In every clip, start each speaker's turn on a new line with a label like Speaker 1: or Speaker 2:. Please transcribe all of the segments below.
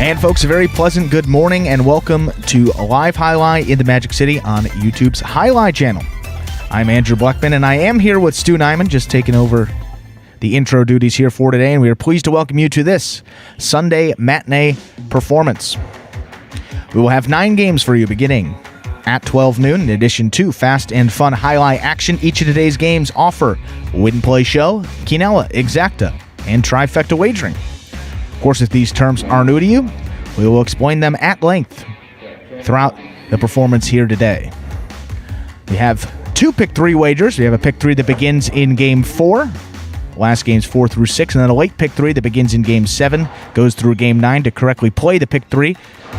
Speaker 1: And folks, a very pleasant good morning and welcome to Live Highlight in the Magic City on YouTube's Highlight channel. I'm Andrew Blackman and I am here with Stu Nyman, just taking over the intro duties here for today, and we are pleased to welcome you to this Sunday matinee performance. We will have 9 games for you beginning at 12 noon, in addition to fast and fun highlight action. Each of today's games offer Win Play Show, Quinella, Exacta, and Trifecta Wagering. Of course, if these terms are new to you, we will explain them at length throughout the performance here today. We have 2 Pick 3 wagers. We have a Pick 3 that begins in Game 4, last games 4 through 6, and then a late Pick 3 that begins in Game 7, goes through Game 9 to correctly play the Pick 3.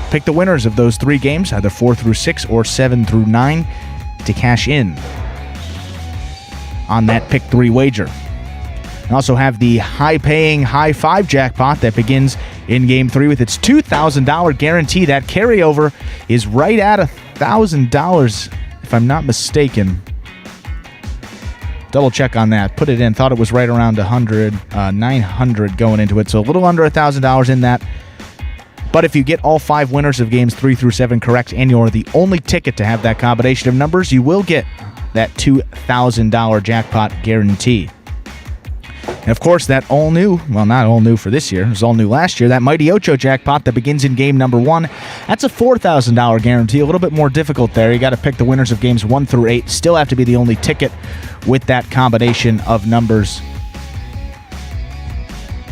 Speaker 1: Pick the winners of those 3 games, either 4 through 6 or 7 through 9, to cash in on that Pick 3 wager. We also have the high-paying High 5 jackpot that begins in Game 3 with its $2,000 guarantee. That carryover is right at $1,000, if I'm not mistaken. Double check on that. Put it in. Thought it was right around 900 going into it, so a little under $1,000 in that. But if you get all 5 winners of games 3 through 7 correct, and you're the only ticket to have that combination of numbers, you will get that $2,000 jackpot guarantee. And of course, that all new, well, not all new for this year, it was all new last year, that Mighty Ocho jackpot that begins in game number 1, that's a $4,000 guarantee, a little bit more difficult there. You got to pick the winners of games 1 through 8, still have to be the only ticket with that combination of numbers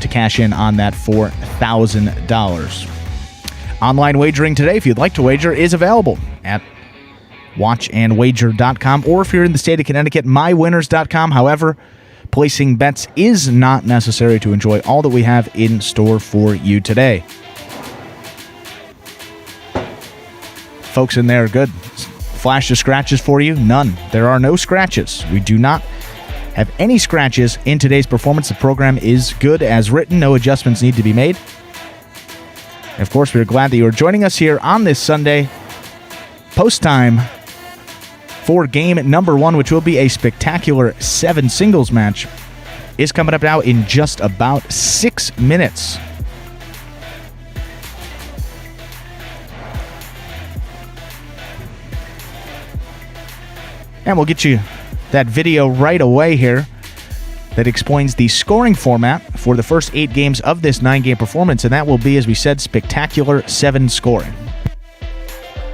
Speaker 1: to cash in on that $4,000. Online wagering today, if you'd like to wager, is available at watchandwager.com, or if you're in the state of Connecticut, mywinners.com. However, placing bets is not necessary to enjoy all that we have in store for you today. Folks in there are good. Flash of scratches for you? None. There are no scratches. We do not have any scratches in today's performance. The program is good as written. No adjustments need to be made. And of course, we're glad that you are joining us here on this Sunday, post time for game number 1, which will be a spectacular 7 singles match, is coming up now in just about 6 minutes. And we'll get you that video right away here that explains the scoring format for the first 8 games of this 9-game performance, and that will be, as we said, spectacular 7 scoring.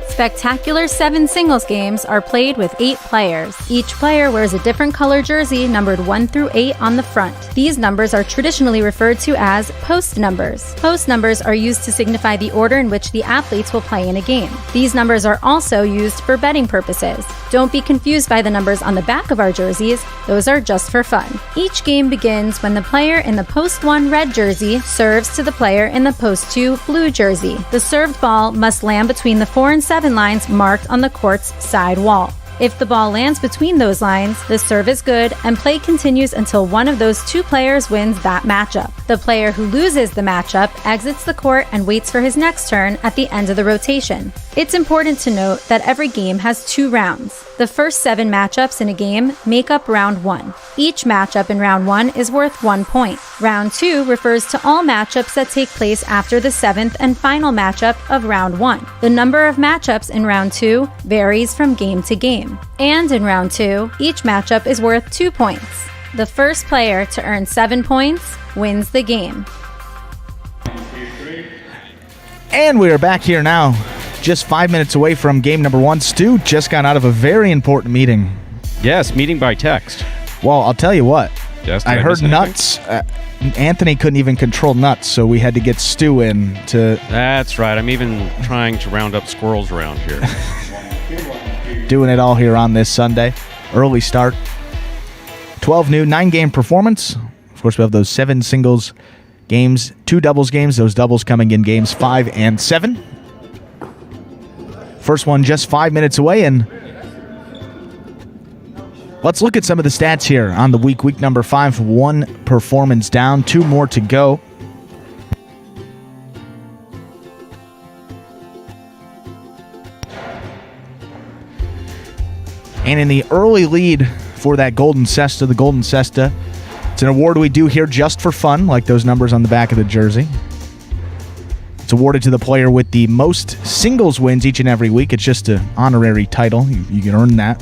Speaker 2: Spectacular 7 singles games are played with 8 players. Each player wears a different color jersey numbered 1 through 8 on the front. These numbers are traditionally referred to as post numbers. Post numbers are used to signify the order in which the athletes will play in a game. These numbers are also used for betting purposes. Don't be confused by the numbers on the back of our jerseys. Those are just for fun. Each game begins when the player in the post 1 red jersey serves to the player in the post 2 blue jersey. The served ball must land between the 4 and 7 lines marked on the court's side wall. If the ball lands between those lines, the serve is good and play continues until one of those 2 players wins that matchup. The player who loses the matchup exits the court and waits for his next turn at the end of the rotation. It's important to note that every game has 2 rounds. The first 7 matchups in a game make up round 1. Each matchup in round 1 is worth 1 point. Round 2 refers to all matchups that take place after the 7th and final matchup of round 1. The number of matchups in round 2 varies from game to game. And in round 2, each matchup is worth 2 points. The first player to earn 7 points wins the game.
Speaker 1: And we are back here now, just 5 minutes away from game number 1. Stu just got out of a very important meeting.
Speaker 3: Yes, meeting by text.
Speaker 1: Well, I'll tell you what.
Speaker 3: I
Speaker 1: heard nuts. Anthony couldn't even control nuts, so we had to get Stu in to...
Speaker 3: That's right. I'm even trying to round up squirrels around here.
Speaker 1: Doing it all here on this Sunday. Early start. 12 noon, 9-game performance. Of course, we have those 7 singles games, 2 doubles games. Those doubles coming in games 5 and 7. First one just 5 minutes away, and let's look at some of the stats here on the week number 5. 1 performance down, 2 more to go. And in the early lead for that Golden Cesta, the Golden Cesta, it's an award we do here just for fun, like those numbers on the back of the jersey. It's awarded to the player with the most singles wins each and every week. It's just an honorary title. You can earn that.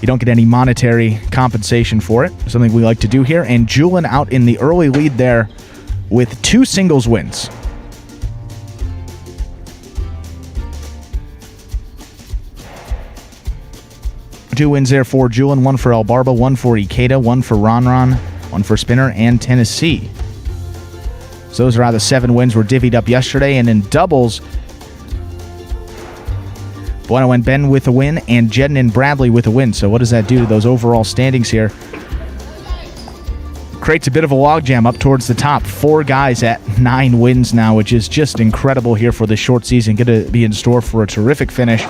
Speaker 1: You don't get any monetary compensation for it. Something we like to do here. And Julian out in the early lead there with 2 singles wins. Two wins there for Julian, 1 for El Barba, 1 for Ikeda, 1 for Ron, 1 for Spinner, and Tennessee. So those are how the 7 wins were divvied up yesterday. And in doubles, Bueno and Ben with a win, and Jedden and Bradley with a win. So what does that do to those overall standings here? Creates a bit of a logjam up towards the top. 4 guys at 9 wins now, which is just incredible here for this short season. Going to be in store for a terrific finish.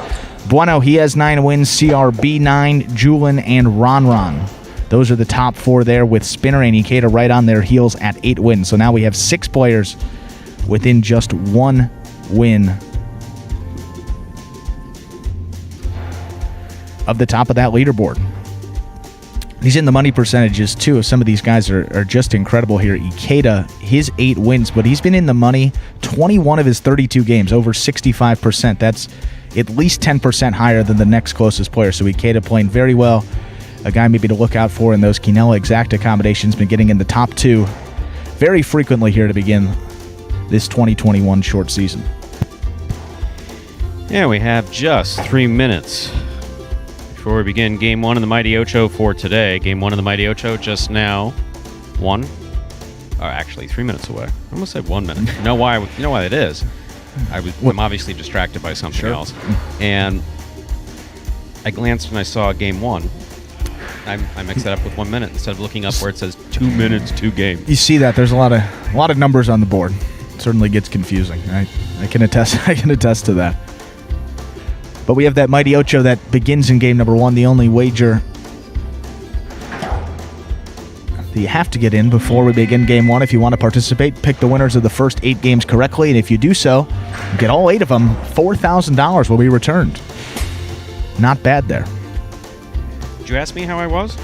Speaker 1: Bueno, he has 9 wins. CRB 9, Julian, and Ron. Those are the top 4 there, with Spinner and Ikeda right on their heels at 8 wins. So now we have 6 players within just 1 win of the top of that leaderboard. He's in the money percentages, too. Some of these guys are just incredible here. Ikeda, his 8 wins, but he's been in the money 21 of his 32 games, over 65%. That's at least 10% higher than the next closest player. So Ikeda playing very well. A guy maybe to look out for in those Quinella exacta combinations. Been getting in the top 2 very frequently here to begin this 2021 short season.
Speaker 3: Yeah, we have just 3 minutes before we begin Game 1 of the Mighty Ocho for today. Game 1 of the Mighty Ocho just now. 1. Or actually, 3 minutes away. I almost said 1 minute. You know why it is? I'm obviously distracted by something else. And I glanced and I saw Game 1. I mixed that up with 1 minute instead of looking up where it says 2 minutes, 2 games.
Speaker 1: You see that there's a lot of numbers on the board. It certainly gets confusing. I can attest. I can attest to that. But we have that Mighty Ocho that begins in game number 1. The only wager that you have to get in before we begin game 1 if you want to participate. Pick the winners of the first 8 games correctly, and if you do so, get all 8 of them. $4,000 will be returned. Not bad there.
Speaker 3: Did you ask me how I was?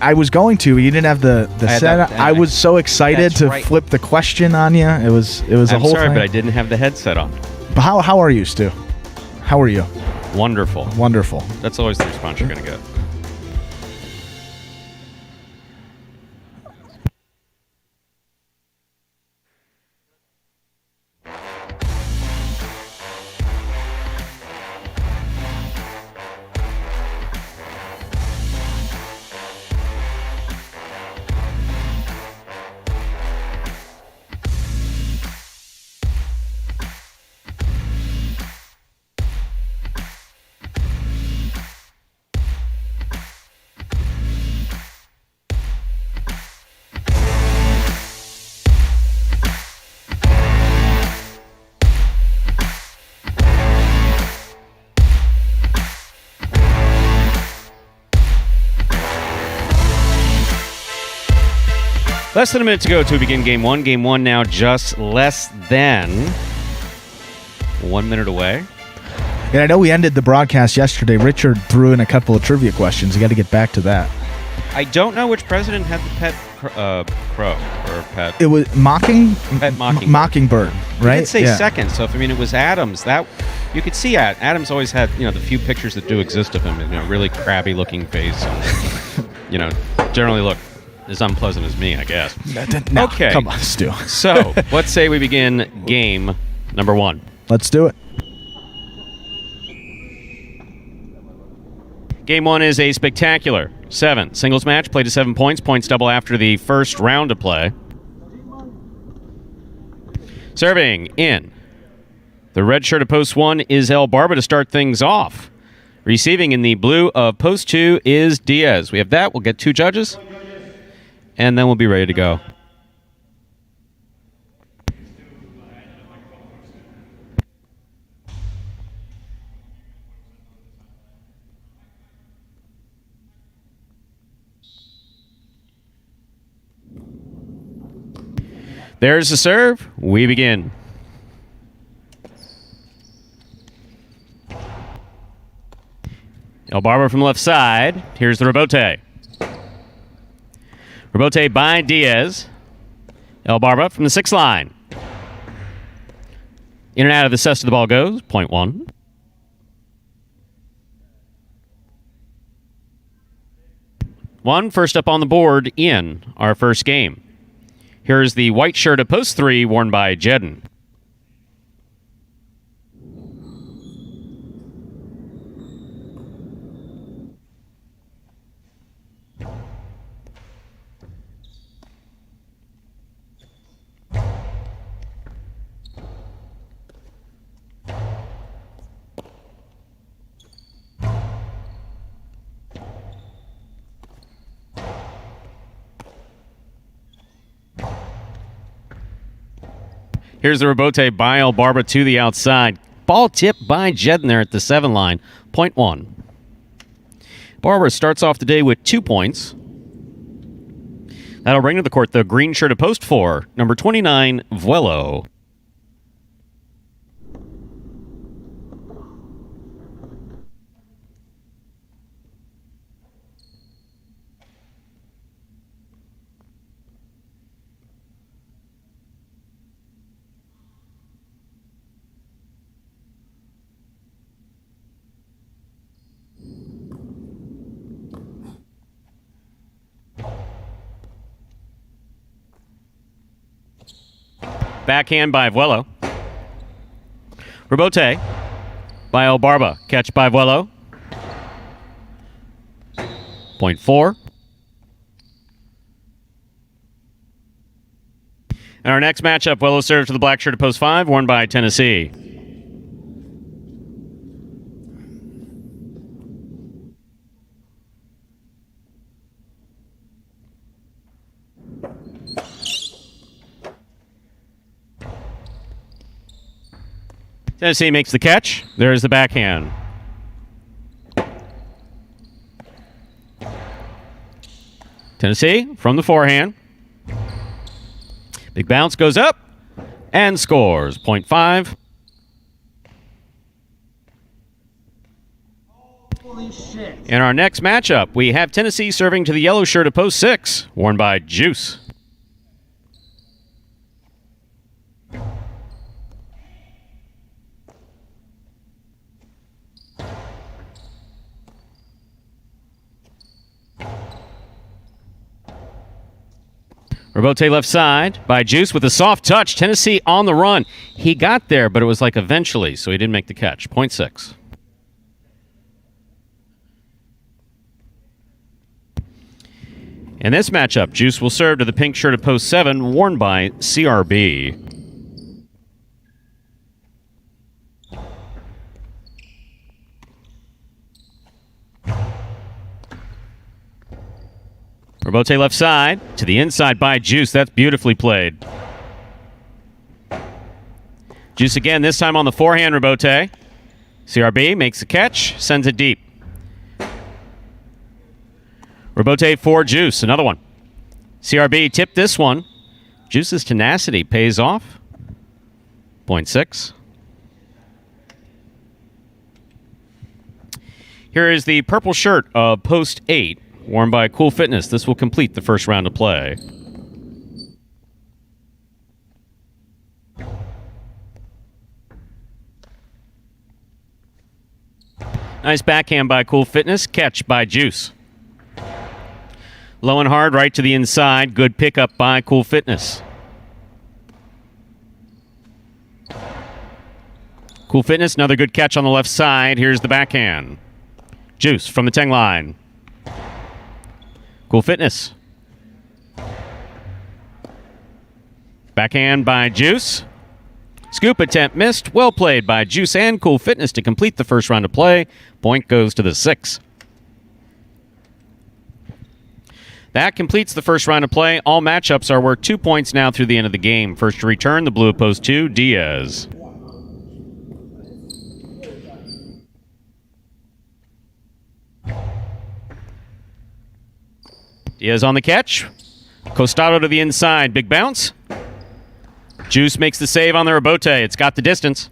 Speaker 1: I was going to. You didn't have the set. I was so excited to flip the question on you. It was a whole thing.
Speaker 3: But I didn't have the headset on.
Speaker 1: But how are you, Stu? How are you?
Speaker 3: Wonderful.
Speaker 1: Wonderful.
Speaker 3: That's always the response you're going to get. Less than a minute to go to begin Game 1. Game 1 now just less than 1 minute away.
Speaker 1: And I know we ended the broadcast yesterday. Richard threw in a couple of trivia questions. You got to get back to that.
Speaker 3: I don't know which president had the pet crow or pet.
Speaker 1: It was
Speaker 3: Mockingbird,
Speaker 1: Mockingbird, right?
Speaker 3: I did say second. So if it was Adams, that you could see Adams always had the few pictures that do exist of him. Really crabby looking face. And, generally look as unpleasant as me, I guess.
Speaker 1: No,
Speaker 3: okay,
Speaker 1: come on, Stu.
Speaker 3: So let's say we begin game number 1.
Speaker 1: Let's do it.
Speaker 3: Game 1 is a spectacular 7 singles match, played to 7 points. Points double after the first round of play. Serving in the red shirt of post 1 is El Barba to start things off. Receiving in the blue of post 2 is Diaz. We have that. We'll get 2 judges, and then we'll be ready to go. There's the serve. We begin. El Barba from the left side. Here's the rebote. Rebote by Diaz. El Barba from the 6th line. In and out of the cess of the ball goes. Point one. First up on the board in our first game. Here's the white shirt of post 3 worn by Jedden. Here's the rebote by El Barba to the outside. Ball tipped by Jedden there at the 7 line. Point one. Barba starts off the day with 2 points. That'll bring to the court the green shirt of post 4, number 29, Vuelo. Backhand by Vuelo. Rebote by El Barba. Catch by Vuelo. Point four. And our next matchup, Vuelo serves to the black shirt of post 5, worn by Tennessee. Tennessee makes the catch. There's the backhand. Tennessee from the forehand. Big bounce goes up and scores. Point five.
Speaker 4: Holy shit.
Speaker 3: In our next matchup, we have Tennessee serving to the yellow shirt of post 6, worn by Juice. Rebote left side by Juice with a soft touch. Tennessee on the run. He got there, but it was like eventually, so he didn't make the catch. Point 6. In this matchup, Juice will serve to the pink shirt of post 7, worn by CRB. Rebote left side to the inside by Juice. That's beautifully played. Juice again, this time on the forehand rebote. CRB makes the catch, sends it deep. Rebote for Juice, another one. CRB tipped this one. Juice's tenacity pays off. Point 6. Here is the purple shirt of post 8. Worn by Cool Fitness. This will complete the first round of play. Nice backhand by Cool Fitness. Catch by Juice. Low and hard, right to the inside. Good pickup by Cool Fitness. Cool Fitness, another good catch on the left side. Here's the backhand. Juice from the 10 line. Cool Fitness. Backhand by Juice. Scoop attempt missed. Well played by Juice and Cool Fitness to complete the first round of play. Point goes to the 6. That completes the first round of play. All matchups are worth 2 points now through the end of the game. First to return, the blue of post 2, Diaz. Diaz on the catch. Costado to the inside. Big bounce. Juice makes the save on the rebote. It's got the distance.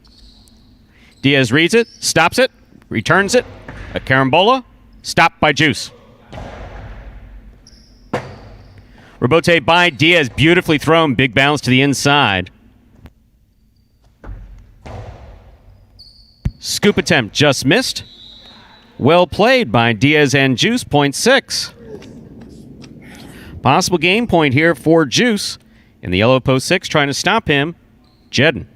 Speaker 3: Diaz reads it, stops it, returns it. A carambola. Stopped by Juice. Rebote by Diaz. Beautifully thrown. Big bounce to the inside. Scoop attempt just missed. Well played by Diaz and Juice, point 6. Possible game point here for Juice. In the yellow post 6, trying to stop him, Jedden.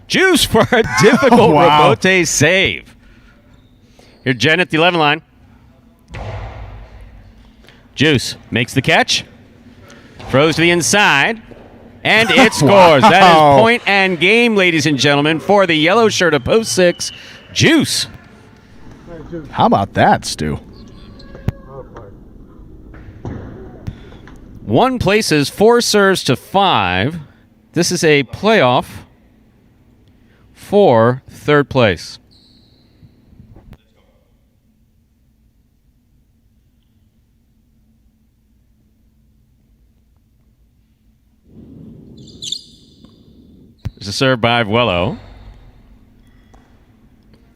Speaker 3: Juice for a difficult
Speaker 1: Wow.
Speaker 3: rebote save. Here, Jen at the 11 line. Juice makes the catch. Throws to the inside. And it scores.
Speaker 1: Wow.
Speaker 3: That is point and game, ladies and gentlemen, for the yellow shirt of post 6, Juice.
Speaker 1: How about that, Stu?
Speaker 3: One places 4 serves to 5. This is a playoff for third place. There's a serve by Vuelo.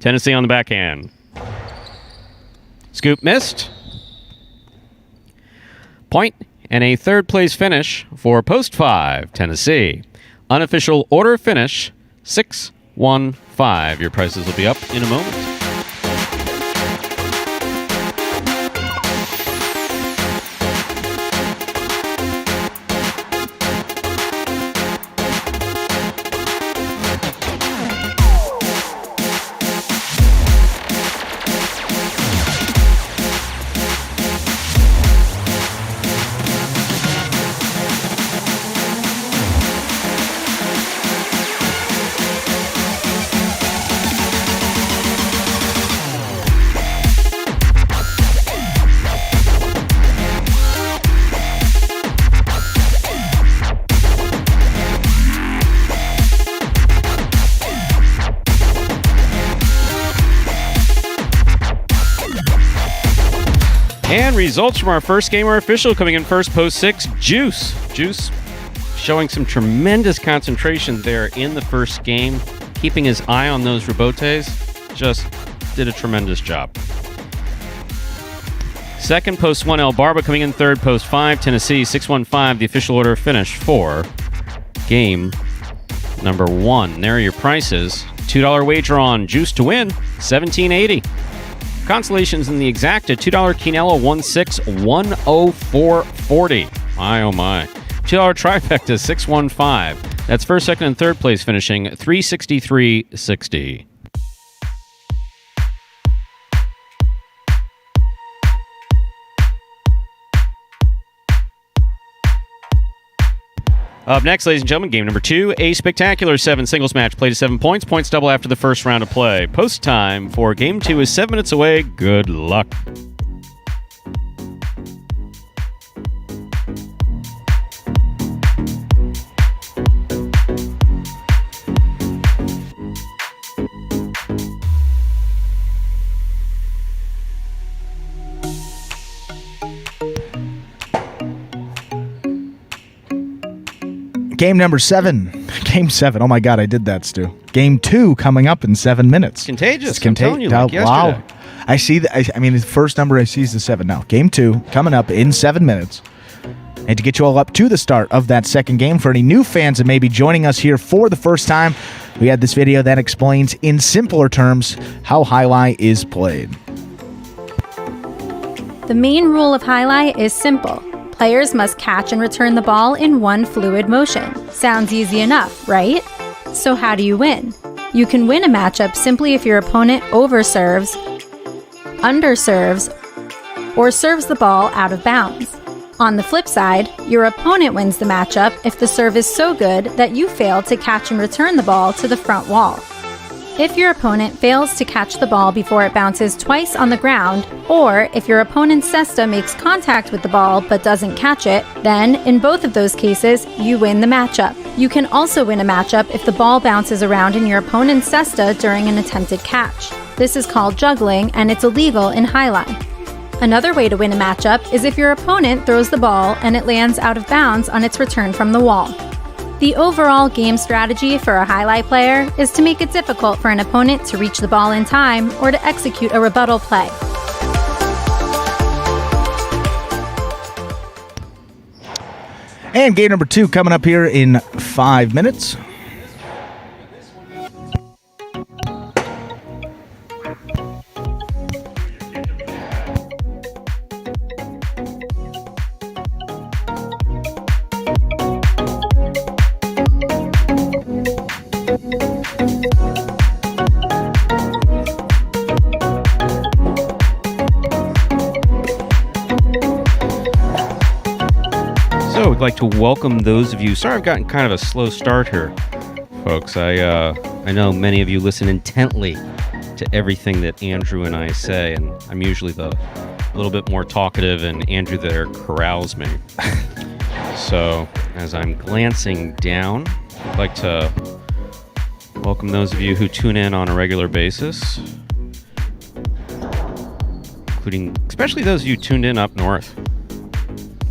Speaker 3: Tennessee on the backhand. Scoop missed. Point and a third place finish for post 5, Tennessee. Unofficial order finish 6-1-5. Your prices will be up in a moment. And results from our first game are official. Coming in first, post 6, Juice. Juice showing some tremendous concentration there in the first game, keeping his eye on those rebotes. Just did a tremendous job. Second, post 1, El Barba. Coming in third, post 5, Tennessee. 6-1-5, the official order finish for game number 1. There are your prices. $2 wager on Juice to win, $17.80. Consolations in the exacta, $2 Quinella, 1-6, 104.40. My oh my. $2 trifecta, 615. That's first, second, and third place finishing 363.60. Up next, ladies and gentlemen, game number 2, a spectacular 7 singles match. Played to 7 points. Points double after the first round of play. Post time for game 2 is 7 minutes away. Good luck.
Speaker 1: Game number 7. Game 7. Oh my God, I did that, Stu. Game 2 coming up in 7 minutes.
Speaker 3: Contagious.
Speaker 1: It's
Speaker 3: I'm telling you, like
Speaker 1: wow.
Speaker 3: yesterday.
Speaker 1: I see that. I mean, the first number I see is the 7 now. Game 2 coming up in 7 minutes. And to get you all up to the start of that second game, for any new fans that may be joining us here for the first time, we had this video that explains in simpler terms how Jai-Alai is played.
Speaker 2: The main rule of Jai-Alai is simple. Players must catch and return the ball in one fluid motion. Sounds easy enough, right? So how do you win? You can win a matchup simply if your opponent overserves, underserves, or serves the ball out of bounds. On the flip side, your opponent wins the matchup if the serve is so good that you fail to catch and return the ball to the front wall. If your opponent fails to catch the ball before it bounces twice on the ground, or if your opponent's cesta makes contact with the ball but doesn't catch it, then, in both of those cases, you win the matchup. You can also win a matchup if the ball bounces around in your opponent's cesta during an attempted catch. This is called juggling, and it's illegal in Jai-Alai. Another way to win a matchup is if your opponent throws the ball and it lands out of bounds on its return from the wall. The overall game strategy for a Jai-Alai player is to make it difficult for an opponent to reach the ball in time or to execute a rebuttal play.
Speaker 1: And game number 2 coming up here in 5 minutes.
Speaker 3: So, I'd like to welcome those of you. Sorry, I've gotten kind of a slow start here, folks. I know many of you listen intently to everything that Andrew and I say, and I'm usually a little bit more talkative, and Andrew there corrals me. So, as I'm glancing down, I'd like to welcome those of you who tune in on a regular basis, including especially those of you tuned in up north.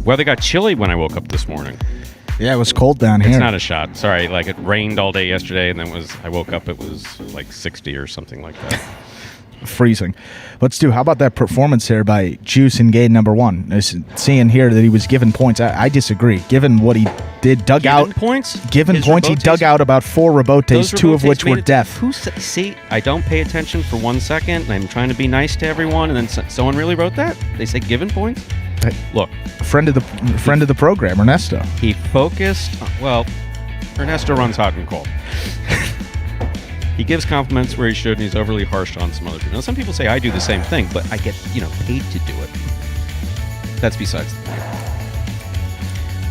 Speaker 3: Weather got chilly when I woke up this morning.
Speaker 1: Yeah, it was cold down here.
Speaker 3: It's not a shot. Sorry, like it rained all day yesterday, and then I woke up, it was like 60 or something like that.
Speaker 1: Freezing. Let's do. How about that performance here by Juice in game number 1? Seeing here that he was given points. I disagree. Given what he did, dug
Speaker 3: Given
Speaker 1: out
Speaker 3: points.
Speaker 1: Given
Speaker 3: His
Speaker 1: points, he
Speaker 3: rebotes-
Speaker 1: dug out about 4 rebotes,
Speaker 3: those
Speaker 1: 2 of
Speaker 3: rebotes
Speaker 1: which
Speaker 3: made
Speaker 1: were
Speaker 3: it-
Speaker 1: death.
Speaker 3: See, I don't pay attention for 1 second, and I'm trying to be nice to everyone, and then someone really wrote that. They say given points.
Speaker 1: Hey.
Speaker 3: Look,
Speaker 1: Friend of the program, Ernesto.
Speaker 3: he focused. Well, Ernesto runs hot and cold. He gives compliments where he should, and he's overly harsh on some other people. Now, some people say I do the same thing, but I get paid to do it. That's besides the point.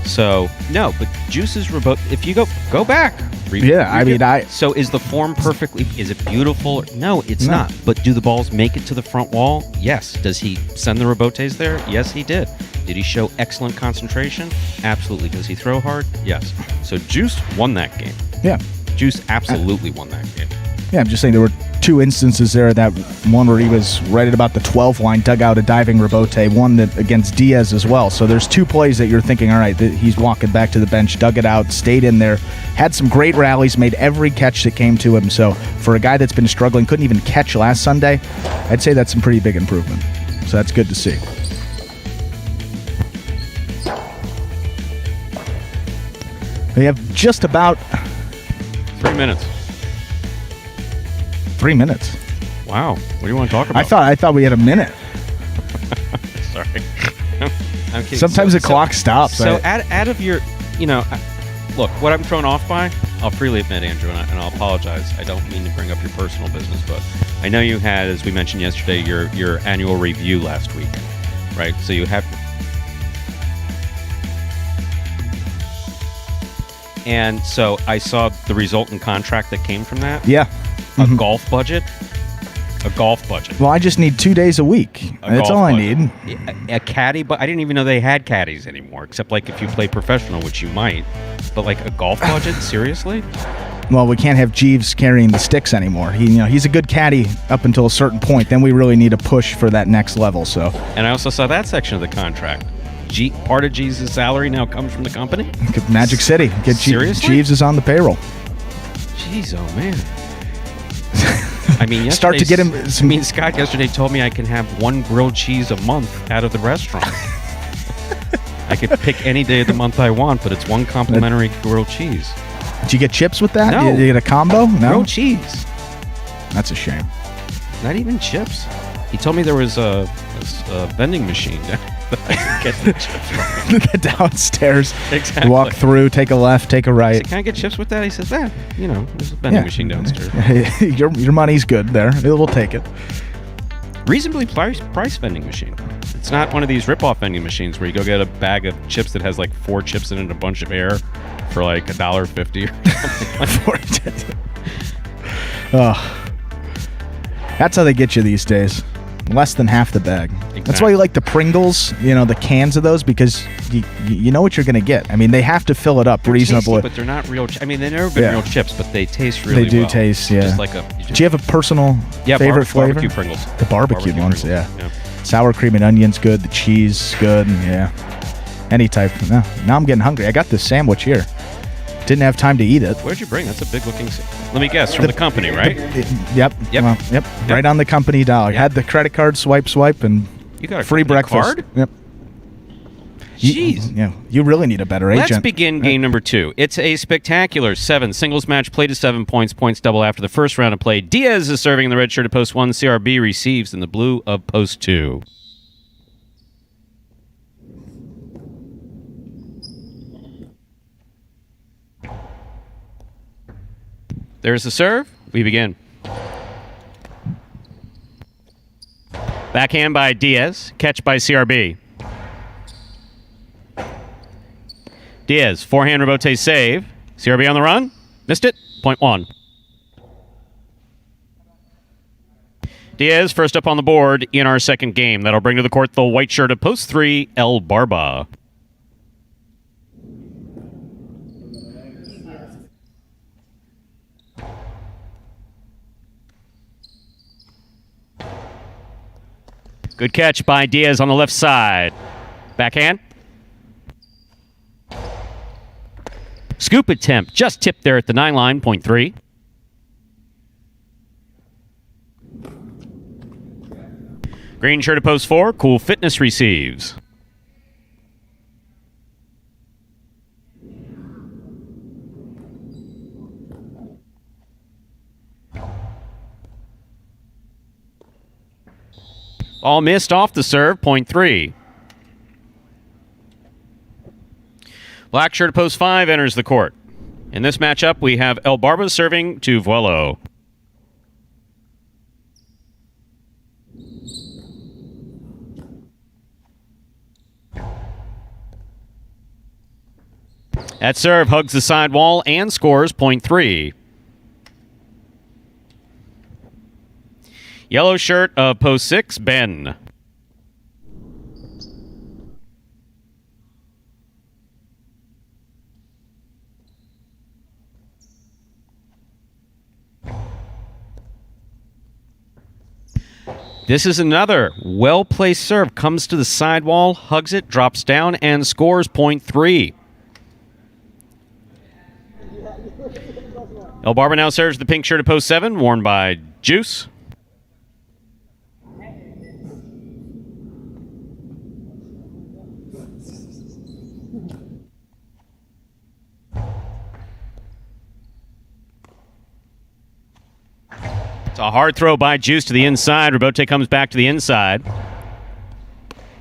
Speaker 3: So no, but Juice's rebote. If you go back. So is the form perfectly? Is it beautiful? No, it's not. But do the balls make it to the front wall? Yes. Does he send the rebotes there? Yes, he did. Did he show excellent concentration? Absolutely. Does he throw hard? Yes. So Juice won that game.
Speaker 1: Yeah.
Speaker 3: Juice absolutely won that game.
Speaker 1: Yeah, I'm just saying there were 2 instances there. That one where he was right at about the 12 line, dug out a diving rebote, one that against Diaz as well. So there's 2 plays that you're thinking, all right, he's walking back to the bench, dug it out, stayed in there, had some great rallies, made every catch that came to him. So for a guy that's been struggling, couldn't even catch last Sunday, I'd say that's some pretty big improvement. So that's good to see. We have just about
Speaker 3: 3 minutes.
Speaker 1: 3 minutes.
Speaker 3: Wow. What do you want to talk about?
Speaker 1: I thought we had a minute.
Speaker 3: Sorry. I'm kidding.
Speaker 1: Sometimes the clock stops.
Speaker 3: So out of your, look, what I'm thrown off by, I'll freely admit, Andrew, and I'll apologize. I don't mean to bring up your personal business, but I know you had, as we mentioned yesterday, your annual review last week, right? So you have, and so I saw the resultant contract that came from that.
Speaker 1: Yeah.
Speaker 3: A golf budget.
Speaker 1: Well, I just need 2 days a week. That's all I need.
Speaker 3: A caddy, but I didn't even know they had caddies anymore, except like if you play professional, which you might. But like a golf budget, seriously?
Speaker 1: Well, we can't have Jeeves carrying the sticks anymore. He's a good caddy up until a certain point. Then we really need a push for that next level. So.
Speaker 3: And I also saw that section of the contract. Part of Jeeves' salary now comes from the company?
Speaker 1: Magic City.
Speaker 3: Seriously?
Speaker 1: Jeeves is on the payroll.
Speaker 3: Jeez, oh man. I mean,
Speaker 1: start to get him.
Speaker 3: Scott yesterday told me I can have 1 grilled cheese a month out of the restaurant. I could pick any day of the month I want, but it's 1 complimentary grilled cheese.
Speaker 1: Did you get chips with that?
Speaker 3: No.
Speaker 1: Did you get a combo? No.
Speaker 3: Grilled cheese.
Speaker 1: That's a shame.
Speaker 3: Not even chips. He told me there was a vending machine that I could get the chips from.
Speaker 1: Downstairs.
Speaker 3: Exactly.
Speaker 1: Walk through, take a left, take a right.
Speaker 3: I said, can I get chips with that? He says, there's a vending machine downstairs.
Speaker 1: your money's good there. We'll take it.
Speaker 3: Reasonably priced vending machine. It's not one of these rip-off vending machines where you go get a bag of chips that has like 4 chips in it and a bunch of air for like $1.50.
Speaker 1: Oh, that's how they get you these days. Less than half the bag.
Speaker 3: Exactly.
Speaker 1: That's why you like the Pringles, the cans of those, because you know what you're going to get. I mean, they have to fill it up reasonably.
Speaker 3: Tasty, but they're not real. I mean, they've never been real chips, but they taste really well.
Speaker 1: They do taste, yeah.
Speaker 3: Just like
Speaker 1: do you have a personal favorite flavor?
Speaker 3: Barbecue Pringles.
Speaker 1: The barbecue ones,
Speaker 3: Pringles.
Speaker 1: yeah. Sour cream and onions good. The cheese good. Yeah. Any type. No, now I'm getting hungry. I got this sandwich here. Didn't have time to eat it.
Speaker 3: What did you bring? That's a big looking. Let me guess. From the company, right?
Speaker 1: Yep. Right on the company dollar. Had the credit card swipe, and
Speaker 3: you got a
Speaker 1: free breakfast.
Speaker 3: card?
Speaker 1: Yep.
Speaker 3: Jeez.
Speaker 1: You really need a better agent.
Speaker 3: Let's begin game number 2. It's a spectacular 7 singles match, played to 7 points, points double after the first round of play. Diaz is serving in the red shirt of post 1. CRB receives in the blue of post 2. There's the serve. We begin. Backhand by Diaz. Catch by CRB. Diaz, forehand rebote save. CRB on the run. Missed it. Point 1. Diaz first up on the board in our second game. That'll bring to the court the white shirt of post 3, El Barba. Good catch by Diaz on the left side. Backhand. Scoop attempt. Just tipped there at the 9 line. Point 3. Green shirt of post 4. Cool Fitness receives. All missed off the serve. Point 3. Black shirt post 5 enters the court. In this matchup, we have El Barba serving to Vuelo. That serve hugs the side wall and scores. Point 3. Yellow shirt of post 6, Ben. This is another well-placed serve. Comes to the sidewall, hugs it, drops down, and scores. Point 3. El Barba now serves the pink shirt of post 7, worn by Juice. A hard throw by Juice to the inside. Rebote comes back to the inside.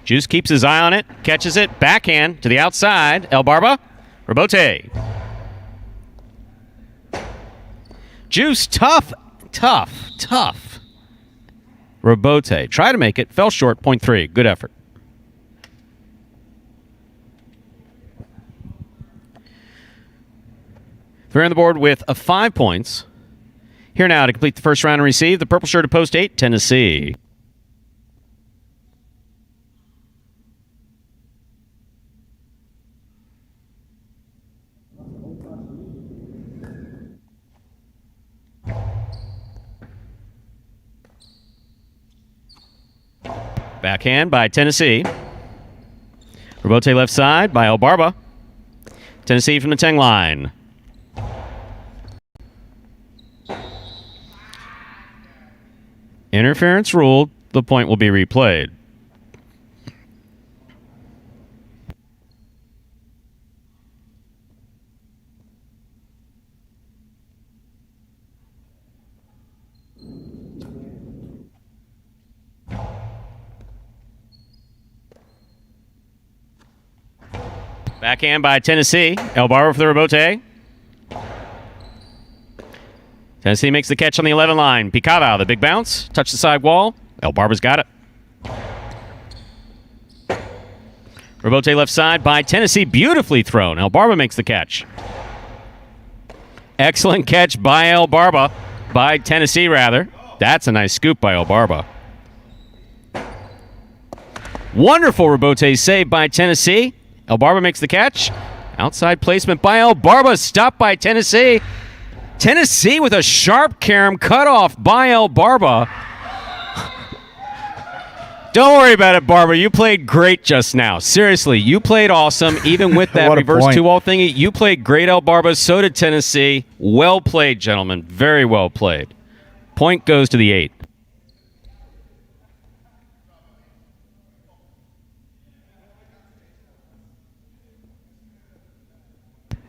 Speaker 3: Juice keeps his eye on it, catches it, backhand to the outside. El Barba, Rebote. Juice, tough. Rebote, try to make it, fell short. Point 3, good effort. We're on the board with 5 points. Here now to complete the first round and receive the purple shirt of post 8, Tennessee. Backhand by Tennessee. Rebote left side by El Barba. Tennessee from the 10 line. Interference ruled. The point will be replayed. Backhand by Tennessee. El Barba for the rebote. Tennessee makes the catch on the 11 line. Picada, the big bounce. Touch the side wall. El Barba's got it. Rebote left side by Tennessee. Beautifully thrown. El Barba makes the catch. Excellent catch by El Barba. By Tennessee, rather. That's a nice scoop by El Barba. Wonderful rebote save by Tennessee. El Barba makes the catch. Outside placement by El Barba. Stopped by Tennessee. Tennessee with a sharp carom cut off by El Barba. Don't worry about it, Barba. You played great just now. Seriously, you played awesome. Even with that reverse 2-wall thingy, you played great, El Barba. So did Tennessee. Well played, gentlemen. Very well played. Point goes to the 8.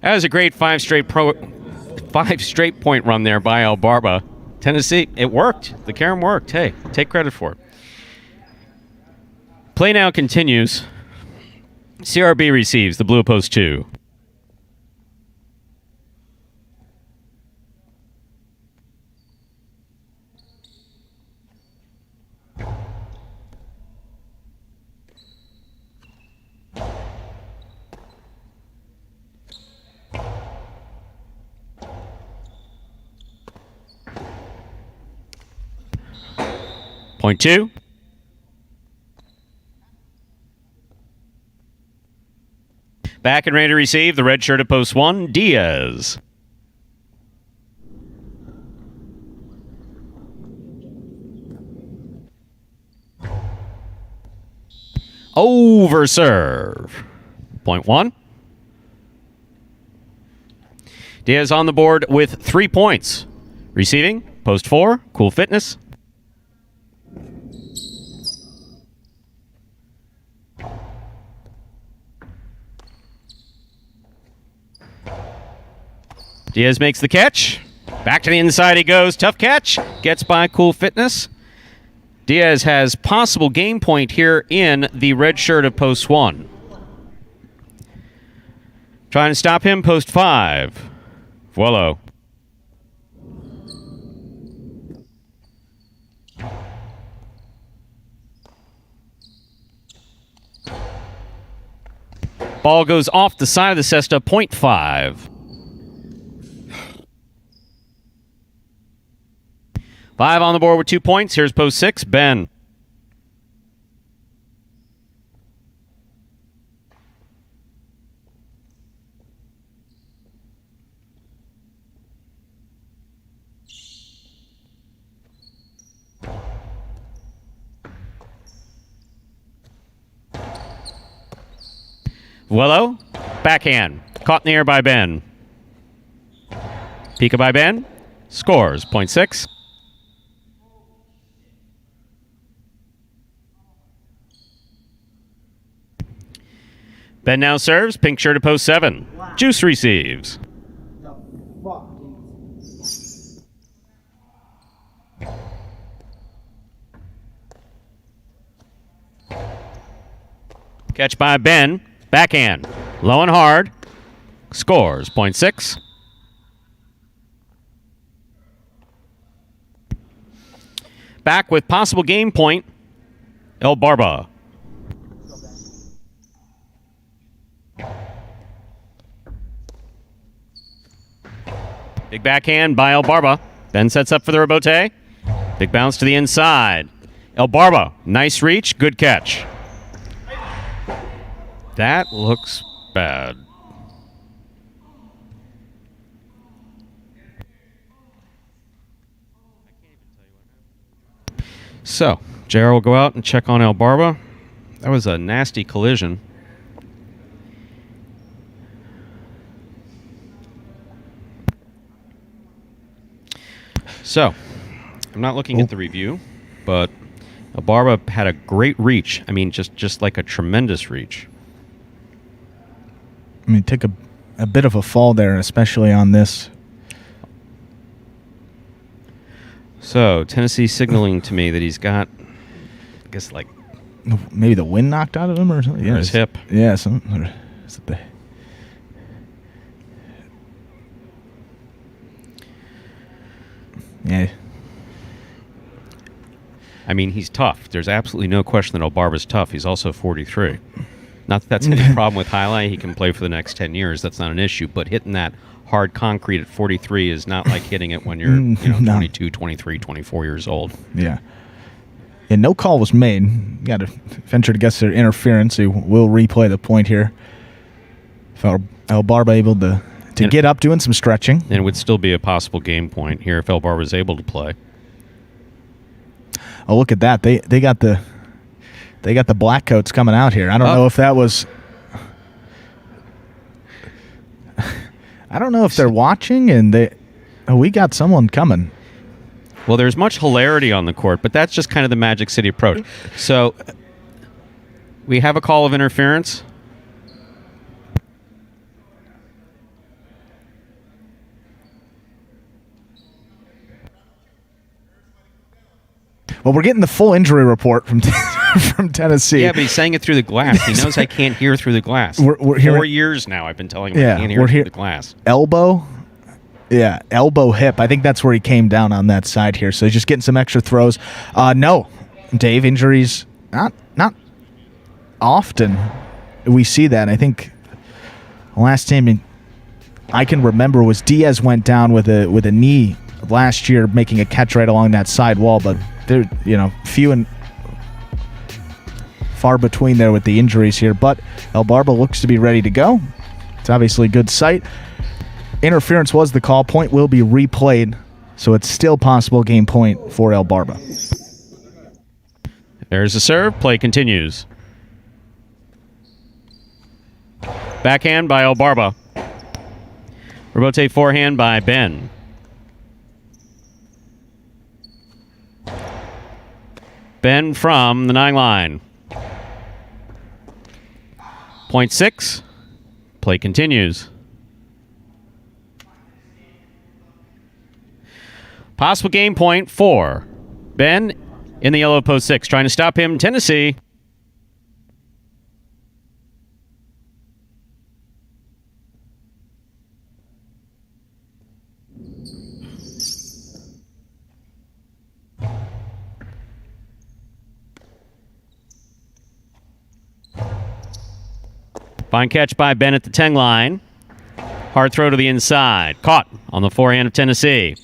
Speaker 3: That was a great five straight point run there by El Barba. Tennessee, it worked. The carom worked. Hey, take credit for it. Play now continues. CRB receives the blue post 2. Point 2. Back and ready to receive the red shirt at post 1, Diaz. Over serve. Point 1. Diaz on the board with 3 points. Receiving, post 4, Cool Fitness. Diaz makes the catch. Back to the inside he goes. Tough catch. Gets by Cool Fitness. Diaz has possible game point here in the red shirt of post 1. Trying to stop him, post 5. Vuelo. Ball goes off the side of the cesta, point 5. 5 on the board with 2 points. Here's post 6, Ben. Vuelo, backhand. Caught in the air by Ben. Pika by Ben. Scores, point 6. Ben now serves. Pink shirt at post 7. Juice receives. Catch by Ben. Backhand. Low and hard. Scores. Point 6. Back with possible game point. El Barba. Big backhand by El Barba. Ben sets up for the rebote. Big bounce to the inside. El Barba, nice reach, good catch. That looks bad. So, JR will go out and check on El Barba. That was a nasty collision. So, I'm not looking at the review, but El Barba had a great reach. I mean, just like a tremendous reach.
Speaker 1: I mean, took a bit of a fall there, especially on this.
Speaker 3: So, Tennessee signaling to me that he's got, I guess, like...
Speaker 1: Maybe the wind knocked out of him or something?
Speaker 3: Or his hip.
Speaker 1: Yeah, Yeah.
Speaker 3: I mean, he's tough. There's absolutely no question that El Barba's tough. He's also 43. Not that that's any problem with Jai-Alai. He can play for the next 10 years. That's not an issue. But hitting that hard concrete at 43 is not like hitting it when you're 22, 23, 24 years old.
Speaker 1: Yeah. And no call was made. You got to venture to guess their interference. They will replay the point here. If El Barba able to get up doing some stretching.
Speaker 3: And it would still be a possible game point here if El Barba was able to play.
Speaker 1: Oh, look at that. They got the black coats coming out here. I don't know if that was... I don't know if they're watching and we got someone coming.
Speaker 3: Well, there's much hilarity on the court, but that's just kind of the Magic City approach. So we have a call of interference.
Speaker 1: Well, we're getting the full injury report from from Tennessee.
Speaker 3: Yeah, but he's saying it through the glass. He knows I can't hear through the glass.
Speaker 1: We're hearing,
Speaker 3: 4 years now I've been telling him I can't hear through the glass.
Speaker 1: Elbow. Yeah, elbow, hip. I think that's where he came down on that side here. So he's just getting some extra throws. No, Dave, injuries, not often we see that. I think the last time I can remember was Diaz went down with a knee last year, making a catch right along that side wall, but they're few and far between there with the injuries here. But El Barba looks to be ready to go. It's obviously a good sight. Interference was the call. Point will be replayed, so it's still possible game point for El Barba.
Speaker 3: There's the serve. Play continues. Backhand by El Barba. Rebote forehand by Ben. Ben from the 9 line. Point 6. Play continues. Possible game point 4. Ben in the yellow post 6. Trying to stop him, Tennessee. Fine catch by Ben at the 10 line. Hard throw to the inside. Caught on the forehand of Tennessee.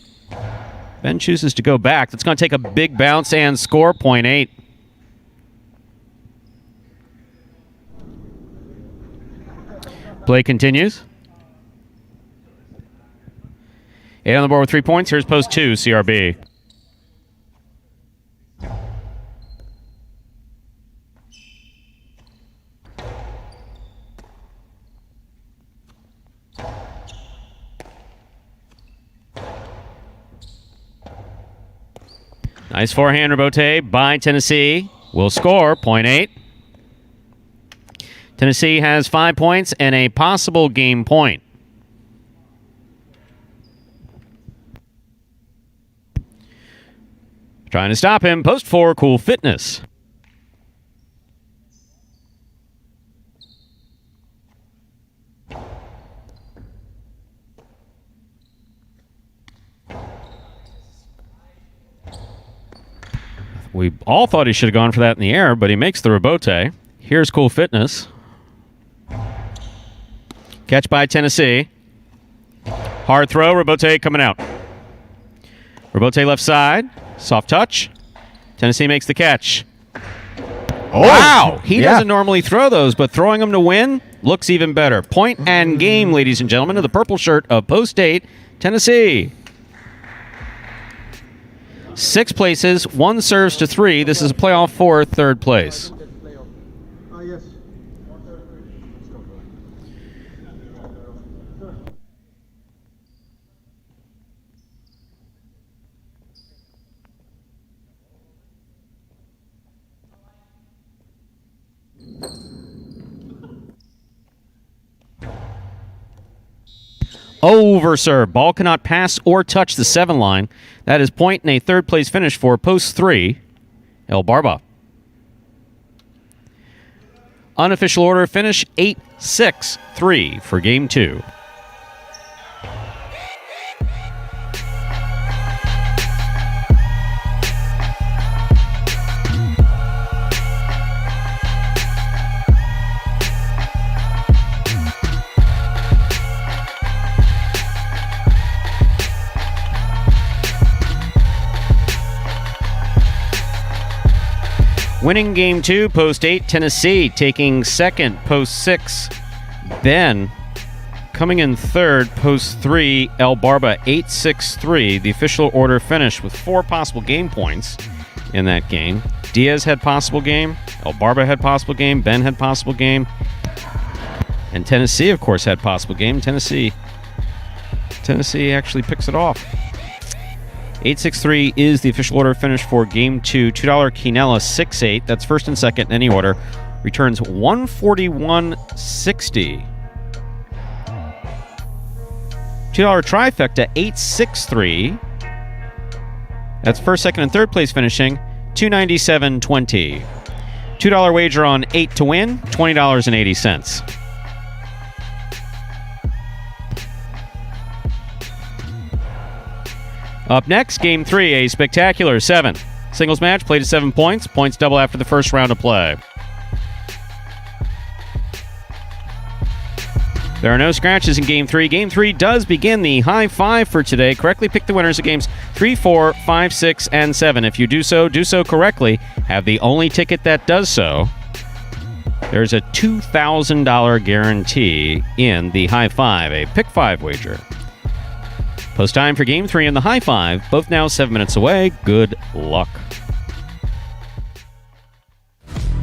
Speaker 3: Ben chooses to go back. That's going to take a big bounce and score. Point 8. Play continues. 8 on the board with 3 points. Here's post 2, CRB. Nice forehand rebote by Tennessee. Will score. Point 8. Tennessee has 5 points and a possible game point. Trying to stop him. Post 4, Cool Fitness. We all thought he should have gone for that in the air, but he makes the rebote. Here's Cool Fitness. Catch by Tennessee. Hard throw, rebote coming out. Rebote left side. Soft touch. Tennessee makes the catch.
Speaker 1: Oh,
Speaker 3: wow! He doesn't normally throw those, but throwing them to win looks even better. Point and game, ladies and gentlemen, of the purple shirt of Post 8, Tennessee. 6 places, 1 serves to 3. This is a playoff for 3rd place. Over serve. Ball cannot pass or touch the 7 line. That is point and a 3rd place finish for post 3, El Barba. Unofficial order finish 8-6-3 for game 2. Winning game 2, post 8, Tennessee. Taking 2nd, post 6, Ben. Coming in 3rd, post 3, El Barba, 8-6-3. The official order finish with 4 possible game points in that game. Diaz had possible game. El Barba had possible game. Ben had possible game. And Tennessee, of course, had possible game. Tennessee actually picks it off. 8-6-3 is the official order finish for Game 2. $2 Quinella, 6-8. That's first and second in any order. Returns 141.60. $2 trifecta, 8-6-3. That's first, second, and third place finishing $297.20. $2 wager on 8 to win, $20.80. Up next, Game 3, a spectacular 7. Singles match, played at 7 points. Points double after the first round of play. There are no scratches in Game 3. Game 3 does begin the high five for today. Correctly pick the winners of Games 3, 4, 5, 6, and 7. If you do so correctly. Have the only ticket that does so. There's a $2,000 guarantee in the high five, a pick 5 wager. Post time for Game 3 and the high five, both now 7 minutes away. Good luck.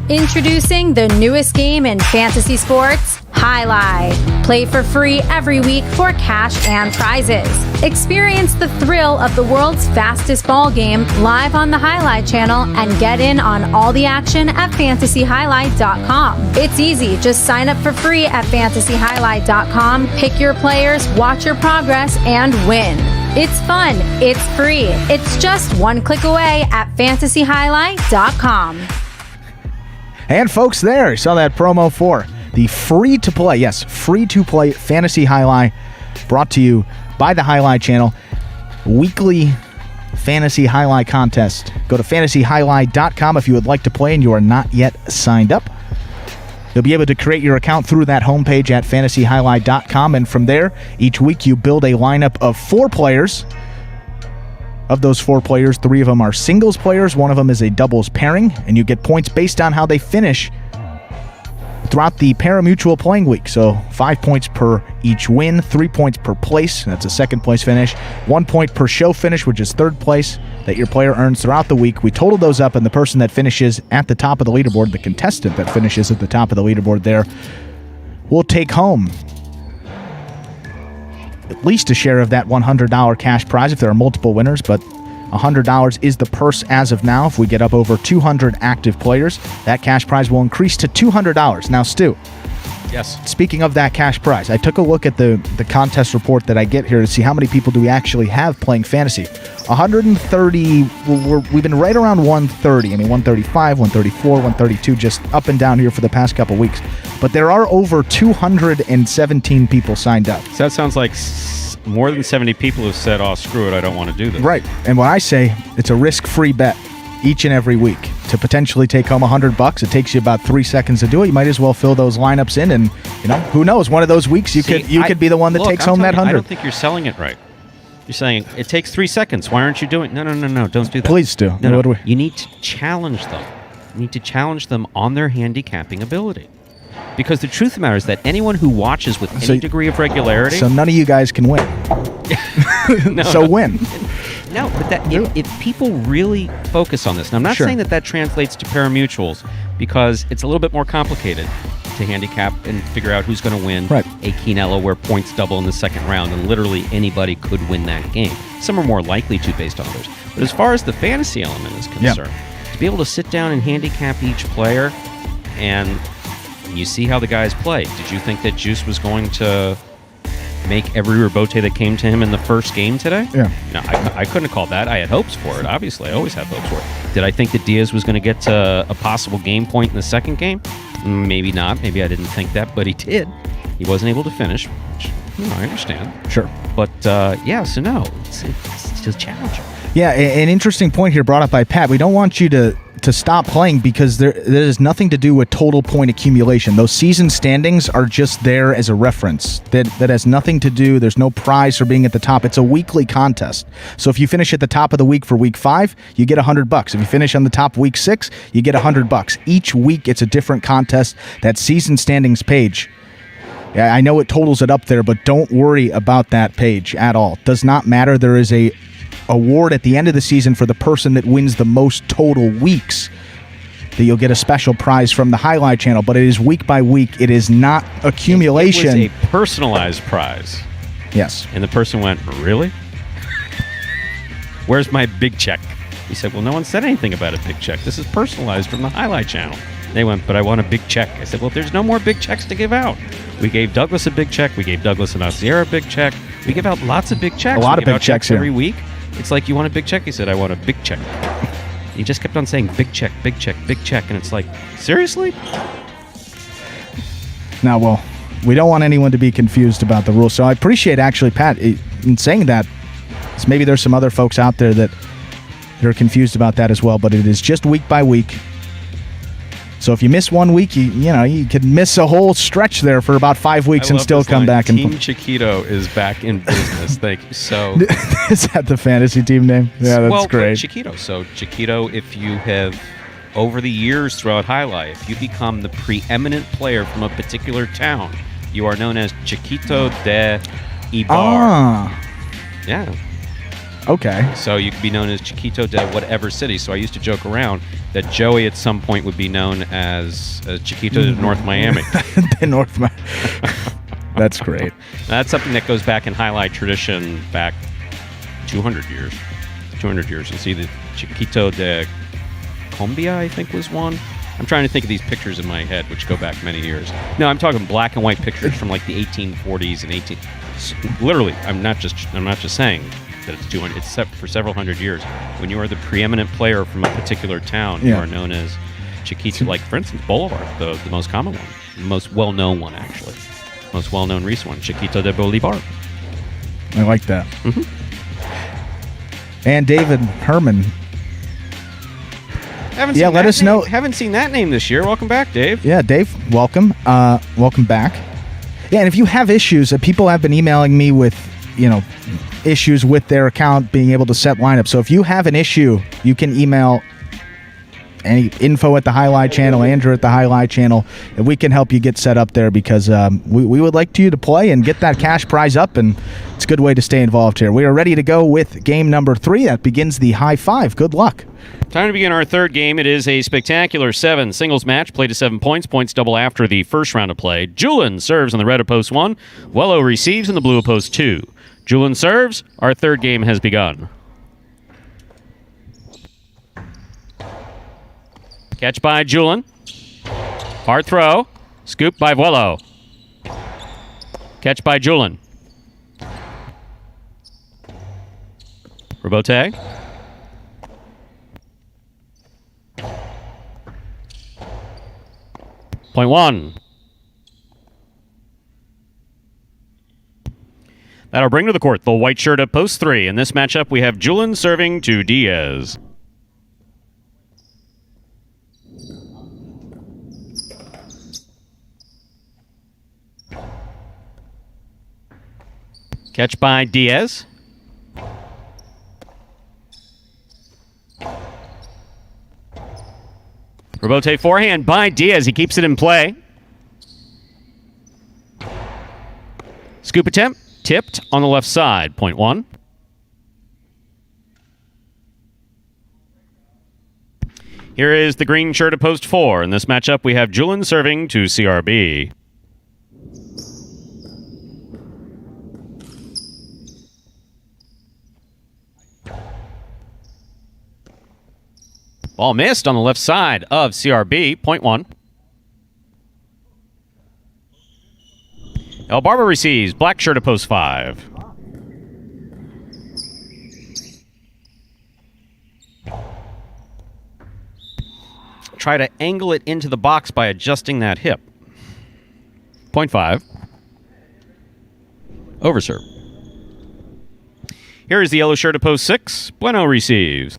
Speaker 2: Introducing the newest game in fantasy sports, Jai-Alai. Play for free every week for cash and prizes. Experience the thrill of the world's fastest ball game live on the Jai-Alai channel and get in on all the action at fantasyjai-alai.com. It's easy. Just sign up for free at fantasyjai-alai.com, pick your players, watch your progress, and win. It's fun. It's free. It's just one click away at fantasyjai-alai.com.
Speaker 1: And folks, there, you saw that promo for the free-to-play Fantasy Jai-Alai, brought to you by the Jai-Alai channel. Weekly Fantasy Jai-Alai contest. Go to fantasyjai-alai.com if you would like to play and you are not yet signed up. You'll be able to create your account through that homepage at fantasyjai-alai.com, and from there, each week you build a lineup of 4 players. Of those 4 players, 3 of them are singles players, 1 of them is a doubles pairing, and you get points based on how they finish throughout the Parimutuel playing week. So 5 points per each win, 3 points per place, that's a second place finish, 1 point per show finish, which is third place that your player earns throughout the week. We total those up, and the person that finishes at the top of the leaderboard, the contestant that finishes at the top of the leaderboard there, will take home at least a share of that $100 cash prize if there are multiple winners, but $100 is the purse as of now. If we get up over 200 active players, that cash prize will increase to $200. Now, Stu.
Speaker 3: Yes.
Speaker 1: Speaking of that cash prize, I took a look at the contest report that I get here to see how many people do we actually have playing fantasy. 130, we've been right around 130. I mean, 135, 134, 132, just up and down here for the past couple weeks. But there are over 217 people signed up.
Speaker 3: So that sounds like more than 70 people have said, oh, screw it, I don't want to do this.
Speaker 1: Right. And when I say it's a risk-free bet each and every week to potentially take home $100, it takes you about 3 seconds to do it. You might as well fill those lineups in, and who knows? One of those weeks you could be the one that takes home that 100.
Speaker 3: I don't think you're selling it right. You're saying it takes 3 seconds. Why aren't you doing it? No, don't do that.
Speaker 1: Please do.
Speaker 3: No. You need to challenge them. You need to challenge them on their handicapping ability. Because the truth of the matter is that anyone who watches with any degree of regularity...
Speaker 1: So none of you guys can win. Win.
Speaker 3: No, but if people really focus on this, and I'm not saying that translates to parimutuels, because it's a little bit more complicated to handicap and figure out who's going to win a Quinella where points double in the second round, and literally anybody could win that game. Some are more likely to based on others. But as far as the fantasy element is concerned, to be able to sit down and handicap each player, and you see how the guys play. Did you think that Juice was going to make every rebote that came to him in the first game today?
Speaker 1: Yeah.
Speaker 3: No, I couldn't have called that. I had hopes for it, obviously. I always have hopes for it. Did I think that Diaz was going to get to a possible game point in the second game? Maybe not. Maybe I didn't think that, but he did. He wasn't able to finish, which I understand.
Speaker 1: Sure.
Speaker 3: But, so no, it's just challenging.
Speaker 1: Yeah, an interesting point here brought up by Pat. We don't want you to stop playing because there is nothing to do with total point accumulation. Those season standings are just there as a reference. That has nothing to do. There's no prize for being at the top. It's a weekly contest. So if you finish at the top of the week for week 5, you get $100. If you finish on the top week 6, you get $100. Each week it's a different contest. That season standings page, I know it totals it up there, but don't worry about that page at all. Does not matter. There is a award at the end of the season for the person that wins the most total weeks, that you'll get a special prize from the Jai-Alai channel, but it is week by week. It is not accumulation.
Speaker 3: It was a personalized prize.
Speaker 1: Yes.
Speaker 3: And the person went, really? Where's my big check? He said, well, no one said anything about a big check. This is personalized from the Jai-Alai channel. They went, but I want a big check. I said, well, there's no more big checks to give out. We gave Douglas a big check. We gave Douglas and Asiera a big check. We give out lots of big checks.
Speaker 1: A lot of big checks
Speaker 3: every week. It's like, you want a big check? He said, I want a big check. He just kept on saying, big check, big check, big check. And it's like, seriously?
Speaker 1: Now, well, we don't want anyone to be confused about the rules. So I appreciate, actually, Pat, in saying that. Maybe there's some other folks out there that are confused about that as well, but it is just week by week. So if you miss 1 week, you could miss a whole stretch there for about 5 weeks and still come back.
Speaker 4: Team Chiquito is back in business. Thank you. So
Speaker 1: is that the fantasy team name? Yeah, that's great.
Speaker 4: Chiquito. So Chiquito, if you have over the years throughout Highlight, if you become the preeminent player from a particular town, you are known as Chiquito de Ibar.
Speaker 1: Ah.
Speaker 4: Yeah.
Speaker 1: Okay.
Speaker 4: So you could be known as Chiquito de whatever city. So I used to joke around that Joey at some point would be known as Chiquito de North Miami.
Speaker 1: The North Miami. That's great.
Speaker 3: That's something that goes back in highlight tradition back 200 years. 200 years. You see the Chiquito de Cumbia, I think, was one. I'm trying to think of these pictures in my head, which go back many years. No, I'm talking black and white pictures from like the 1840s and literally, I'm not just saying that it's 200. It's set for several hundred years. When you are the preeminent player from a particular town, you are known as Chiquito. Like, for instance, Bolivar, the most common one, the most well-known one, actually, most well-known recent one, Chiquito de Bolivar.
Speaker 1: I like that.
Speaker 3: Mm-hmm.
Speaker 1: And David Herman.
Speaker 3: Let us know. Haven't seen that name this year. Welcome back, Dave.
Speaker 1: Yeah, Dave, welcome. Welcome back. Yeah, and if you have issues, people have been emailing me with, issues with their account being able to set lineups. So if you have an issue, you can email any info at the Highlight Channel, Andrew at the Highlight Channel, and we can help you get set up there because we would like you to play and get that cash prize up, and it's a good way to stay involved here. We are ready to go with game number 3. That begins the high five. Good luck.
Speaker 3: Time to begin our third game. It is a spectacular 7 singles match, played to 7 points. Points double after the first round of play. Julian serves on the red of post 1. Wello receives in the blue of post 2. Julian serves. Our third game has begun. Catch by Julian. Hard throw. Scoop by Vuelo. Catch by Julian. Rebote. Point 1. That'll bring to the court the white shirt at post 3. In this matchup, we have Julian serving to Diaz. Catch by Diaz. Rebote forehand by Diaz. He keeps it in play. Scoop attempt. Tipped on the left side. Point 1. Here is the green shirt at post 4. In this matchup, we have Julian serving to CRB. Ball missed on the left side of CRB. Point 1. El Barber receives. Black shirt at post 5. Try to angle it into the box by adjusting that hip. Point 5. Overserve. Here is the yellow shirt at post 6. Bueno receives.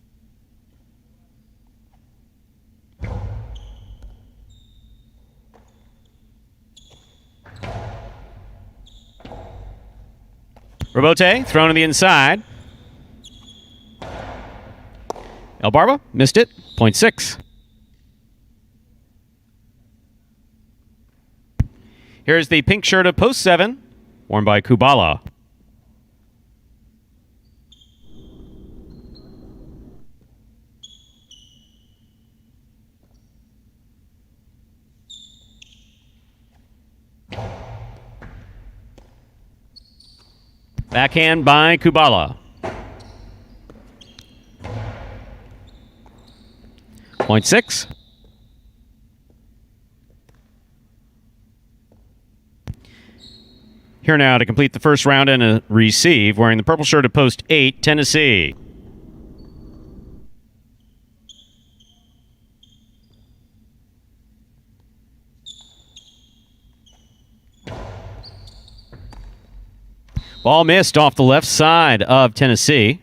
Speaker 3: Rebote, thrown to the inside. El Barba missed it. Point 6. Here's the pink shirt of post 7, worn by Kubala. Backhand by Kubala. Point 6. Here now to complete the first round and a receive, wearing the purple shirt at post 8, Tennessee. Ball missed off the left side of Tennessee.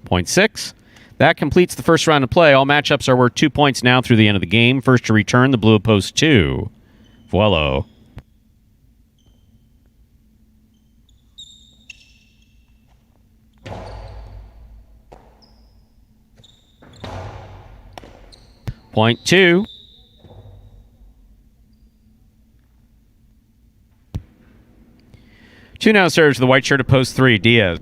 Speaker 3: 0.6. That completes the first round of play. All matchups are worth 2 points now through the end of the game. First to return, the blue post 2. Vuelo. Point 2. Two now serves the white shirt at post 3, Diaz.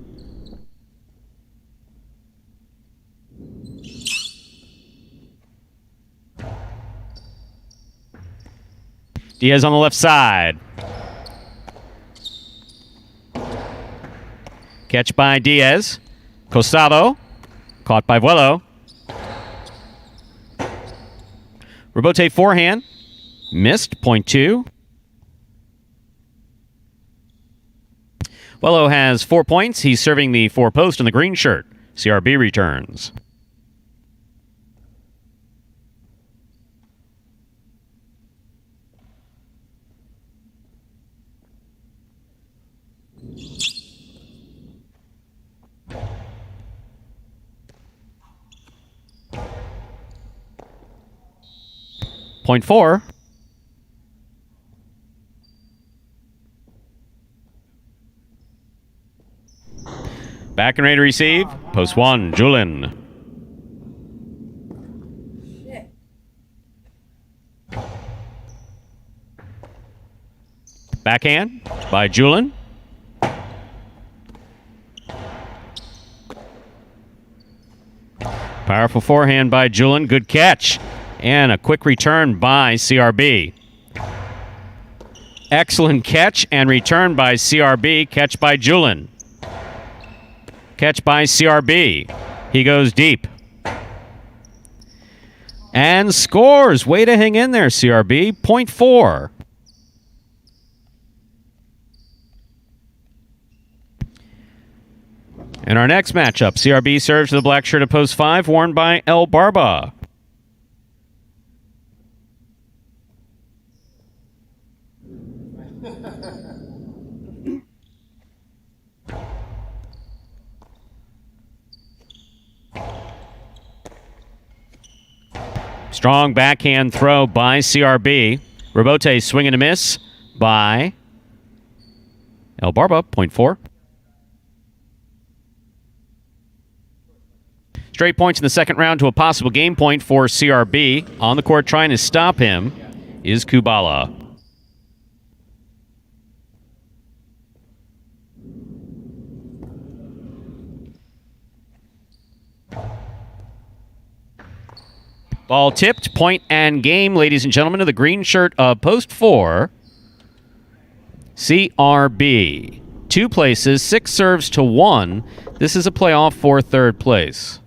Speaker 3: Diaz on the left side. Catch by Diaz. Costado. Caught by Vuelo. Rebote forehand. Missed. 0.2. Vuelo has 4 points. He's serving the 4 post in the green shirt. CRB returns. Point 4. Back and ready to receive. Post 1, Julin. Backhand by Julin. Powerful forehand by Julin. Good catch. And a quick return by CRB. Excellent catch and return by CRB. Catch by Julin. Catch by CRB. He goes deep. And scores. Way to hang in there, CRB. 0.4. In our next matchup, CRB serves to the black shirt at post 5, worn by El Barba. Strong backhand throw by CRB. Rebote swing and a miss by El Barba, 0.4. Straight points in the second round to a possible game point for CRB. On the court trying to stop him is Kubala. Ball tipped, point and game, ladies and gentlemen, to the green shirt of post 4, CRB. 2 places, 6 serves to 1. This is a playoff for third place.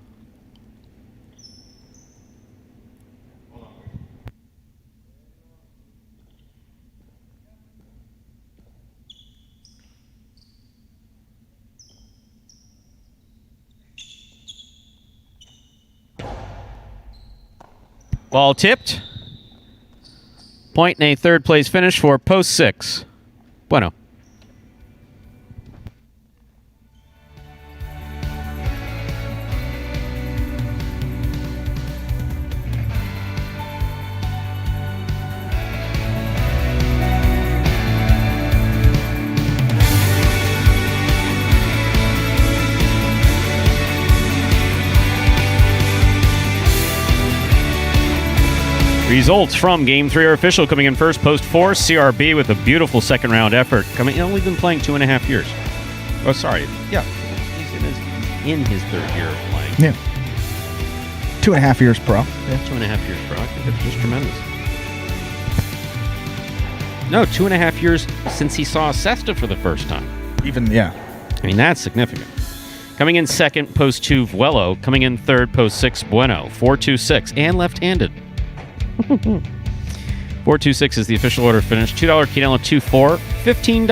Speaker 3: Ball tipped. Point and a third place finish for post 6. Bueno. Results from Game 3 are official. Coming in first, post 4, CRB with a beautiful second round effort. Coming, only been playing 2.5 years. Oh, sorry. Yeah, he's in his third year of playing.
Speaker 1: Yeah. 2.5 years pro.
Speaker 3: Yeah, 2.5 years pro. I think that's just tremendous. No, 2.5 years since he saw Sesta for the first time.
Speaker 1: Even, yeah.
Speaker 3: I mean, that's significant. Coming in second, post 2, Vuelo. Coming in third, post 6, Bueno. 4-2-6, and left-handed. 4-2-6 is the official order finish. $2 Quinella 2-4, $15.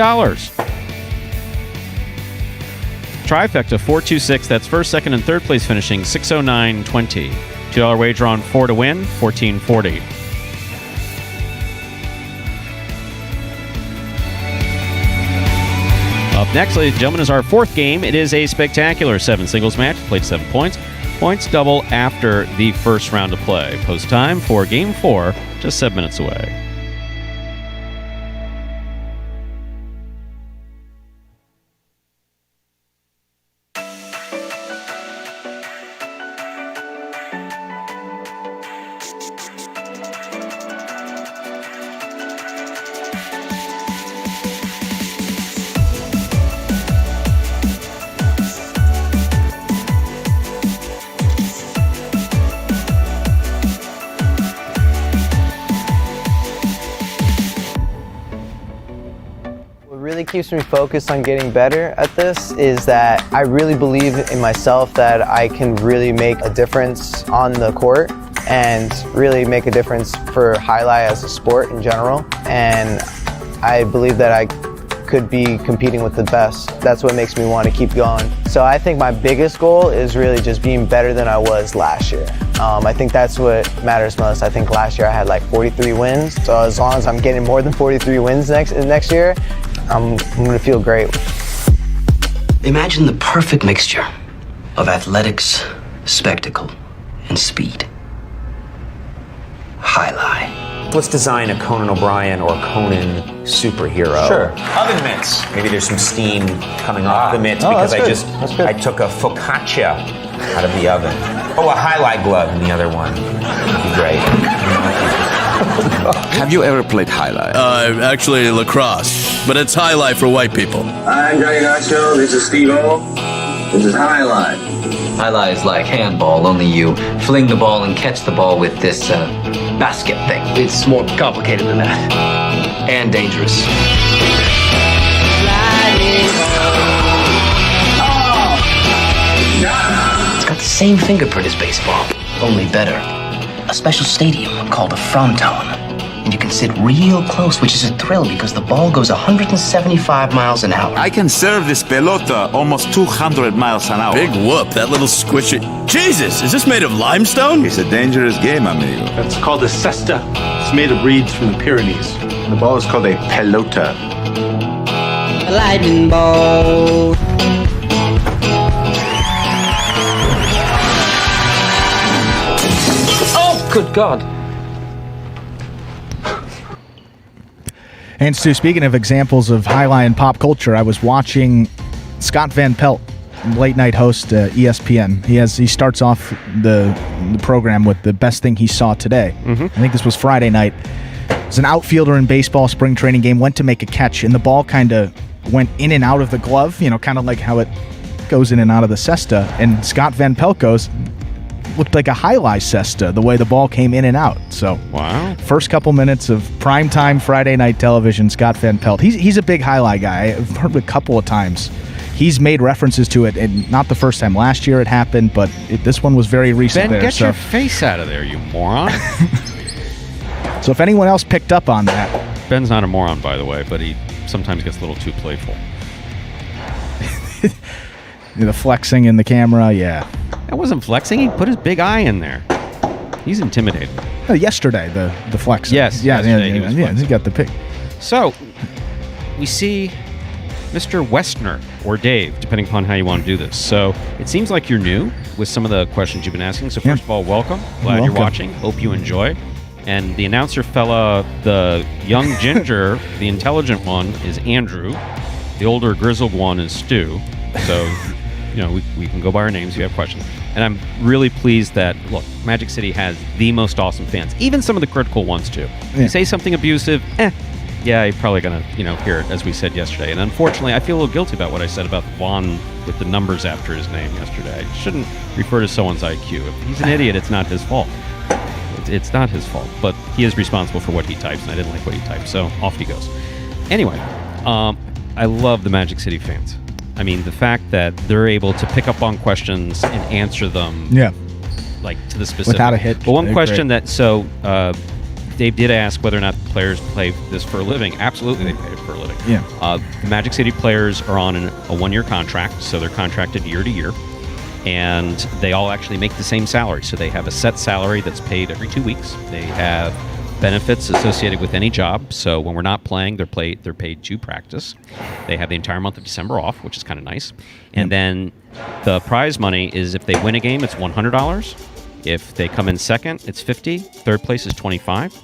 Speaker 3: Trifecta 4-2-6. That's first, second, and third place finishing 609.20. $2 wager on 4 to win, $14.40. A Up next, ladies and gentlemen, is our fourth game. It is a spectacular 7 singles match. Played 7 points. Points double after the first round of play. Post time for Game 4, just 7 minutes away.
Speaker 5: Really keeps me focused on getting better at this is that I really believe in myself that I can really make a difference on the court and really make a difference for Jai-Alai as a sport in general. And I believe that I could be competing with the best. That's what makes me want to keep going. So I think my biggest goal is really just being better than I was last year. I think that's what matters most. I think last year I had like 43 wins. So as long as I'm getting more than 43 wins next year, I'm going to feel great.
Speaker 6: Imagine the perfect mixture of athletics, spectacle, and speed. Jai-Alai.
Speaker 7: Let's design a Conan O'Brien or Conan superhero.
Speaker 8: Sure.
Speaker 7: Oven mitts. Maybe there's some steam coming off the mitts because I took a focaccia out of the oven. Oh, a Jai-Alai glove in the other one. That'd be great.
Speaker 9: Have you ever played Jai-Alai?
Speaker 10: Actually lacrosse, but it's Jai-Alai for white people.
Speaker 11: I'm Johnny Nacho, this is Steve-O, this is Jai-Alai.
Speaker 6: Jai-Alai is like handball, only you fling the ball and catch the ball with this basket thing. It's more complicated than that. And dangerous. It's got the same fingerprint as baseball, only better. A special stadium called a fronton. And you can sit real close, which is a thrill because the ball goes 175 miles an hour.
Speaker 9: I can serve this pelota almost 200 miles an hour.
Speaker 10: Big whoop, that little squishy. Jesus, is this made of limestone?
Speaker 9: It's a dangerous game, amigo.
Speaker 8: It's called a cesta. It's made of reeds from the Pyrenees. The ball is called a pelota.
Speaker 6: A lightning ball. Oh, good God.
Speaker 1: And Stu, speaking of examples of Jai-Alai in pop culture, I was watching Scott Van Pelt, late night host ESPN. He starts off the program with the best thing he saw today. I think this was Friday night. It was an outfielder in baseball spring training game, went to make a catch, and the ball kind of went in and out of the glove, kind of like how it goes in and out of the cesta. And Scott Van Pelt goes, looked like a Jai-Alai cesta, the way the ball came in and out. So,
Speaker 3: Wow.
Speaker 1: First couple minutes of primetime Friday night television, Scott Van Pelt. He's a big Jai-Alai guy. I've heard a couple of times. He's made references to it, and not the first time. Last year it happened, but this one was very recent.
Speaker 3: Ben, get your face out of there, you moron.
Speaker 1: So if anyone else picked up on that.
Speaker 3: Ben's not a moron, by the way, but he sometimes gets a little too playful.
Speaker 1: The flexing in the camera, yeah.
Speaker 3: That wasn't flexing. He put his big eye in there. He's intimidating.
Speaker 1: Yesterday, the flexing.
Speaker 3: Yes,
Speaker 1: yeah,
Speaker 3: yesterday he was flexing.
Speaker 1: He got the pic.
Speaker 3: So, we see Mr. Westner, or Dave, depending upon how you want to do this. So, it seems like you're new with some of the questions you've been asking. So, first of all, welcome. Glad you're watching. Hope you enjoy. And the announcer fella, the young ginger, the intelligent one, is Andrew. The older grizzled one is Stu. So, we can go by our names if you have questions. And I'm really pleased that, look, Magic City has the most awesome fans. Even some of the critical ones, too. Yeah. You say something abusive, yeah, you're probably going to, hear it, as we said yesterday. And unfortunately, I feel a little guilty about what I said about Juan with the numbers after his name yesterday. I shouldn't refer to someone's IQ. If he's an idiot, it's not his fault. It's not his fault. But he is responsible for what he types, and I didn't like what he typed, so off he goes. Anyway, I love the Magic City fans. I mean, the fact that they're able to pick up on questions and answer them, like to the specific.
Speaker 1: Without a hitch.
Speaker 3: But one question Dave did ask whether or not the players play this for a living. Absolutely, they play it for a living.
Speaker 1: Yeah.
Speaker 3: The Magic City players are on a 1-year contract, so they're contracted year to year, and they all actually make the same salary. So they have a set salary that's paid every 2 weeks. They have
Speaker 4: benefits associated with any job. So when we're not playing, they're paid to practice. They have the entire month of December off, which is kind of nice. And then the prize money is if they win a game, it's $100. If they come in second, it's $50. Third place is $25.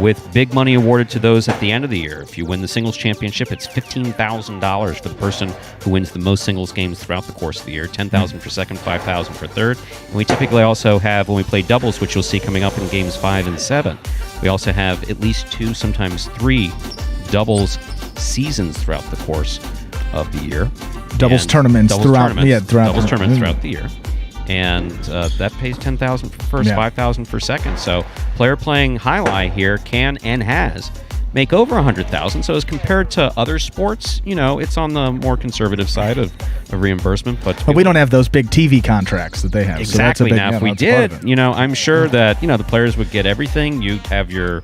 Speaker 4: With big money awarded to those at the end of the year. If you win the singles championship, it's $15,000 for the person who wins the most singles games throughout the course of the year. $10,000 for second, $5,000 for third. And we typically also have, when we play doubles, which you'll see coming up in games 5 and 7, we also have at least 2, sometimes 3 doubles seasons throughout the course of the year.
Speaker 1: Doubles tournaments throughout the
Speaker 4: year. And that pays $10,000 for first, $5,000 for second. So player playing highlight here can and has make over $100,000. So as compared to other sports, it's on the more conservative side of reimbursement. But
Speaker 1: we don't have those big TV contracts that they have.
Speaker 4: Exactly.
Speaker 1: So
Speaker 4: now, if we did, I'm sure that the players would get everything. You'd have your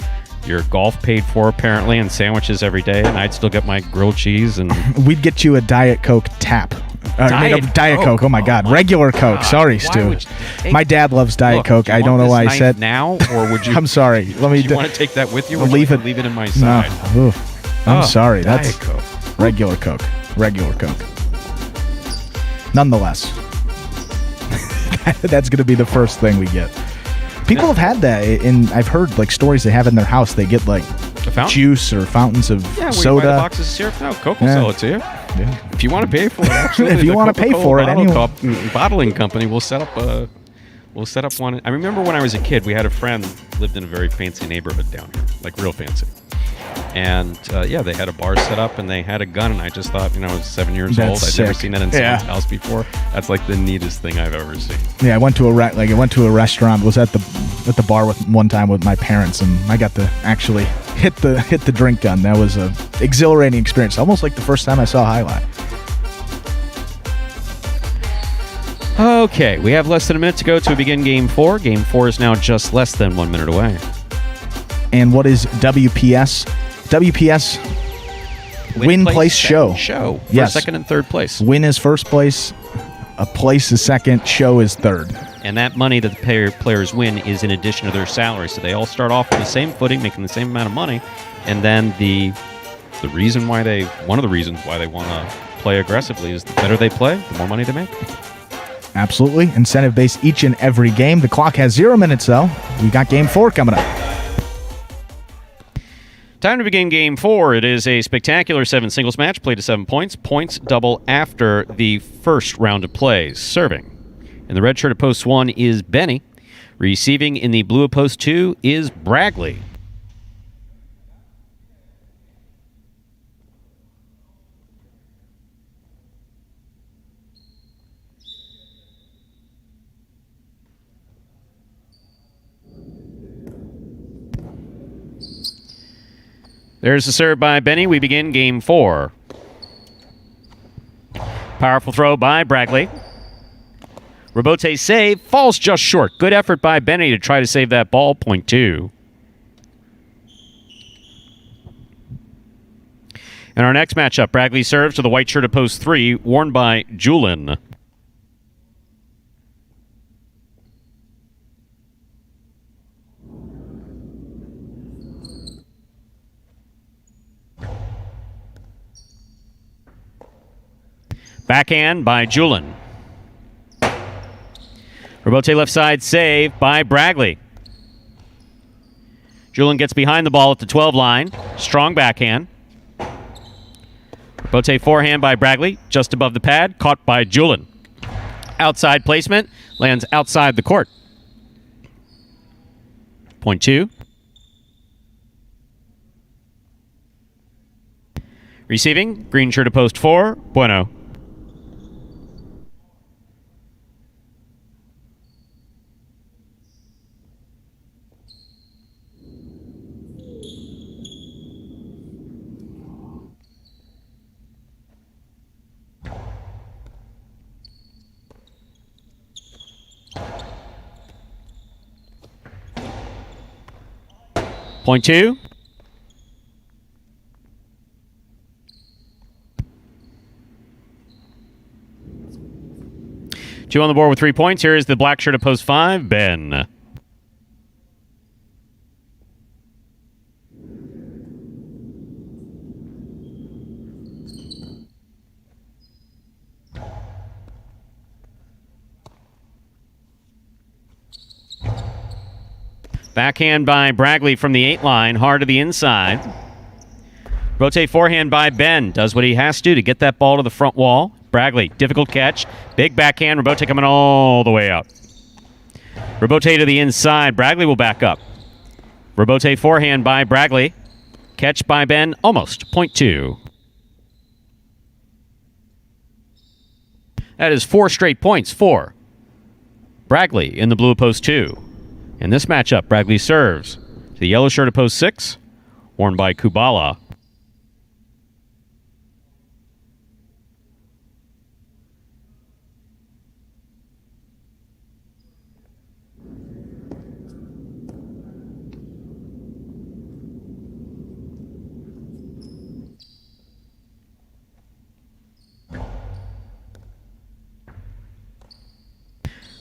Speaker 4: golf paid for apparently, and sandwiches every day, and I'd still get my grilled cheese. And
Speaker 1: we'd get you a Diet Coke tap. Diet Coke. Oh my God. Regular Coke. Sorry, Stu. My dad loves Diet Coke. I don't know why I said
Speaker 4: now, or would you?
Speaker 1: I'm sorry. Let me.
Speaker 4: Do you want to take that with you? Or
Speaker 1: leave it.
Speaker 4: Leave it in my side.
Speaker 1: No. I'm sorry.
Speaker 4: Diet
Speaker 1: That's
Speaker 4: Coke.
Speaker 1: Regular Coke. Regular Coke. Nonetheless, that's going to be the first thing we get. People have had that, and I've heard stories they have in their house. They get juice or fountains of soda.
Speaker 4: Buy the boxes of syrup. No, Coke will sell it to you.
Speaker 1: Yeah.
Speaker 4: If you want to pay for it, actually,
Speaker 1: if you want to pay for
Speaker 4: it, bottling company will set up one. I remember when I was a kid, we had a friend who lived in a very fancy neighborhood down here, real fancy. And they had a bar set up, and they had a gun. And I just thought, I was 7 years old. I'd never seen that in someone's house before. That's the neatest thing I've ever seen.
Speaker 1: Yeah, I went to a restaurant. Was at the bar one time with my parents, and I got to actually hit the drink gun. That was a exhilarating experience, almost like the first time I saw highlight.
Speaker 4: Okay, we have less than a minute to go to begin Game 4. Game 4 is now just less than 1 minute away.
Speaker 1: And what is WPS? WPS win, place, show.
Speaker 4: For second and third place.
Speaker 1: Win is first place. A place is second. Show is third.
Speaker 4: And that money that the players win is in addition to their salary. So they all start off on the same footing, making the same amount of money. And then one of the reasons why they want to play aggressively is the better they play, the more money they make.
Speaker 1: Absolutely. Incentive based each and every game. The clock has 0 minutes, though. We got Game 4 coming up.
Speaker 4: Time to begin Game 4. It is a spectacular 7 singles match, played to 7 points. Points double after the first round of plays. Serving in the red shirt at post 1 is Benny. Receiving in the blue at post 2 is Bragley. There's the serve by Benny. We begin Game 4. Powerful throw by Bragley. Robote's save falls just short. Good effort by Benny to try to save that ball. Point 2. In our next matchup, Bragley serves to the white shirt at post 3, worn by Julin. Backhand by Julin. Robote left side save by Bragley. Julin gets behind the ball at the 12 line. Strong backhand. Robote forehand by Bragley. Just above the pad. Caught by Julin. Outside placement. Lands outside the court. Point 2. Receiving. Green shirt to post 4. Bueno. Point 2. Two on the board with 3 points. Here is the black shirt at post 5, Ben.
Speaker 3: Backhand by Bragley from the 8 line, hard to the inside. Rotate forehand by Ben. Does what he has to get that ball to the front wall. Bragley, difficult catch. Big backhand. Robote coming all the way out. Robote to the inside. Bragley will back up. Robote forehand by Bragley. Catch by Ben. Almost. Point 2. That is 4 straight points for Bragley in the blue of post 2. In this matchup, Bragley serves to the yellow shirt of post 6, worn by Kubala.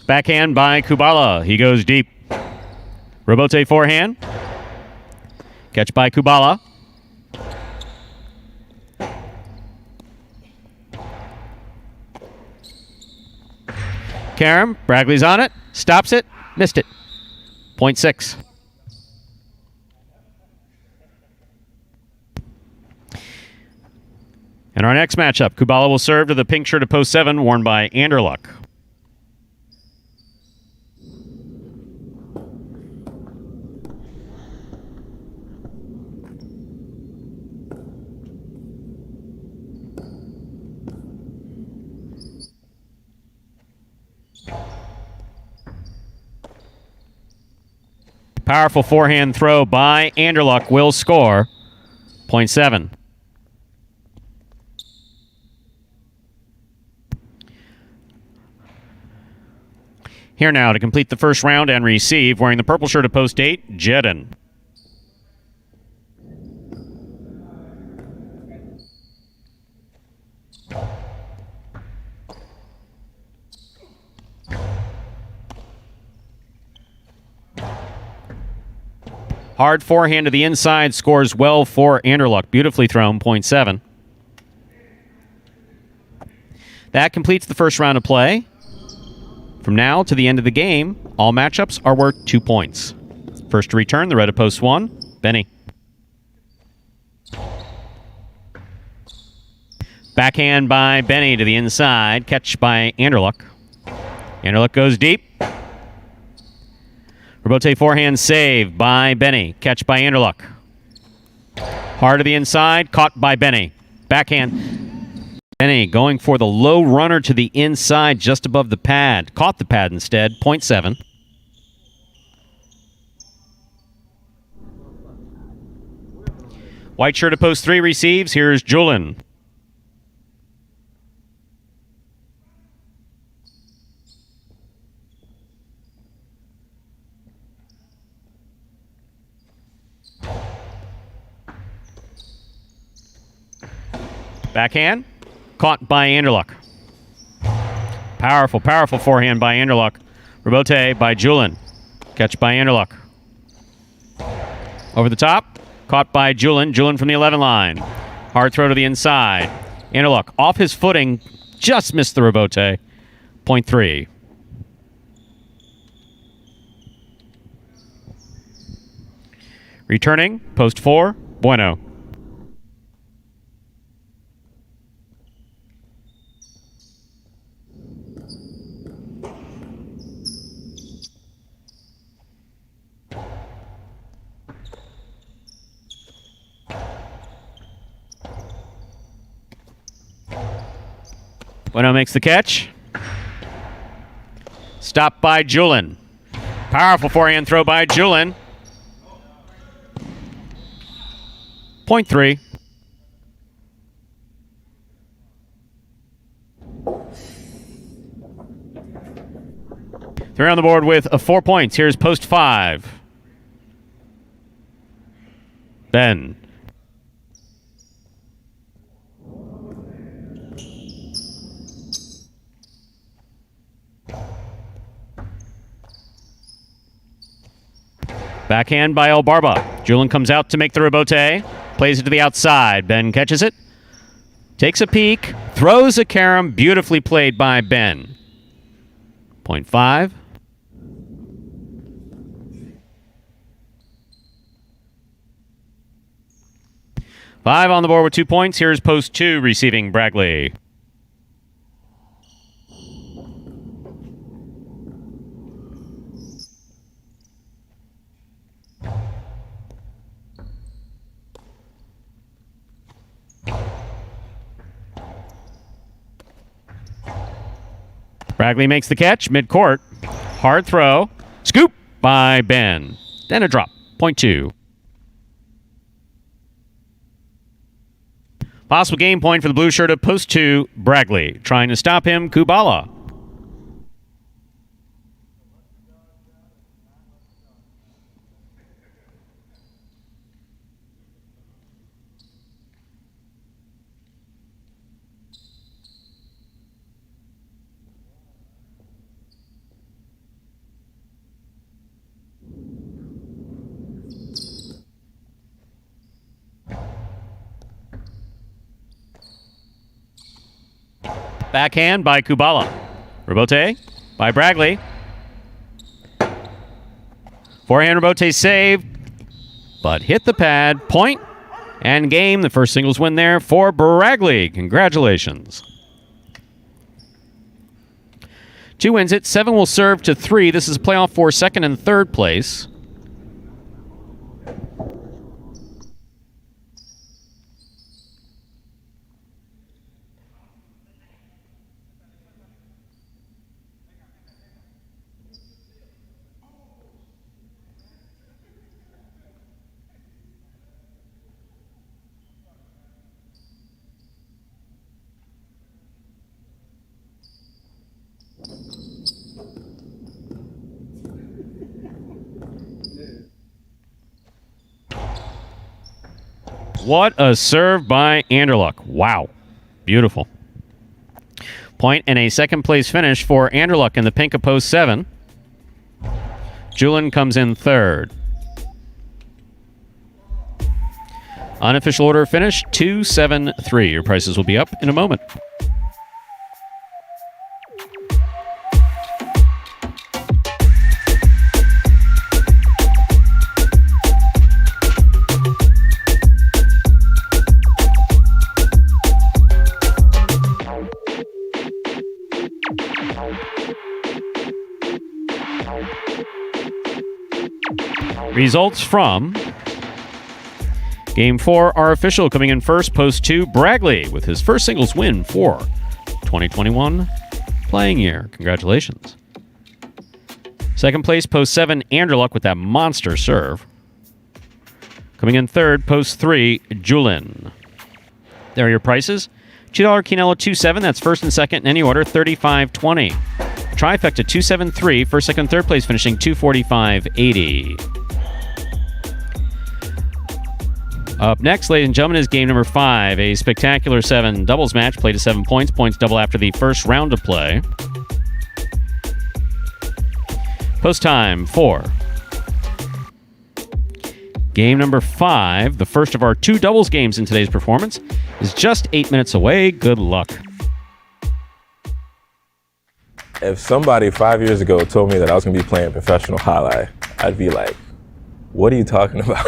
Speaker 3: Backhand by Kubala. He goes deep. Robote forehand. Catch by Kubala. Karam, Bragley's on it. Stops it. Missed it. Point 6. In our next matchup, Kubala will serve to the pink shirt of post 7, worn by Anderluck. Powerful forehand throw by Anderluck will score. Point 7. Here now to complete the first round and receive, wearing the purple shirt of post 8, Jedin. Hard forehand to the inside, scores well for Anderluck. Beautifully thrown, point 7. That completes the first round of play. From now to the end of the game, all matchups are worth 2 points. First to return, the red of post 1, Benny. Backhand by Benny to the inside, catch by Anderluck. Anderluck goes deep. Robote forehand save by Benny. Catch by Anderluck. Hard to the inside. Caught by Benny. Backhand. Benny going for the low runner to the inside just above the pad. Caught the pad instead. Point 7. White shirt of post 3 receives. Here's Julin. Backhand, caught by Anderluck. Powerful, powerful forehand by Anderluck. Robote by Julin. Catch by Anderluck. Over the top, caught by Julin. Julin from the 11 line. Hard throw to the inside. Anderluck off his footing, just missed the Robote. Point 3. Returning, post 4, Bueno. Bueno makes the catch. Stopped by Julin. Powerful forehand throw by Julin. Point 3. They're on the board with 4 points. Here's post 5. Ben. Backhand by El Barba. Julin comes out to make the rebote. Plays it to the outside. Ben catches it. Takes a peek. Throws a carom. Beautifully played by Ben. Point 5. 5 on the board with 2 points. Here's post 2 receiving Bragley. Bragley makes the catch, midcourt. Hard throw. Scoop by Ben. Then a drop. Point 2. Possible game point for the blue shirt of post 2, Bragley. Trying to stop him, Kubala. Backhand by Kubala. Rebote by Bragley. Forehand Rebote saved, but hit the pad. Point and game. The first singles win there for Bragley. Congratulations. 2 wins it. 7 will serve to 3. This is a playoff for second and third place. What a serve by Anderluck. Wow. Beautiful. Point and a second place finish for Anderluck in the pink of post 7. Julin comes in third. Unofficial order finish 2-7-3. Your prices will be up in a moment. Results from Game 4 are official. Coming in first, post 2, Bragley with his first singles win for 2021 playing year. Congratulations. Second place, post 7, Anderluck with that monster serve. Coming in third, post 3, Julin. There are your prices. $2 Quinella 2-7. That's first and second in any order, $35.20. Trifecta 2-7-3. First, second, third place finishing $245.80. Up next, ladies and gentlemen, is game number 5, a spectacular 7 doubles match played to 7 points. Points double after the first round of play. Post time 4. Game number 5, the first of our 2 doubles games in today's performance, is just 8 minutes away. Good luck.
Speaker 12: If somebody 5 years ago told me that I was going to be playing professional Jai-Alai, I'd be like, what are you talking about?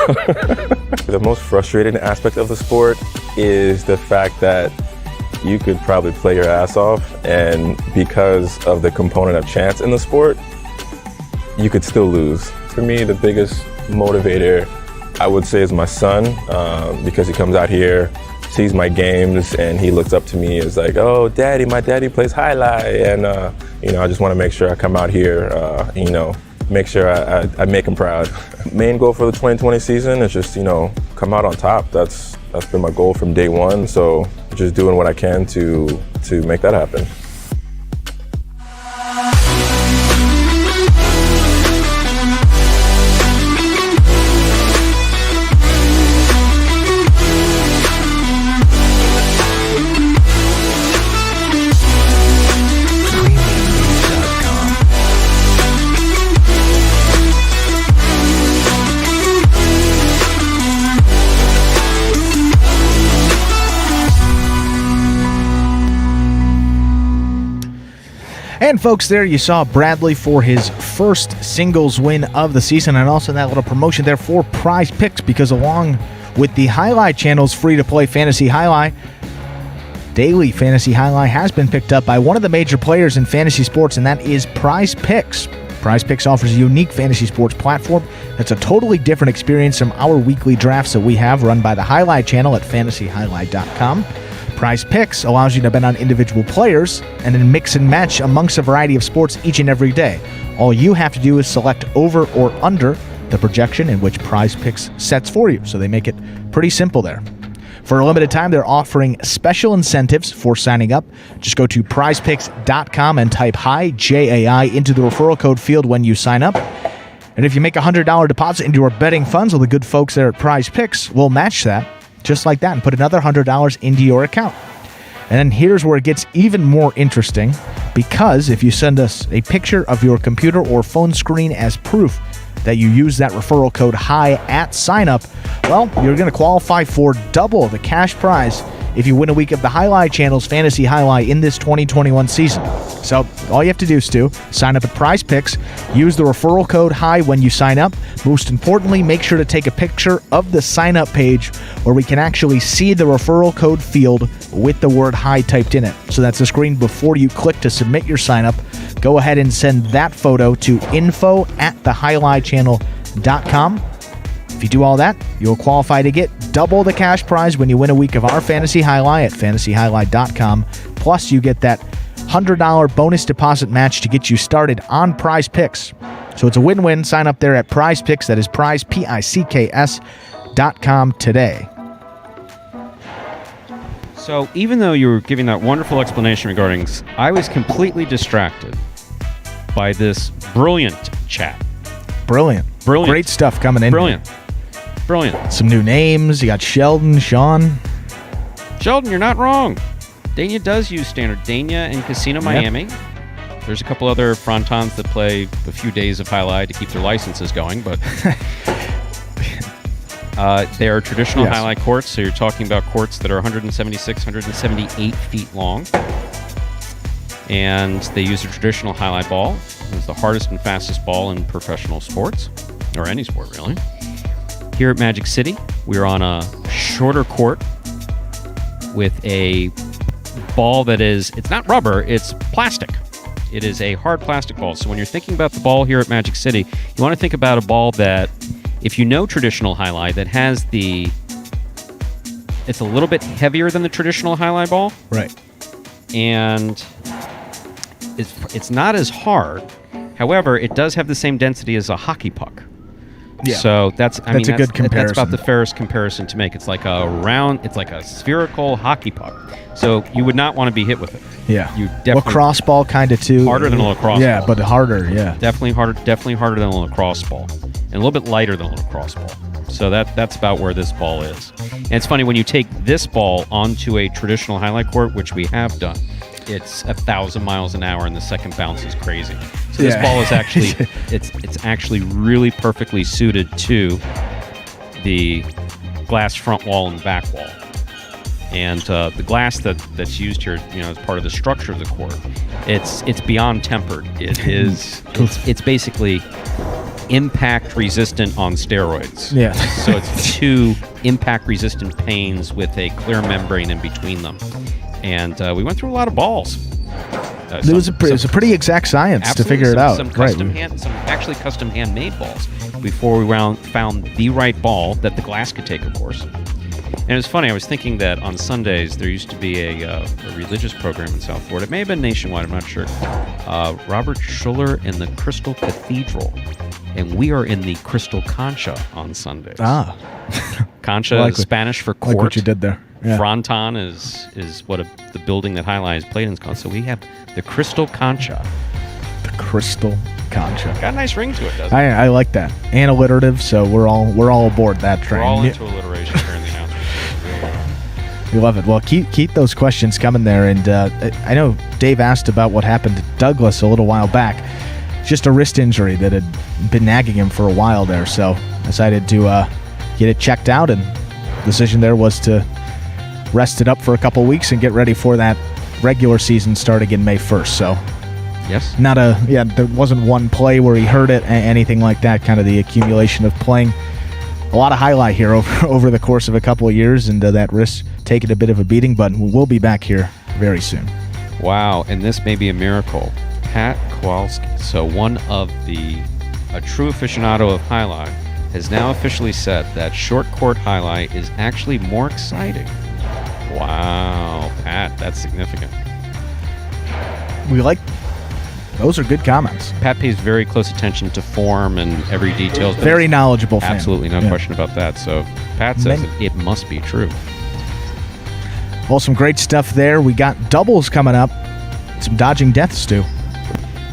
Speaker 12: The most frustrating aspect of the sport is the fact that you could probably play your ass off, and because of the component of chance in the sport, you could still lose. For me, the biggest motivator, I would say, is my son, because he comes out here, sees my games, and he looks up to me as like, oh, daddy, my daddy plays Jai-Alai, and I just want to make sure I come out here, make sure I make him proud. Main goal for the 2020 season is just, come out on top. That's been my goal from day one. So just doing what I can to make that happen.
Speaker 1: And folks, there you saw Bradley for his first singles win of the season, and also that little promotion there for Prize Picks, because along with the Highlight channel's free-to-play Fantasy Highlight. Daily Fantasy Highlight has been picked up by one of the major players in fantasy sports, and that is Prize Picks. Prize Picks offers a unique fantasy sports platform that's a totally different experience from our weekly drafts that we have run by the Highlight channel at fantasyhighlight.com. Prize Picks allows you to bet on individual players and then mix and match amongst a variety of sports each and every day. All you have to do is select over or under the projection in which Prize Picks sets for you. So they make it pretty simple there. For a limited time, they're offering special incentives for signing up. Just go to prizepicks.com and type HI, J-A-I, into the referral code field when you sign up. And if you make a $100 deposit into your betting funds, well, the good folks there at Prize Picks will match that just like that and put another $100 into your account. And then here's where it gets even more interesting, because if you send us a picture of your computer or phone screen as proof that you use that referral code HI at sign up, well, you're going to qualify for double the cash prize if you win a week of the Highlight channel's Fantasy Highlight in this 2021 season. So all you have to do, Stu, sign up at Prize Picks, use the referral code HI when you sign up. Most importantly, make sure to take a picture of the sign up page where we can actually see the referral code field with the word HI typed in it. So that's the screen before you click to submit your sign up. Go ahead and send that photo to info@thehighlightchannel.com. If you do all that, you'll qualify to get double the cash prize when you win a week of our Fantasy Highlight at fantasyhighlight.com. Plus, you get that $100 bonus deposit match to get you started on Prize Picks. So it's a win-win. Sign up there at Prize Picks. That is prize, PICKS.com today.
Speaker 3: So even though you were giving that wonderful explanation regarding, I was completely distracted by this brilliant chat.
Speaker 1: Brilliant. Great stuff coming in.
Speaker 3: Brilliant.
Speaker 1: Some new names. You got Sheldon, Sean.
Speaker 3: Sheldon, you're not wrong. Dania does use standard. Dania and Casino Miami. There's a couple other frontons that play a few days of Highlight to keep their licenses going, but they are traditional Highlight courts, so you're talking about courts that are 176, 178 feet long. And they use a traditional Highlight ball. It's the hardest and fastest ball in professional sports, or any sport, really. Here at Magic City, we're on a shorter court with a ball that is, it's not rubber, it's plastic. It is a hard plastic ball. So when you're thinking about the ball here at Magic City, you want to think about a ball that, if you know traditional Highlight, that has it's a little bit heavier than the traditional Highlight ball.
Speaker 1: Right.
Speaker 3: And it's not as hard. However, it does have the same density as a hockey puck.
Speaker 1: Yeah.
Speaker 3: So that's
Speaker 1: a good comparison.
Speaker 3: That's about the fairest comparison to make. It's like a spherical hockey puck. So you would not want to be hit with it.
Speaker 1: Yeah.
Speaker 3: You definitely,
Speaker 1: lacrosse ball kind of too.
Speaker 3: Harder than a lacrosse ball.
Speaker 1: Yeah, but harder, yeah.
Speaker 3: Definitely harder than a lacrosse ball. And a little bit lighter than a lacrosse ball. So that's about where this ball is. And it's funny, when you take this ball onto a traditional Highlight court, which we have done, it's 1,000 miles an hour and the second bounce is crazy. So this ball is actually it's actually really perfectly suited to the glass front wall and back wall. And the glass that's used here, as part of the structure of the court, it's beyond tempered. It is it's basically impact resistant on steroids.
Speaker 1: Yeah.
Speaker 3: So it's two impact resistant panes with a clear membrane in between them. And we went through a lot of balls.
Speaker 1: It was a pretty exact science to figure it out.
Speaker 3: Some custom handmade balls before we found the right ball that the glass could take, of course. And it was funny. I was thinking that on Sundays there used to be a religious program in South Florida. It may have been nationwide. I'm not sure. Robert Schuller and the Crystal Cathedral, and we are in the Crystal Concha on Sundays.
Speaker 1: Ah,
Speaker 3: Concha is Spanish for court.
Speaker 1: Like what you did there. Yeah.
Speaker 3: Fronton is what the building that Highlight is played in is called. So we have the Crystal Concha.
Speaker 1: The Crystal Concha.
Speaker 3: Got a nice ring to it, doesn't it?
Speaker 1: I like that. And alliterative, so we're all aboard that train.
Speaker 3: We're all into alliteration here in the announcement.
Speaker 1: We love it. Well, keep those questions coming there. And I know Dave asked about what happened to Douglas a little while back. Just a wrist injury that had been nagging him for a while there. So decided to get it checked out, and the decision there was to rest it up for a couple weeks and get ready for that regular season starting in May 1st. So
Speaker 3: yes,
Speaker 1: there wasn't one play where he hurt it, anything like that. Kind of the accumulation of playing a lot of highlight here over the course of a couple of years, and that wrist taking a bit of a beating, but we'll be back here very soon.
Speaker 3: Wow, and this may be a miracle. Pat Kowalski, so a true aficionado of highlight, has now officially said that short court highlight is actually more exciting. Wow, Pat, that's significant.
Speaker 1: Those are good comments.
Speaker 3: Pat pays very close attention to form and every detail.
Speaker 1: Very knowledgeable fan.
Speaker 3: Absolutely, no question about that. So Pat says it must be true.
Speaker 1: Well, some great stuff there. We got doubles coming up. Some dodging deaths, too.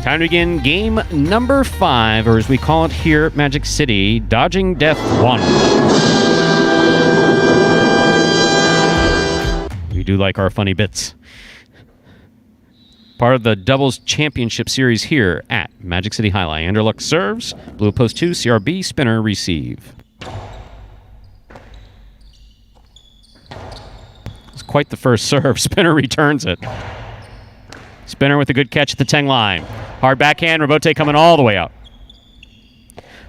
Speaker 3: Time to begin game number 5, or as we call it here at Magic City, Dodging Death 1. We do like our funny bits. Part of the Doubles Championship Series here at Magic City Jai-Alai. Anderluck serves. Blue post 2, CRB, spinner, receive. It's quite the first serve. Spinner returns it. Spinner with a good catch at the 10 line. Hard backhand, Robote coming all the way out.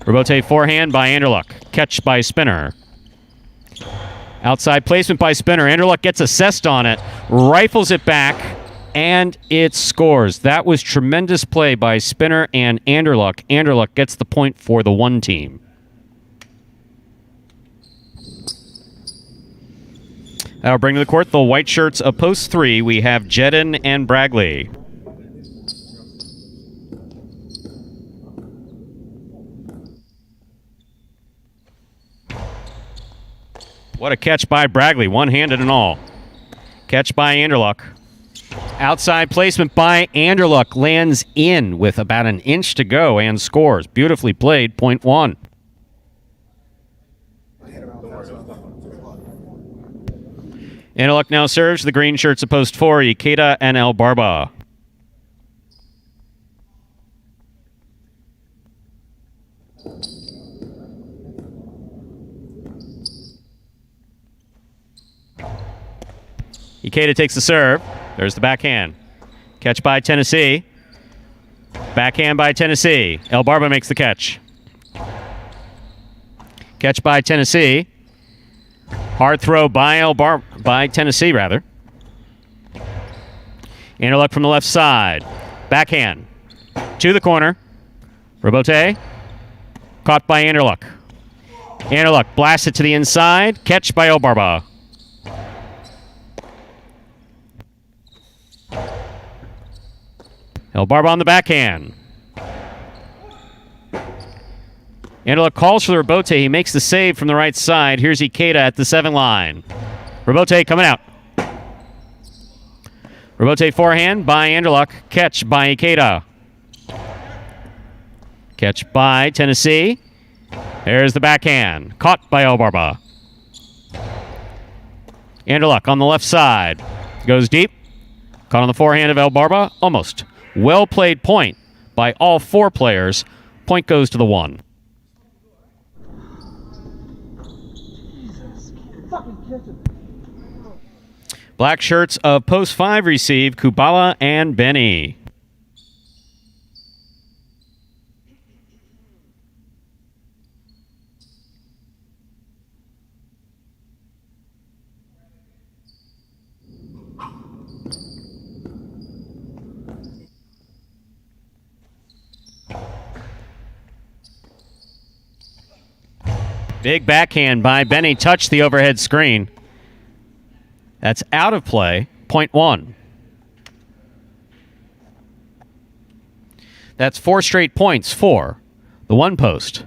Speaker 3: Robote forehand by Anderluck. Catch by Spinner. Outside placement by Spinner. Anderluck gets assessed on it. Rifles it back. And it scores. That was tremendous play by Spinner and Anderluck. Anderluck gets the point for the 1 team. That'll bring to the court the white shirts of post 3. We have Jedden and Bragley. What a catch by Bragley, one-handed and all. Catch by Anderluck. Outside placement by Anderluck, lands in with about an inch to go and scores. Beautifully played, point 1. Anderluck now serves the green shirts of post 4, Ikeda and El Barba. Ikeda takes the serve. There's the backhand. Catch by Tennessee. Backhand by Tennessee. El Barba makes the catch. Catch by Tennessee. Hard throw by Tennessee, rather. Anderluck from the left side. Backhand. To the corner. Robote. Caught by Anderluck. Anderluck blasts it to the inside. Catch by El Barba. El Barba on the backhand. Anderluck calls for the Robote. He makes the save from the right side. Here's Ikeda at the 7 line. Robote coming out. Robote forehand by Anderluck. Catch by Ikeda. Catch by Tennessee. There's the backhand. Caught by El Barba. Anderluck on the left side. Goes deep. Caught on the forehand of El Barba. Almost. Well played point by all 4 players. Point goes to the 1. Black shirts of post 5 receive Kubala and Benny. Big backhand by Benny. Touched the overhead screen. That's out of play. Point 1. That's 4 straight points for the 1 post.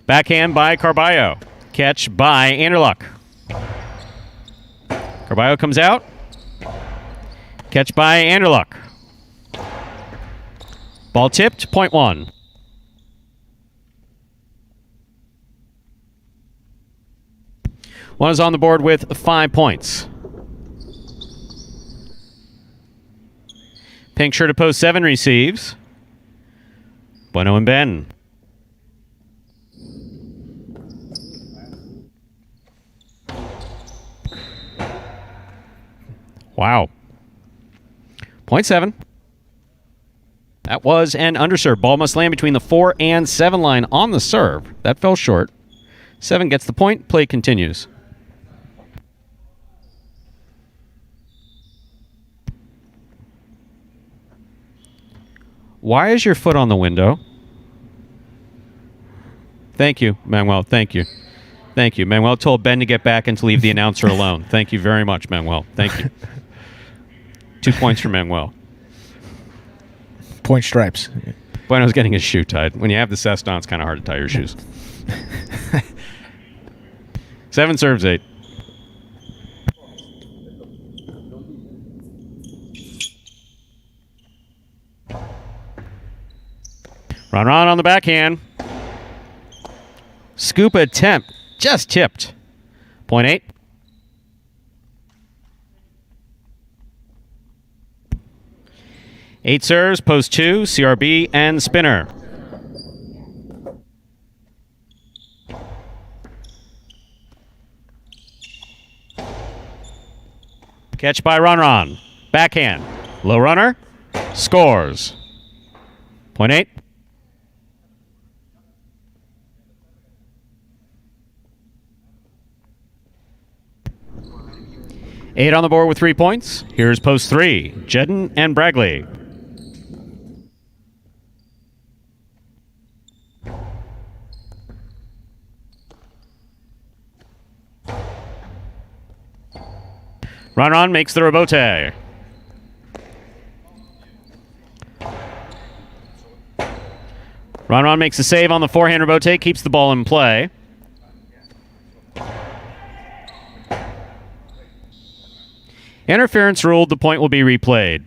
Speaker 3: Backhand by Carballo. Catch by Anderluck. Carballo comes out. Catch by Anderluck. Ball tipped, point 1. One is on the board with 5 points. Pink shirt of post 7 receives. Bueno and Ben. Wow. 0.7. That was an underserve. Ball must land between the 4 and 7 line on the serve. That fell short. 7 gets the point. Play continues. Why is your foot on the window? Thank you, Manuel. Thank you. Thank you. Manuel told Ben to get back and to leave the announcer alone. Thank you very much, Manuel. Thank you. 2 points for Manuel.
Speaker 1: Point stripes.
Speaker 3: Bueno's getting his shoe tied. When you have the Cessna, it's kind of hard to tie your shoes. 7 serves 8. Ron on the backhand. Scoop attempt. Just tipped. 0.8. Eight serves, post 2, CRB, and spinner. Catch by Ron. Backhand. Low runner. Scores. 0.8. Eight on the board with 3 points. Here's post 3. Jedden and Bragley. Ron makes the rebote. Ron makes a save on the forehand rebote, keeps the ball in play. Interference ruled. The point will be replayed.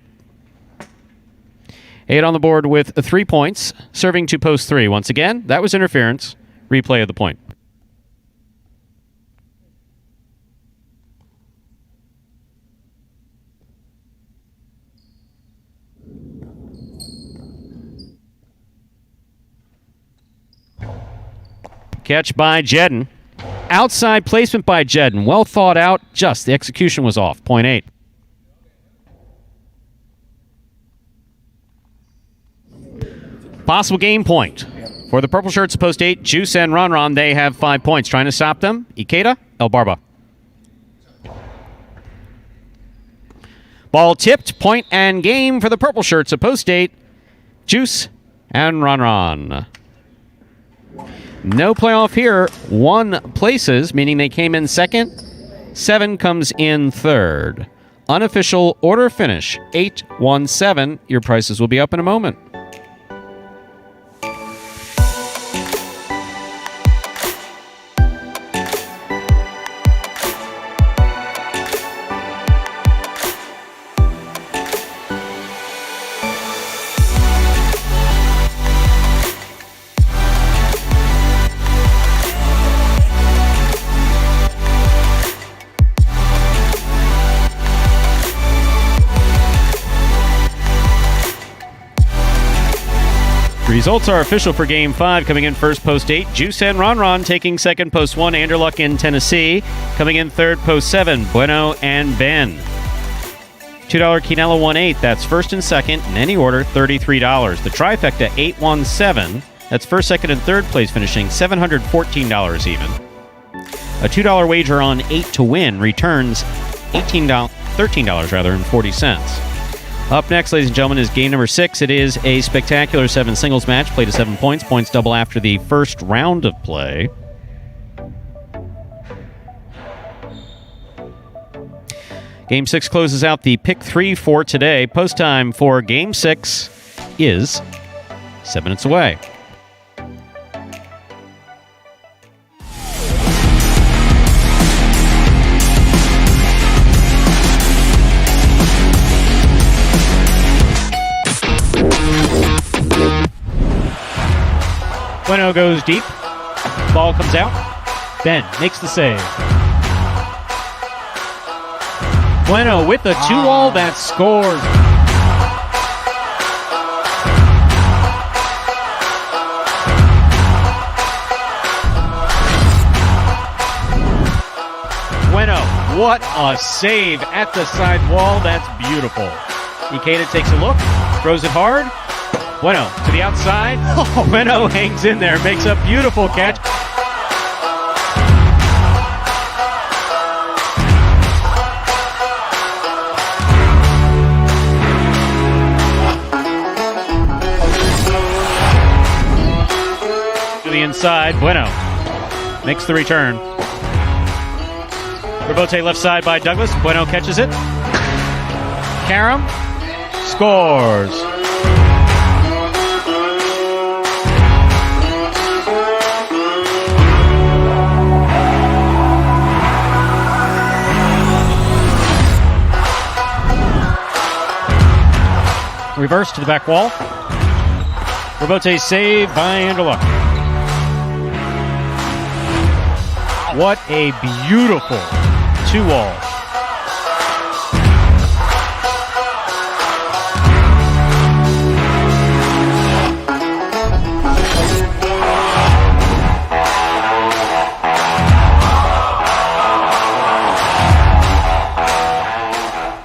Speaker 3: 8 on the board with 3 points, serving to post 3. Once again, that was interference. Replay of the point. Catch by Jedden. Outside placement by Jedden. Well thought out. Just the execution was off. 0.8. Possible game point. For the purple shirts, post 8, Juice and Ron. They have 5 points. Trying to stop them, Ikeda, El Barba. Ball tipped. Point and game for the purple shirts, post 8, Juice and Ron. No playoff here. 1 places, meaning they came in second. 7 comes in third. Unofficial order finish, 8-1-7. Your prices will be up in a moment. Results are official for Game 5. Coming in first, post 8, Juice and Ron. Taking second, post 1, Anderluck in Tennessee. Coming in third, post 7, Bueno and Ben. $2 Quinella 1/8. That's first and second in any order, $33. The trifecta 8-1-7. That's first, second, and third place finishing $714 even. A $2 wager on 8 to win returns $13.40. Up next, ladies and gentlemen, is game number 6. It is a spectacular 7 singles match, played to 7 points. Points double after the first round of play. Game 6 closes out the pick 3 for today. Post time for Game 6 is 7 minutes away. Bueno goes deep. Ball comes out. Ben makes the save. Bueno with the 2-all that scores. Bueno, what a save at the side wall. That's beautiful. Ikeda takes a look, throws it hard. Bueno to the outside. Bueno hangs in there, makes a beautiful catch. To the inside, Bueno makes the return. Rebote left side by Douglas. Bueno catches it. Karam scores. Reverse to the back wall. Rebote saved by Andela. What a beautiful two-wall.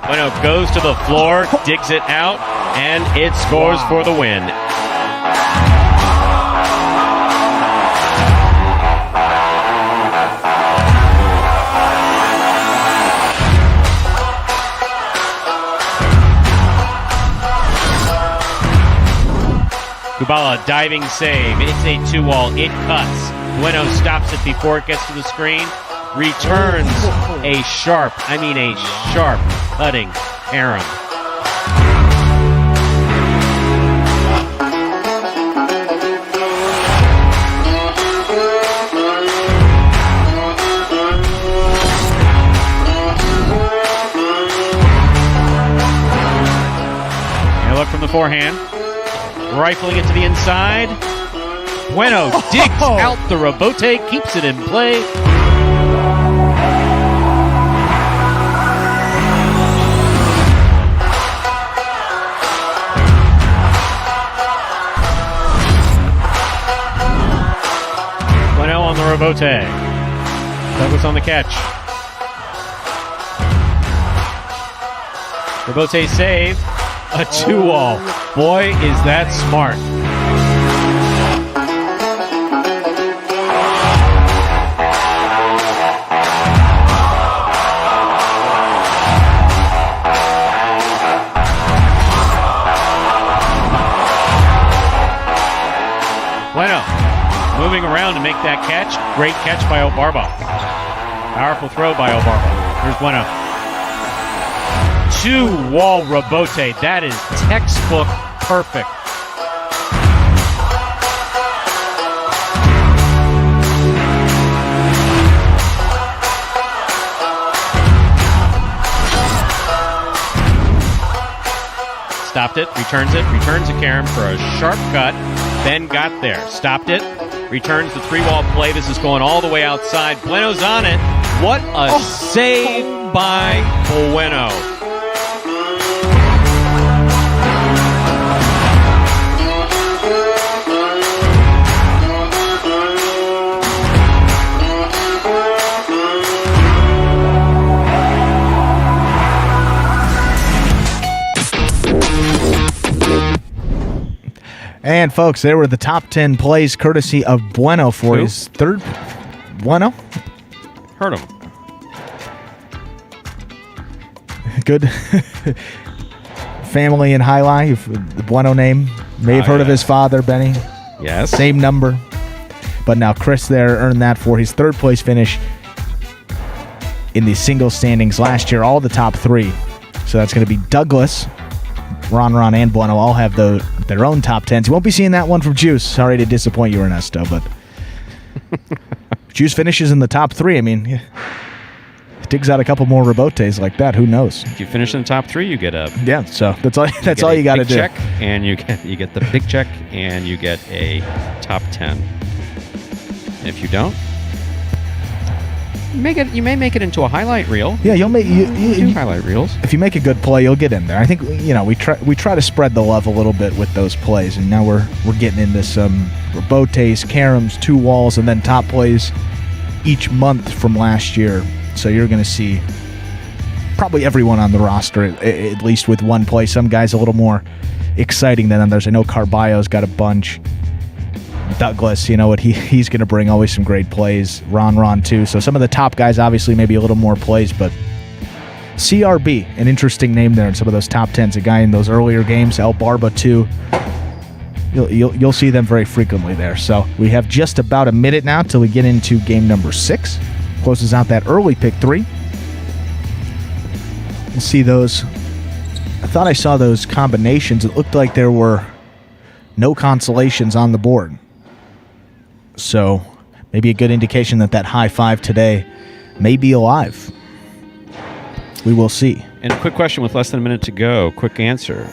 Speaker 3: Bueno goes to the floor, digs it out, and it scores for the win. Kubala diving save. It's a two-wall. It cuts. Bueno stops it before it gets to the screen. Returns a sharp cutting Aaron. And look from the forehand. Rifling it to the inside. Bueno digs out the rebote, keeps it in play. Bueno on the rebote. Douglas on the catch. Rebote save. A two-wall. Boy, is that smart. Bueno, moving around to make that catch. Great catch by Obarba. Powerful throw by Obarba. Here's Bueno. Two-wall rebote. That is textbook perfect. Stopped it, returns to Karam for a sharp cut, then got there. Stopped it, returns the three-wall play. This is going all the way outside. Bueno's on it. What a save by Bueno.
Speaker 1: And folks, there were the top 10 plays courtesy of Bueno for his third. Bueno?
Speaker 3: Heard him.
Speaker 1: Good. Family in Jai-Alai, the Bueno name. May have heard of his father, Benny.
Speaker 3: Yes.
Speaker 1: Same number. But now Chris there earned that for his third place finish in the single standings last year. All the top three. So that's going to be Douglas, Ron, and Bueno all have their own top 10s. You won't be seeing that one from Juice. Sorry to disappoint you, Ernesto, but Juice finishes in the top three. I mean, digs out a couple more rebotes like that. Who knows?
Speaker 3: If you finish in the top three, you get a
Speaker 1: So that's all you got to do.
Speaker 3: Check, and you get the big check, and you get a top 10. And if you don't, you may make it into a highlight reel.
Speaker 1: Yeah, you'll make you
Speaker 3: highlight reels.
Speaker 1: If you make a good play, you'll get in there. I think we try to spread the love a little bit with those plays, and now we're getting into some rebotes, Karams, two walls, and then top plays each month from last year. So you're going to see probably everyone on the roster, at least with one play. Some guys a little more exciting than others. I know Carballo's got a bunch. Douglas, you know what he's going to bring, always some great plays. Ron too. So some of the top guys obviously maybe a little more plays, but CRB, an interesting name there in some of those top 10s. A guy in those earlier games, El Barba too. You'll see them very frequently there. So we have just about a minute now till we get into game number 6. Closes out that early pick 3. We'll see those. I thought I saw those combinations. It looked like there were no consolations on the board. So maybe a good indication that high 5 today may be alive. We will see.
Speaker 3: And a quick question with less than a minute to go. Quick answer,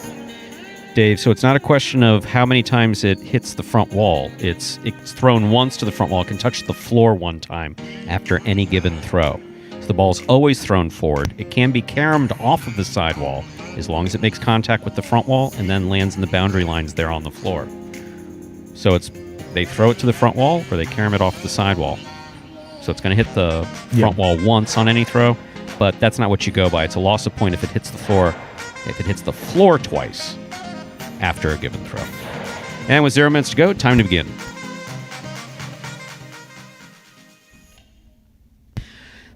Speaker 3: Dave. So it's not a question of how many times it hits the front wall. It's thrown once to the front wall. It can touch the floor one time after any given throw. So the ball's always thrown forward. It can be caromed off of the sidewall as long as it makes contact with the front wall and then lands in the boundary lines there on the floor. So they throw it to the front wall or they carom it off the sidewall. So it's going to hit the front wall once on any throw, but that's not what you go by. It's a loss of point if it hits the floor. If it hits the floor twice after a given throw. And with 0 minutes to go, time to begin.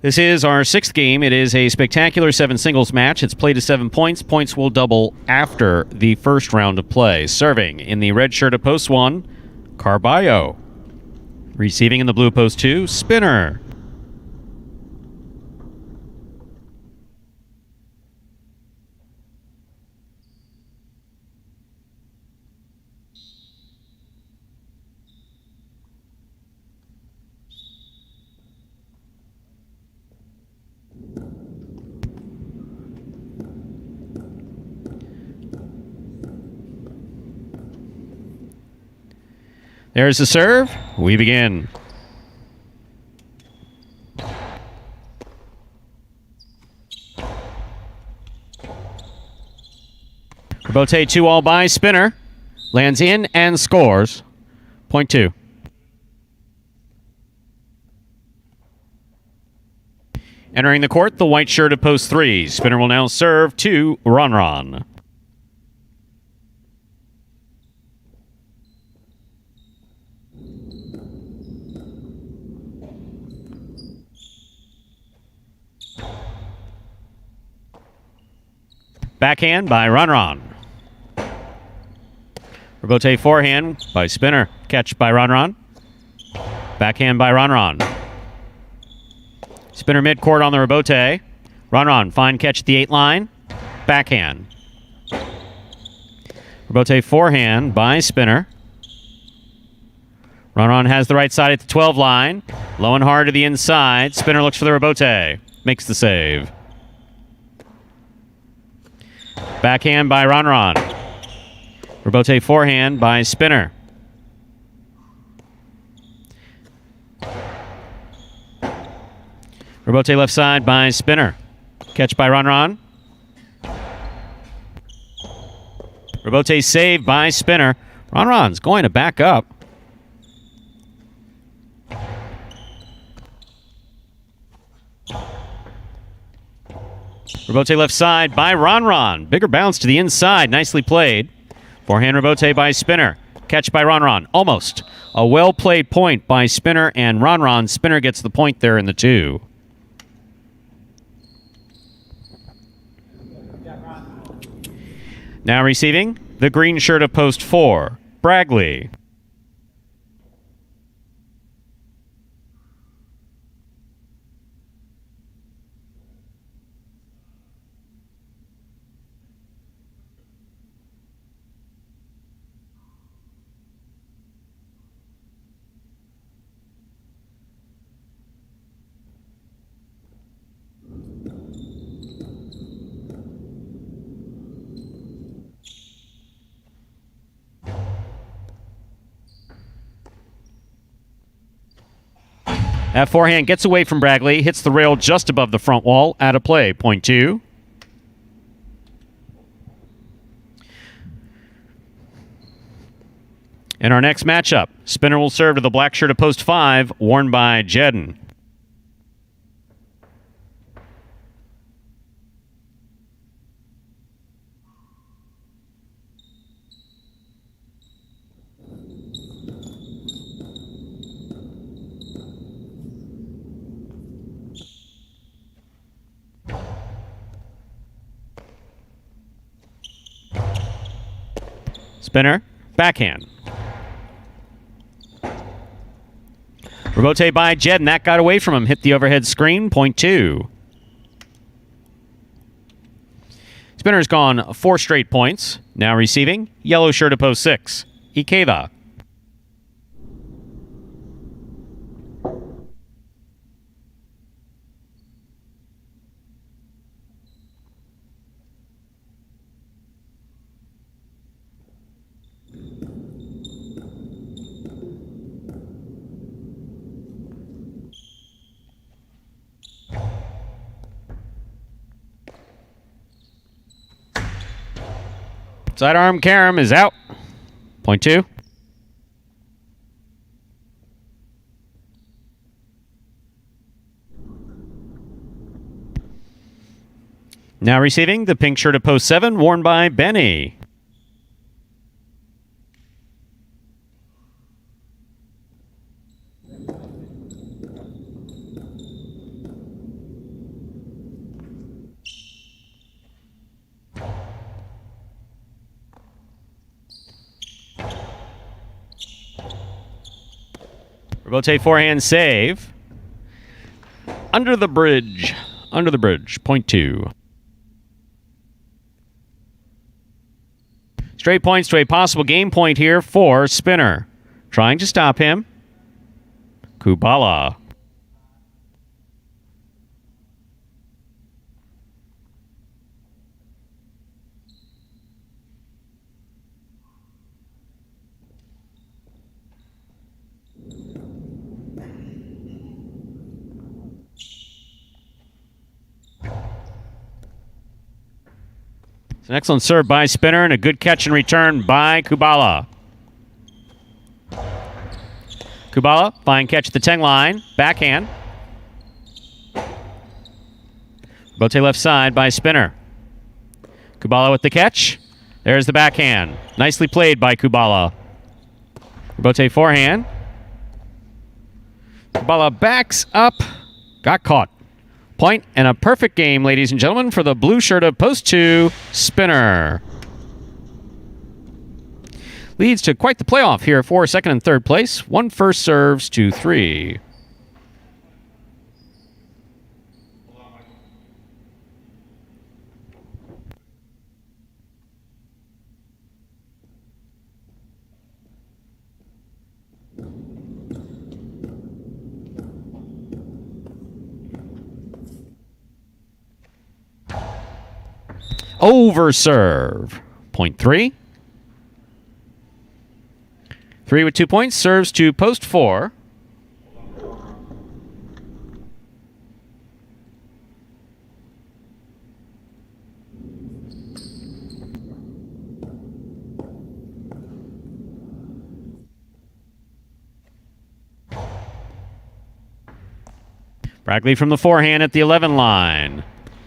Speaker 3: This is our 6th game. It is a spectacular 7 singles match. It's played to 7 points. Points will double after the first round of play. Serving in the red shirt of post 1, Carballo. Receiving in the blue post 2, Spinner. There's the serve. We begin. Rebote 2-all by Spinner. Lands in and scores. Point 2. Entering the court, the white shirt of post 3. Spinner will now serve to Ron. Backhand by Ron. Rebote forehand by Spinner. Catch by Ron. Backhand by Ron. Spinner midcourt on the rebote. Ron, fine catch at the 8 line. Backhand. Rebote forehand by Spinner. Ron has the right side at the 12 line. Low and hard to the inside. Spinner looks for the rebote. Makes the save. Backhand by Ron. Rebote forehand by Spinner. Rebote left side by Spinner. Catch by Ron. Rebote saved by Spinner. Ron's going to back up. Rebote left side by Ron. Bigger bounce to the inside. Nicely played. Forehand rebote by Spinner. Catch by Ron. Almost. A well-played point by Spinner and Ron. Spinner gets the point there in the 2. Now receiving, the green shirt of post 4, Bragley. That forehand gets away from Bragley, hits the rail just above the front wall, out of play, point 2. In our next matchup, Spinner will serve to the black shirt of post 5, worn by Jedden. Spinner, backhand. Rebote by Jed, and that got away from him. Hit the overhead screen, point 2. Spinner's gone 4 straight points. Now receiving, yellow shirt at post 6. Ikeda. Sidearm Karam is out. Point 2. Now receiving the pink shirt at post 7, worn by Benny. Rebote forehand save. Under the bridge. Under the bridge. Point 2. Straight points to a possible game point here for Spinner. Trying to stop him. Kubala. An excellent serve by Spinner and a good catch and return by Kubala. Kubala, fine catch at the 10 line. Backhand. Bote left side by Spinner. Kubala with the catch. There's the backhand. Nicely played by Kubala. Bote forehand. Kubala backs up. Got caught. Point and a perfect game, ladies and gentlemen, for the blue shirt of post 2, Spinner. Leads to quite the playoff here for second and third place. 1 first serves to 3. Over serve. Point 3. 3 with 2 points. Serves to post 4. Brackley from the forehand at the 11 line.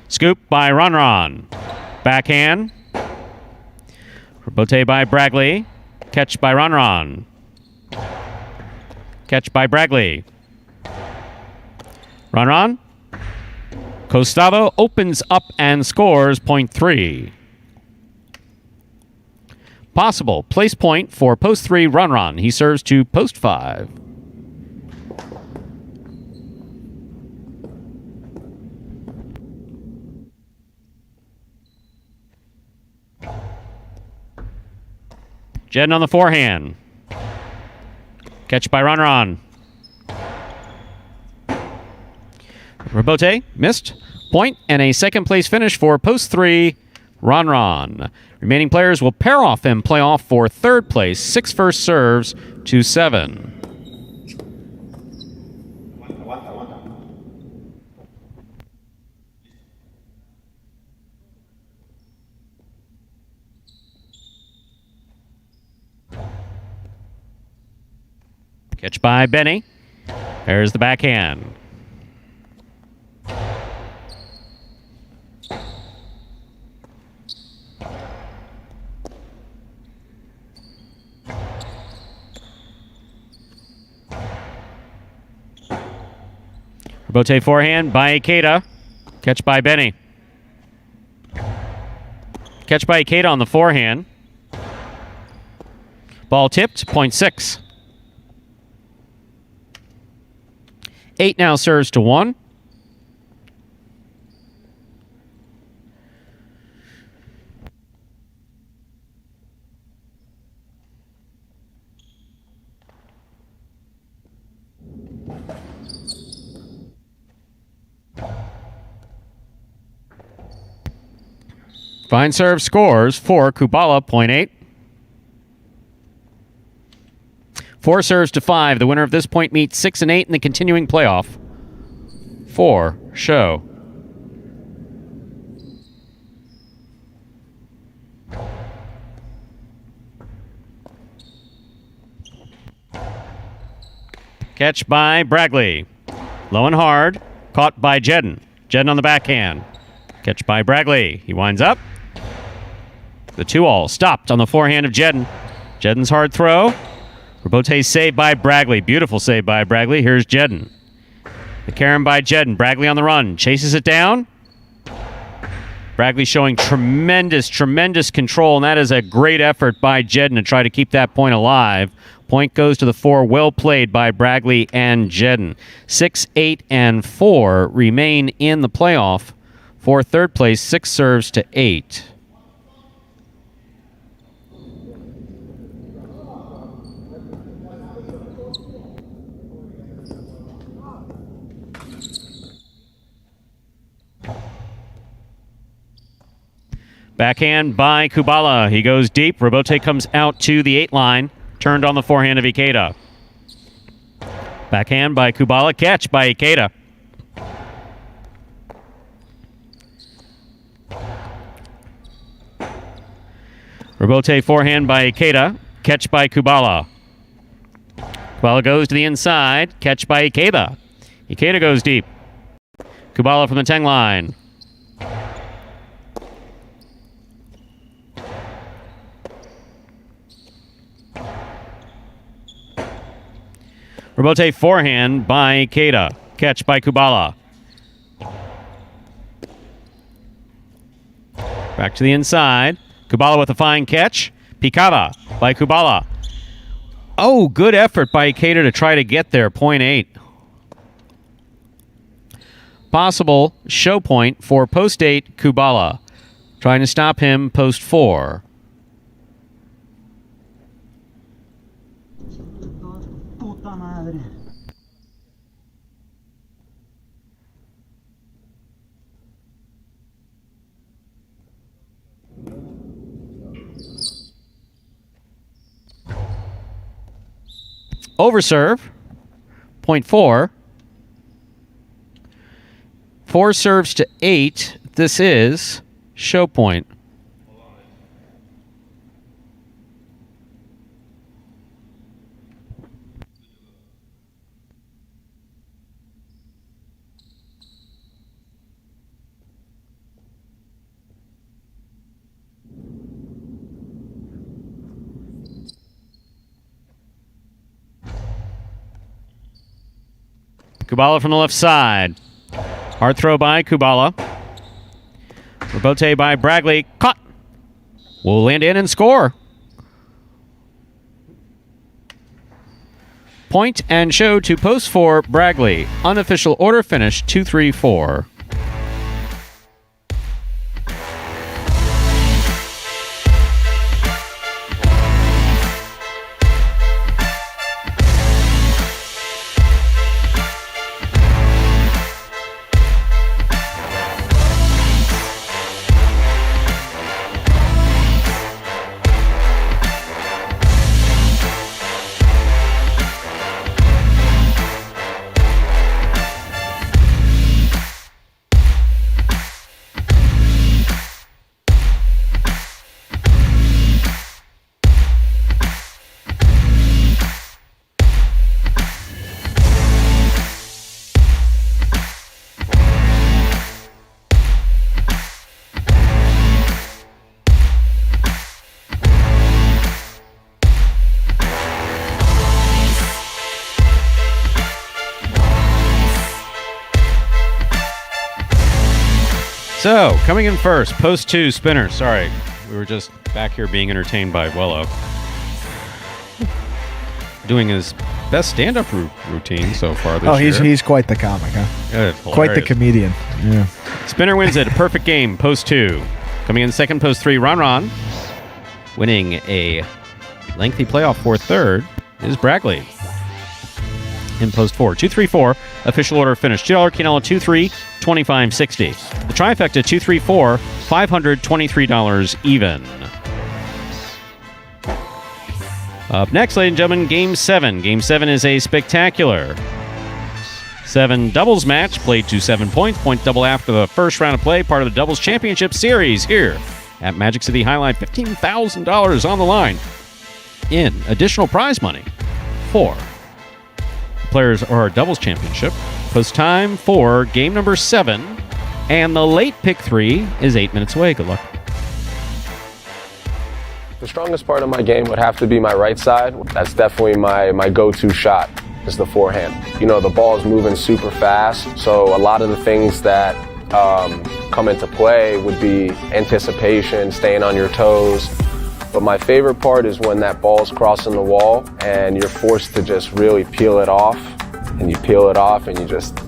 Speaker 3: Scoop by Ron. Backhand. Bote by Brackley. Catch by Ron. Catch by Brackley. Ron. Costado opens up and scores point 3. Possible place point for post 3 Ron. He serves to post 5. Jedden on the forehand. Catch by Ron. Rebote missed. Point and a second place finish for post 3, Ron. Remaining players will pair off and play off for third place. 6 first serves to 7. Catch by Benny. There's the backhand. Bote forehand by Ikeda. Catch by Benny. Catch by Ikeda on the forehand. Ball tipped, point 6. 8 now serves to 1. Fine serve scores for Kubala, point 8. 4 serves to 5. The winner of this point meets 6 and 8 in the continuing playoff. 4, show. Catch by Bragley. Low and hard. Caught by Jedden. Jedden on the backhand. Catch by Bragley. He winds up. The 2-all stopped on the forehand of Jedden. Jedden's hard throw. Rabote saved by Bragley. Beautiful save by Bragley. Here's Jedden. The carom by Jedden. Bragley on the run. Chases it down. Bragley showing tremendous control, and that is a great effort by Jedden to try to keep that point alive. Point goes to the 4. Well played by Bragley and Jedden. 6, 8, and 4 remain in the playoff. For third place, 6 serves to 8. Backhand by Kubala. He goes deep. Rabote comes out to the 8 line. Turned on the forehand of Ikeda. Backhand by Kubala. Catch by Ikeda. Rabote forehand by Ikeda. Catch by Kubala. Kubala goes to the inside. Catch by Ikeda. Ikeda goes deep. Kubala from the 10 line. Rabote forehand by Ikeda. Catch by Kubala. Back to the inside. Kubala with a fine catch. Picada by Kubala. Oh, good effort by Ikeda to try to get there. Point 8. Possible show point for post 8 Kubala. Trying to stop him post 4. Overserve, point 4. 4 serves to 8. This is show point. Kubala from the left side. Hard throw by Kubala. Rabote by Bragley. Caught. Will land in and score. Point and show to post 4 Bragley. Unofficial order finish 2-3-4. So, coming in first, post 2 spinner. Sorry, we were just back here being entertained by Wello. doing his best stand-up routine so far this year.
Speaker 1: He's quite the comic, huh?
Speaker 3: Yeah,
Speaker 1: Quite the comedian. Yeah.
Speaker 3: Spinner wins it. A perfect game. Post 2. Coming in second, post 3, Ron. Winning a lengthy playoff for third is Bragley. In post 4. 2-3-4. Official order finished. $2 Quinella 2-3, 25-60. The trifecta 2-3-4, $523 even. Up next, ladies and gentlemen, Game 7. Game 7 is a spectacular 7 doubles match, played to 7 points. Point double after the first round of play, part of the Doubles Championship Series here at Magic City Jai-Alai. $15,000 on the line in additional prize money for players or our Doubles Championship. It's time for game number 7, and the late pick 3 is 8 minutes away. Good luck.
Speaker 12: The strongest part of my game would have to be my right side. That's definitely my go-to shot, is the forehand. You know, the ball is moving super fast, so a lot of the things that come into play would be anticipation, staying on your toes. But my favorite part is when that ball's crossing the wall and you're forced to just really peel it off, and you peel it off and you just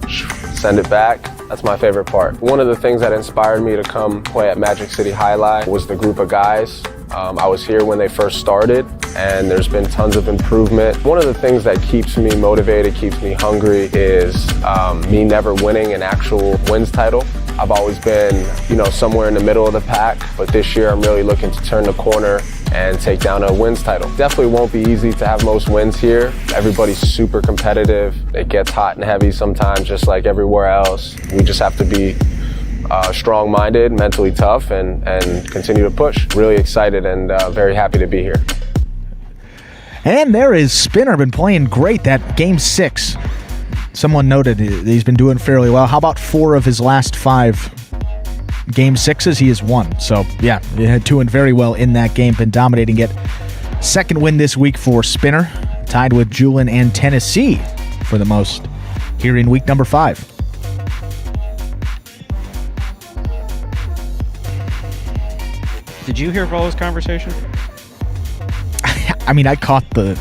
Speaker 12: send it back. That's my favorite part. One of the things that inspired me to come play at Magic City Jai-Alai was the group of guys. I was here when they first started, and there's been tons of improvement. One of the things that keeps me motivated, keeps me hungry, is me never winning an actual wins title. I've always been, somewhere in the middle of the pack, but this year I'm really looking to turn the corner and take down a wins title. Definitely won't be easy to have most wins here. Everybody's super competitive. It gets hot and heavy sometimes, just like everywhere else. We just have to be strong-minded, mentally tough, and continue to push. Really excited and very happy to be here.
Speaker 1: And there is Spinner, been playing great. That game 6, someone noted he's been doing fairly well. How about 4 of his last 5 game 6s? He has won. So, yeah, doing very well in that game. Been dominating it. Second win this week for Spinner. Tied with Julian and Tennessee for the most here in week number 5.
Speaker 3: Did you hear Volo's conversation?
Speaker 1: I mean, I caught the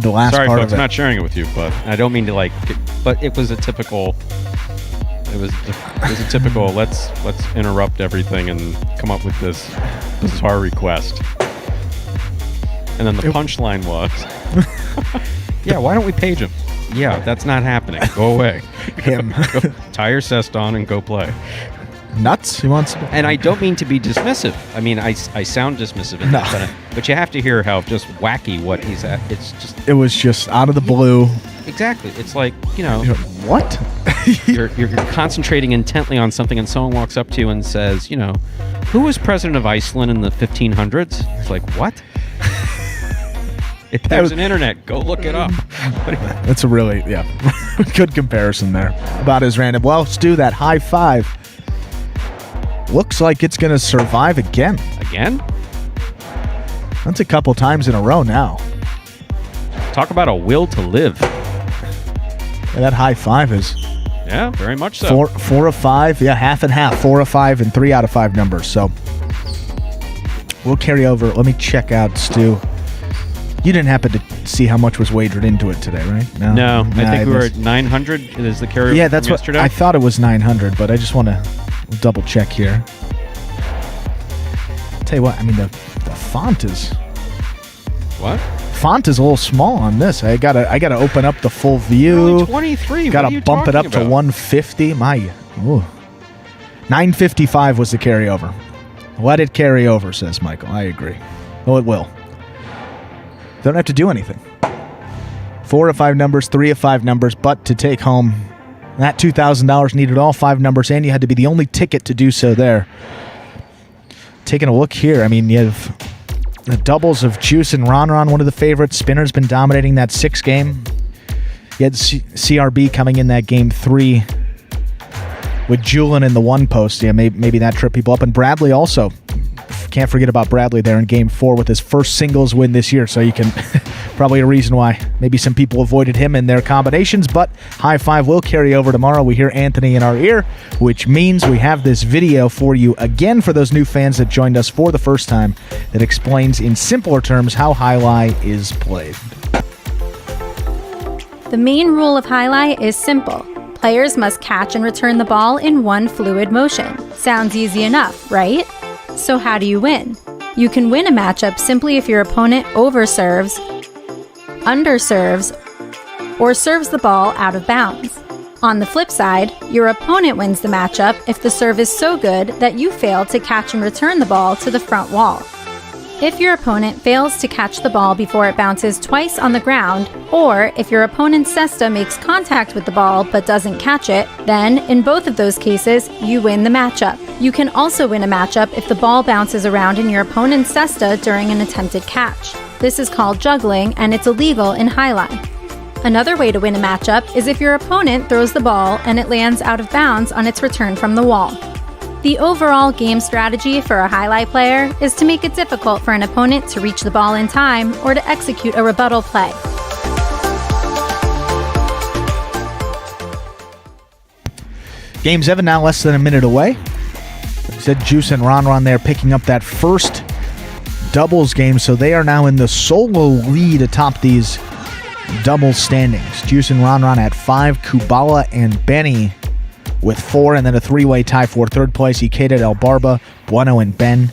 Speaker 1: last
Speaker 3: Sorry,
Speaker 1: part
Speaker 3: folks,
Speaker 1: of it.
Speaker 3: I'm not sharing it with you, but I don't mean to but it was a typical. It was a typical. Let's interrupt everything and come up with this bizarre request. And then the punchline was, yeah, why don't we page him? Yeah, that's not happening. Go away.
Speaker 1: Him.
Speaker 3: Go, tie your cest on and go play.
Speaker 1: Nuts? He wants to...
Speaker 3: And I don't mean to be dismissive. I mean, I sound dismissive in that, but you have to hear how just wacky what he's at. It was just
Speaker 1: out of the blue.
Speaker 3: Exactly. It's like,
Speaker 1: what?
Speaker 3: you're concentrating intently on something, and someone walks up to you and says, who was president of Iceland in the 1500s? It's like, what? If there's an internet, go look it up.
Speaker 1: That's a really, good comparison there. About as random. Well, Stu, that high 5 looks like it's going to survive again.
Speaker 3: Again?
Speaker 1: That's a couple times in a row now.
Speaker 3: Talk about a will to live.
Speaker 1: Yeah, that high 5 is...
Speaker 3: Yeah, very much so.
Speaker 1: 4 of 5. Yeah, half and half. 4 of 5 and 3 out of 5 numbers. So we'll carry over. Let me check out, Stu. You didn't happen to see how much was wagered into it today, right?
Speaker 3: No, I think we were at 900 is the carryover.
Speaker 1: Yeah, that's
Speaker 3: from
Speaker 1: what
Speaker 3: yesterday.
Speaker 1: I thought. It was 900, but I just want to double check here. Tell you what, I mean the font is...
Speaker 3: What?
Speaker 1: Font is a little small on this. I gotta open up the full view.
Speaker 3: Only 23.
Speaker 1: Gotta bump it up to 150. 955 was the carryover. Let it carry over, says Michael. I agree. Oh, it will. Don't have to do anything. 4 of 5 numbers, 3 of 5 numbers, but to take home that $2,000 needed all 5 numbers, and you had to be the only ticket to do so there. Taking a look here, I mean, you have the doubles of Juice and Ron, one of the favorites. Spinner's been dominating that 6 game. You had CRB coming in that game 3 with Julian in the 1 post. Yeah, maybe that tripped people up. And Bradley also. Can't forget about Bradley there in game 4 with his first singles win this year. So you can probably a reason why maybe some people avoided him in their combinations. But high 5 will carry over tomorrow. We hear Anthony in our ear, which means we have this video for you again for those new fans that joined us for the first time that explains in simpler terms how Jai-Alai is played.
Speaker 2: The main rule of Jai-Alai is simple. Players must catch and return the ball in one fluid motion. Sounds easy enough, right? So how do you win? You can win a matchup simply if your opponent overserves, underserves, or serves the ball out of bounds. On the flip side, your opponent wins the matchup if the serve is so good that you fail to catch and return the ball to the front wall. If your opponent fails to catch the ball before it bounces twice on the ground, or if your opponent's cesta makes contact with the ball but doesn't catch it, then, in both of those cases, you win the matchup. You can also win a matchup if the ball bounces around in your opponent's cesta during an attempted catch. This is called juggling, and it's illegal in Jai-Alai. Another way to win a matchup is if your opponent throws the ball and it lands out of bounds on its return from the wall. The overall game strategy for a Jai-Alai player is to make it difficult for an opponent to reach the ball in time or to execute a rebuttal play.
Speaker 1: Game 7 now less than a minute away. Like I said, Juice and Ron there picking up that first doubles game, so they are now in the solo lead atop these doubles standings. Juice and Ron at 5, Kubala and Benny with 4, and then a three-way tie for third place. Ikeda, El Barba, Bueno and Ben,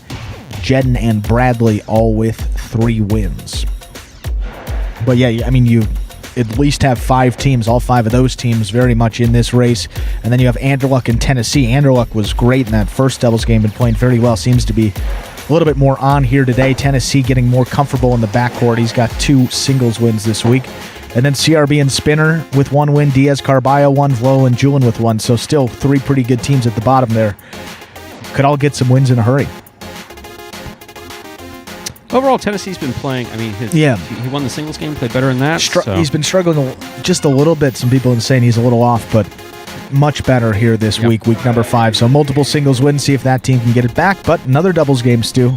Speaker 1: Jedden and Bradley all with 3 wins. But yeah, I mean, you at least have 5 teams, all 5 of those teams very much in this race. And then you have Anderluck and Tennessee. Anderluck was great in that first doubles game and playing very well. Seems to be a little bit more on here today. Tennessee getting more comfortable in the backcourt. He's got 2 singles wins this week. And then CRB and Spinner with 1 win, Diaz Carballo 1, Vlo and Julin with 1. So still 3 pretty good teams at the bottom there. Could all get some wins in a hurry.
Speaker 3: Overall, Tennessee's been playing. I mean, he won the singles game, played better in that.
Speaker 1: He's been struggling just a little bit. Some people have been saying he's a little off, but much better here this week number 5. So multiple singles wins, see if that team can get it back. But another doubles game, Stu.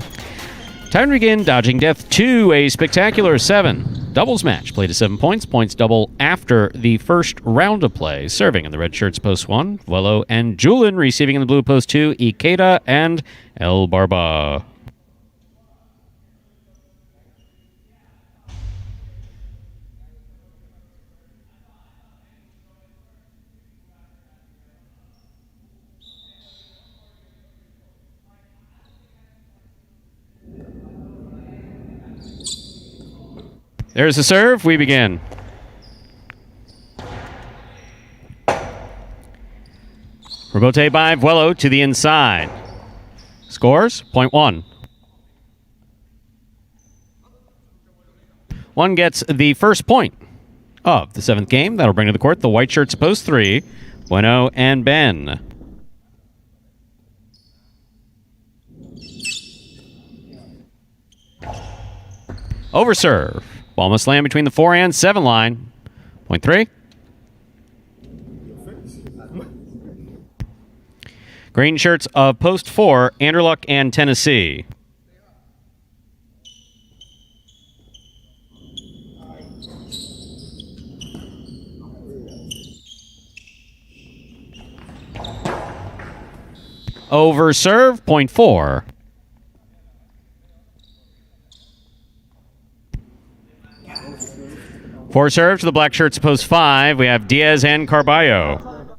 Speaker 3: Time to begin Dodging Death 2, a spectacular 7. Doubles match, played to 7 points. Points double after the first round of play. Serving in the red shirts, post 1, Velo and Julin. Receiving in the blue, post 2, Ikeda and El Barba. There's the serve. We begin. Rebote by Vuelo to the inside. Scores, 0.1. One gets the first point of the 7th game. That'll bring to the court the white shirts post 3, Bueno and Ben. Overserve. Ball must land between the 4 and 7 line. 0.3. Green shirts of post 4, Anderluck and Tennessee. Overserve, 0.4. Four serve to the black shirts post 5. We have Diaz and Carballo.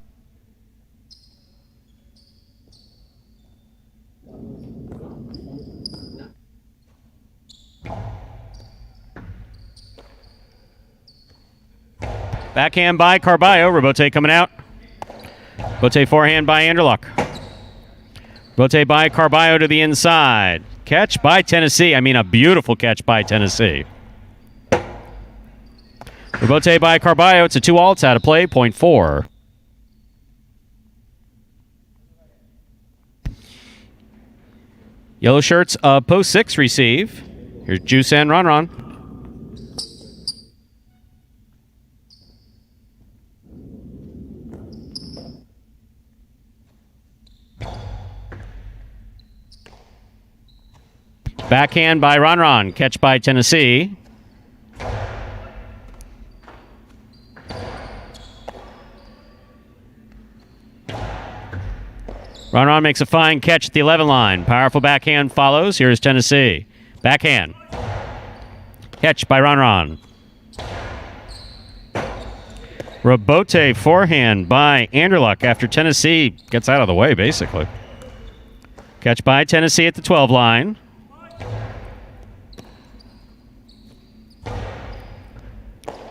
Speaker 3: Backhand by Carballo. Rebote coming out. Rebote forehand by Anderluck. Rebote by Carballo to the inside. Catch by Tennessee. I mean, a beautiful catch by Tennessee. Rebote by Carballo. It's a 2 all. It's out of play. 0.4. Yellow shirts post 6 receive. Here's Juice and Ron. Backhand by Ron. Catch by Tennessee. Ron makes a fine catch at the 11 line. Powerful backhand follows. Here's Tennessee. Backhand. Catch by Ron. Robote forehand by Anderluck after Tennessee gets out of the way, basically. Catch by Tennessee at the 12 line.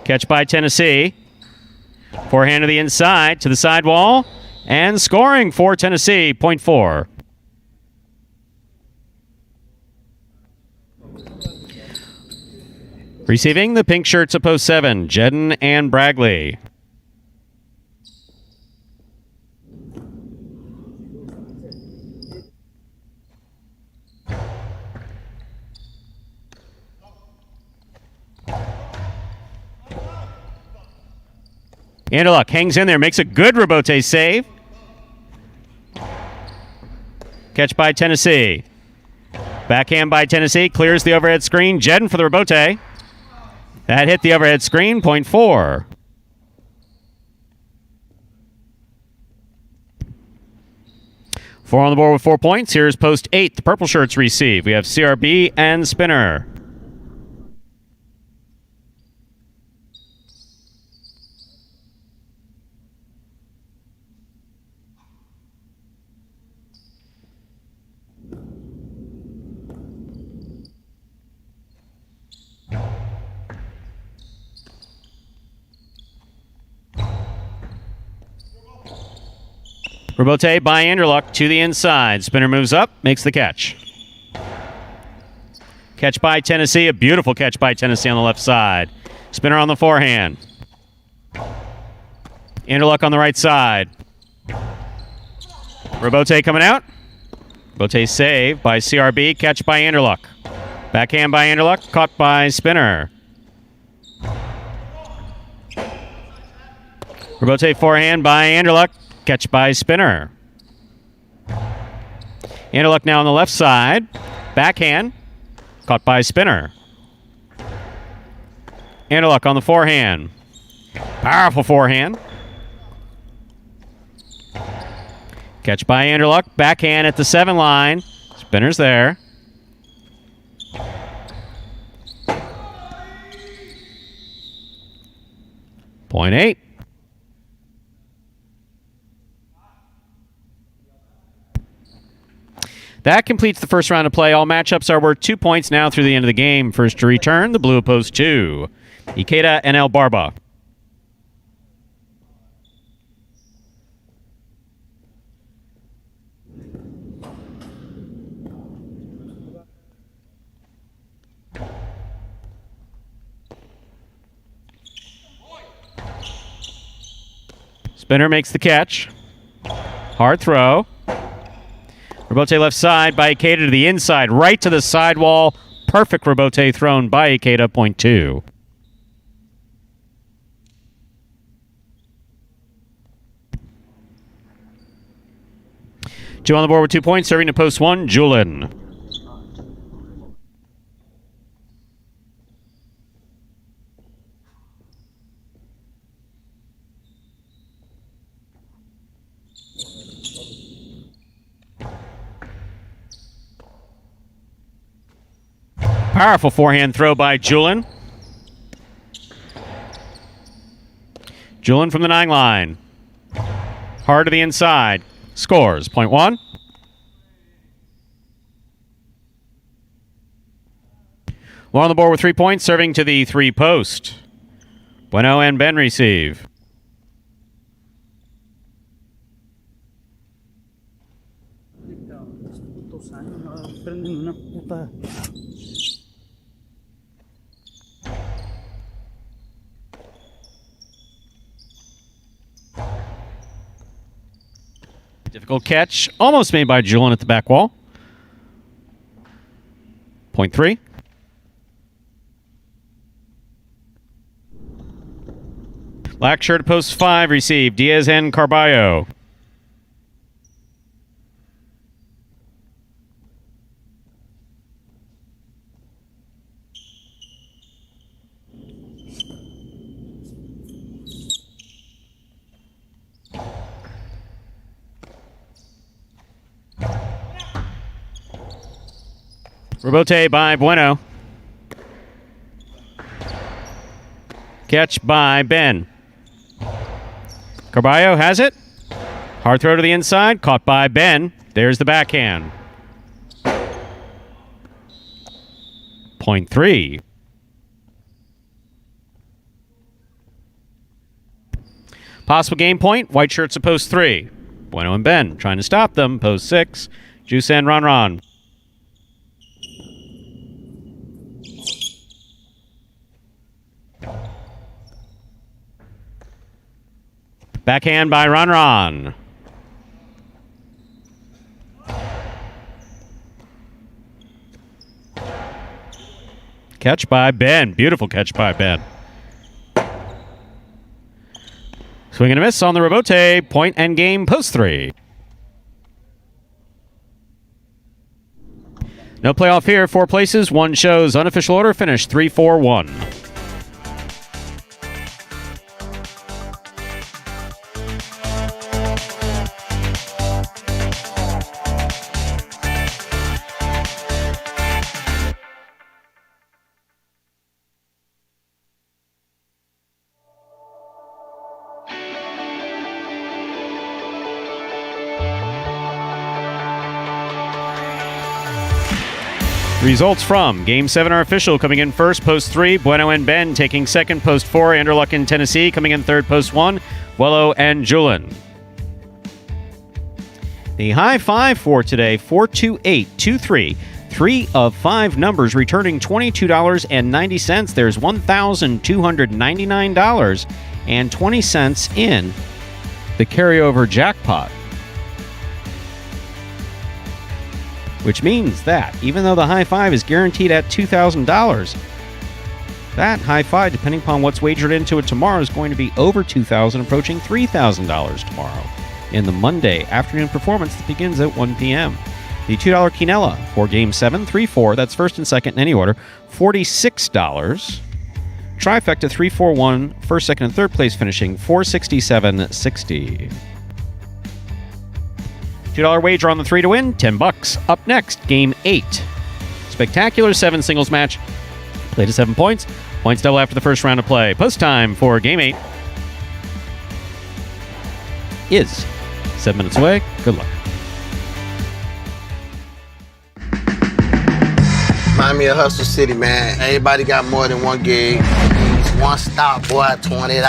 Speaker 3: Catch by Tennessee. Forehand to the inside, to the sidewall. And scoring for Tennessee, point 4. Receiving the pink shirts at post 7, Jedden and Bragley. Anderluck hangs in there, makes a good Robote save. Catch by Tennessee. Backhand by Tennessee, clears the overhead screen. Jedden for the Robote. That hit the overhead screen, point 4. Four on the board with 4 points. Here's post 8. The purple shirts receive. We have CRB and Spinner. Robote by Anderluck to the inside. Spinner moves up, makes the catch. Catch by Tennessee. A beautiful catch by Tennessee on the left side. Spinner on the forehand. Anderluck on the right side. Robote coming out. Robote save by CRB. Catch by Anderluck. Backhand by Anderluck. Caught by Spinner. Robote forehand by Anderluck. Catch by Spinner. Anderluck now on the left side. Backhand. Caught by Spinner. Anderluck on the forehand. Powerful forehand. Catch by Anderluck. Backhand at the 7 line. Spinner's there. Point 8. That completes the first round of play. All matchups are worth 2 points now through the end of the game. First to return, the blue opposed 2. Ikeda and El Barba. Spinner makes the catch. Hard throw. Robote left side by Ikeda to the inside, right to the sidewall. Perfect Robote thrown by Ikeda, point 2. Two on the board with 2 points, serving to post 1, Julin. Powerful forehand throw by Julin. Julin from the 9 line. Hard to the inside. Scores. Point 1. One on the board with 3 points, serving to the 3 post. Bueno and Ben receive. Difficult catch, almost made by Julin at the back wall. Point 3. Black shirt post 5 received. Diaz and Carballo. Robote by Bueno. Catch by Ben. Carballo has it. Hard throw to the inside. Caught by Ben. There's the backhand. Point 3. Possible game point. White shirts at post 3. Bueno and Ben trying to stop them. Post 6. Juice and Ron. Backhand by Ron. Catch by Ben. Beautiful catch by Ben. Swing and a miss on the rebote. Point and game, post 3. No playoff here. 4 places, 1 shows. Unofficial order finish 3-4-1. Results from Game 7 are official. Coming in first, post 3, Bueno and Ben. Taking second, post 4, Anderluck in Tennessee. Coming in third, post 1, Wello and Julin. The high five for today, 42823. 3 of 5 numbers returning $22.90. There's $1,299.20 in the carryover jackpot. Which means that even though the high five is guaranteed at $2,000, that high five, depending upon what's wagered into it tomorrow, is going to be over $2,000, approaching $3,000 tomorrow in the Monday afternoon performance that begins at 1 p.m. The $2 Quinella for Game 7, 3-4, that's first and second in any order, $46. Trifecta 3-4-1, first, second, and third place finishing $467.60. $2 wager on the 3 to win, $10. Up next, Game 8. Spectacular 7 singles match. Play to 7 points. Points double after the first round of play. Post time for Game 8 is 7 minutes away. Good luck.
Speaker 13: Remind me of Hustle City, man. Everybody got more than one gig. One stop, boy, $20.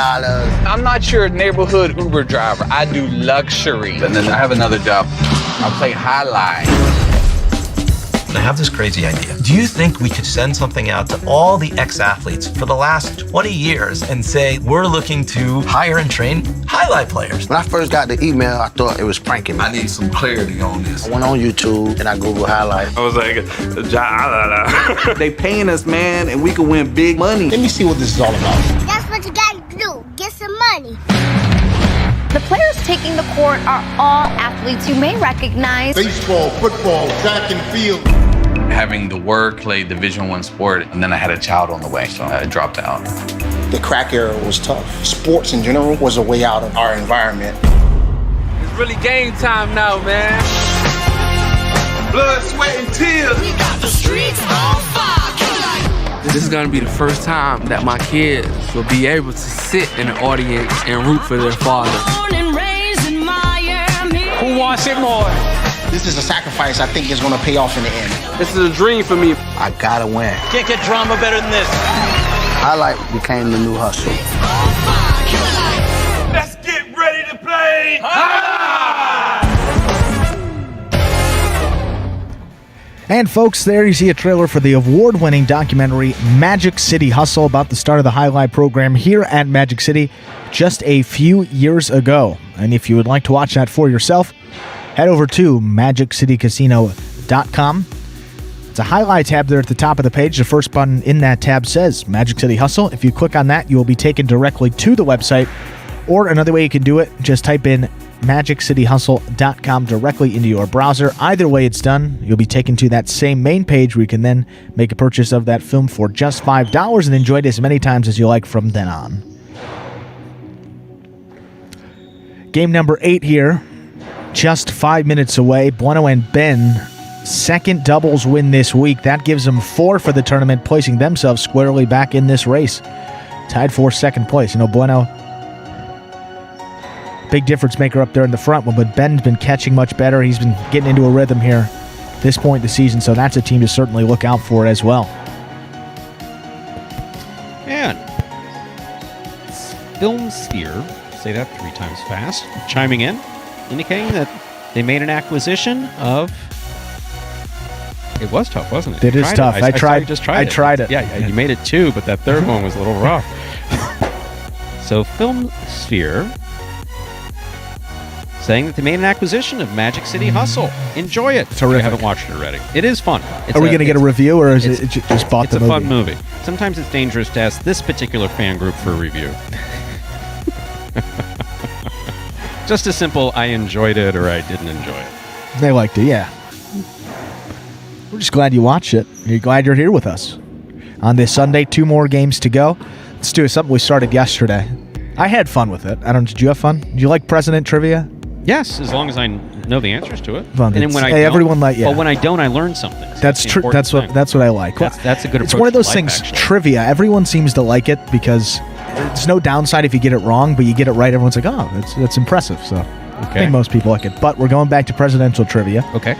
Speaker 14: I'm not your neighborhood Uber driver. I do luxury. And then I have another job. I play highlight.
Speaker 15: I have this crazy idea. Do you think we could send something out to all the ex-athletes for the last 20 years and say, we're looking to hire and train highlight players?
Speaker 13: When I first got the email, I thought it was pranking me.
Speaker 14: I need some clarity on this.
Speaker 13: I went on YouTube and I Googled highlight.
Speaker 12: I was like, Jai-Alai.
Speaker 14: They paying us, man, and we can win big money.
Speaker 13: Let me see what this is all about.
Speaker 16: That's what you gotta do. Get some money. The players taking the court are all athletes you may recognize.
Speaker 17: Baseball, football, track and field.
Speaker 14: Having the work, play Division I sport, and then I had a child on the way, so I dropped out.
Speaker 17: The crack era was tough. Sports in general was a way out of our environment.
Speaker 14: It's really game time now, man. Blood, sweat, and tears. We got the streets on fire. This is gonna be the first time that my kids will be able to sit in the audience and root for their father. Who wants it more?
Speaker 17: This is a sacrifice I think is gonna pay off in the end.
Speaker 14: This is a dream for me.
Speaker 13: I gotta win.
Speaker 15: Can't get drama better than this.
Speaker 13: Highlight became the new hustle.
Speaker 14: Let's get ready to play.
Speaker 1: And folks, there you see a trailer for the award-winning documentary Magic City Hustle, about the start of the highlight program here at Magic City just a few years ago. And if you would like to watch that for yourself, head over to MagicCityCasino.com. It's a highlight tab there at the top of the page. The first button in that tab says Magic City Hustle. If you click on that, you will be taken directly to the website. Or another way you can do it, just type in MagicCityHustle.com directly into your browser. Either way it's done, you'll be taken to that same main page where you can then make a purchase of that film for just $5 and enjoy it as many times as you like from then on. Game number 8 here, just 5 minutes away. Bueno and Ben, second doubles win this week. That gives them 4 for the tournament, placing themselves squarely back in this race. Tied for second place. You know, Bueno big difference maker up there in the front one, but Ben's been catching much better. He's been getting into a rhythm here this point in the season, so that's a team to certainly look out for as well.
Speaker 4: And Film Sphere, say that 3 times fast, chiming in, indicating that they made an acquisition of... It was tough, wasn't it?
Speaker 1: It is tough. I tried it.
Speaker 4: Yeah, you made it 2, but that third one was a little rough. So Film Sphere saying that they made an acquisition of Magic City Hustle. Enjoy it.
Speaker 1: Terrific.
Speaker 4: If you haven't watched it already. It is fun.
Speaker 1: Are we going to get a review, or is it just bought the movie?
Speaker 4: It's a fun movie. Sometimes it's dangerous to ask this particular fan group for a review. Just a simple, I enjoyed it or I didn't enjoy it.
Speaker 1: They liked it, yeah. We're just glad you watched it. You're glad you're here with us. On this Sunday, 2 more games to go. Let's do something we started yesterday. I had fun with it. Did you have fun? Did you like President Trivia?
Speaker 4: Yes, as long as I know the answers to it.
Speaker 1: Well,
Speaker 4: and then when
Speaker 1: everyone like, yeah.
Speaker 4: But when I don't, I learn something. So
Speaker 1: that's true. That's what I like.
Speaker 4: That's a good approach.
Speaker 1: It's one of those
Speaker 4: to life,
Speaker 1: things.
Speaker 4: Actually.
Speaker 1: Trivia. Everyone seems to like it because there's no downside if you get it wrong, but you get it right. Everyone's like, oh, that's impressive. So I think most people like it. But we're going back to presidential trivia.
Speaker 4: Okay.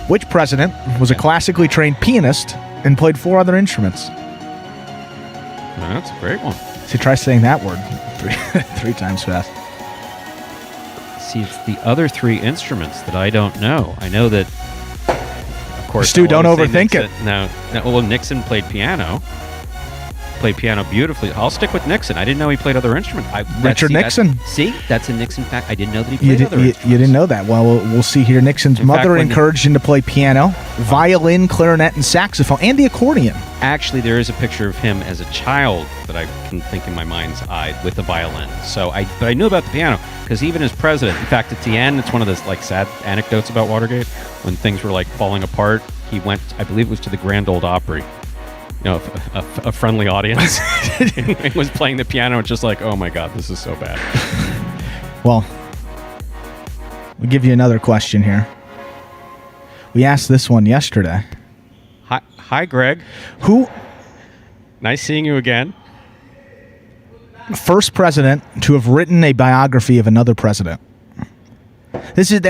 Speaker 1: Which president was a classically trained pianist and played 4 other instruments?
Speaker 4: That's a great one.
Speaker 1: See, try saying that word 3 times fast.
Speaker 4: See, it's the other 3 instruments that I don't know. I know that, of course...
Speaker 1: Stu, don't overthink it.
Speaker 4: No, well, Nixon played piano. Played piano beautifully. I'll stick with Nixon. I didn't know he played other instruments.
Speaker 1: Richard Nixon.
Speaker 4: That's a Nixon fact. I didn't know that he played other instruments.
Speaker 1: You didn't know that. Well, we'll see here. Nixon's mother encouraged him to play piano, violin, clarinet, and saxophone, and the accordion.
Speaker 4: Actually, there is a picture of him as a child that I can think in my mind's eye with the violin. But I knew about the piano because even as president, in fact, at the end, it's one of those sad anecdotes about Watergate when things were falling apart. He went, I believe it was to the Grand Ole Opry. A friendly audience. He was playing the piano and just oh my God, this is so bad.
Speaker 1: Well, we'll give you another question here. We asked this one yesterday.
Speaker 4: Hi, Greg.
Speaker 1: Who?
Speaker 4: Nice seeing you again.
Speaker 1: First president to have written a biography of another president. This is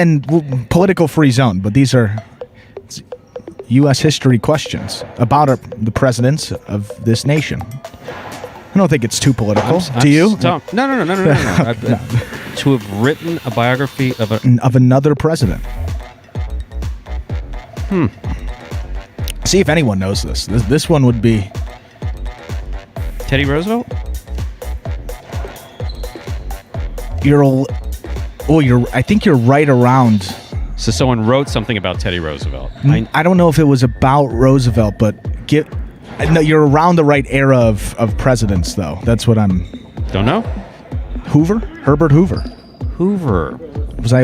Speaker 1: political free zone, but these are U.S. history questions about the presidents of this nation. I don't think it's too political. Do you?
Speaker 4: No. To have written a biography of
Speaker 1: another president. See if anyone knows this. This one would be
Speaker 4: Teddy Roosevelt.
Speaker 1: I think you're right around.
Speaker 4: So someone wrote something about Teddy Roosevelt.
Speaker 1: I don't know if it was about Roosevelt, but no, you're around the right era of presidents, though. That's what I'm...
Speaker 4: Don't know?
Speaker 1: Hoover? Herbert Hoover.
Speaker 4: Hoover.
Speaker 1: Was I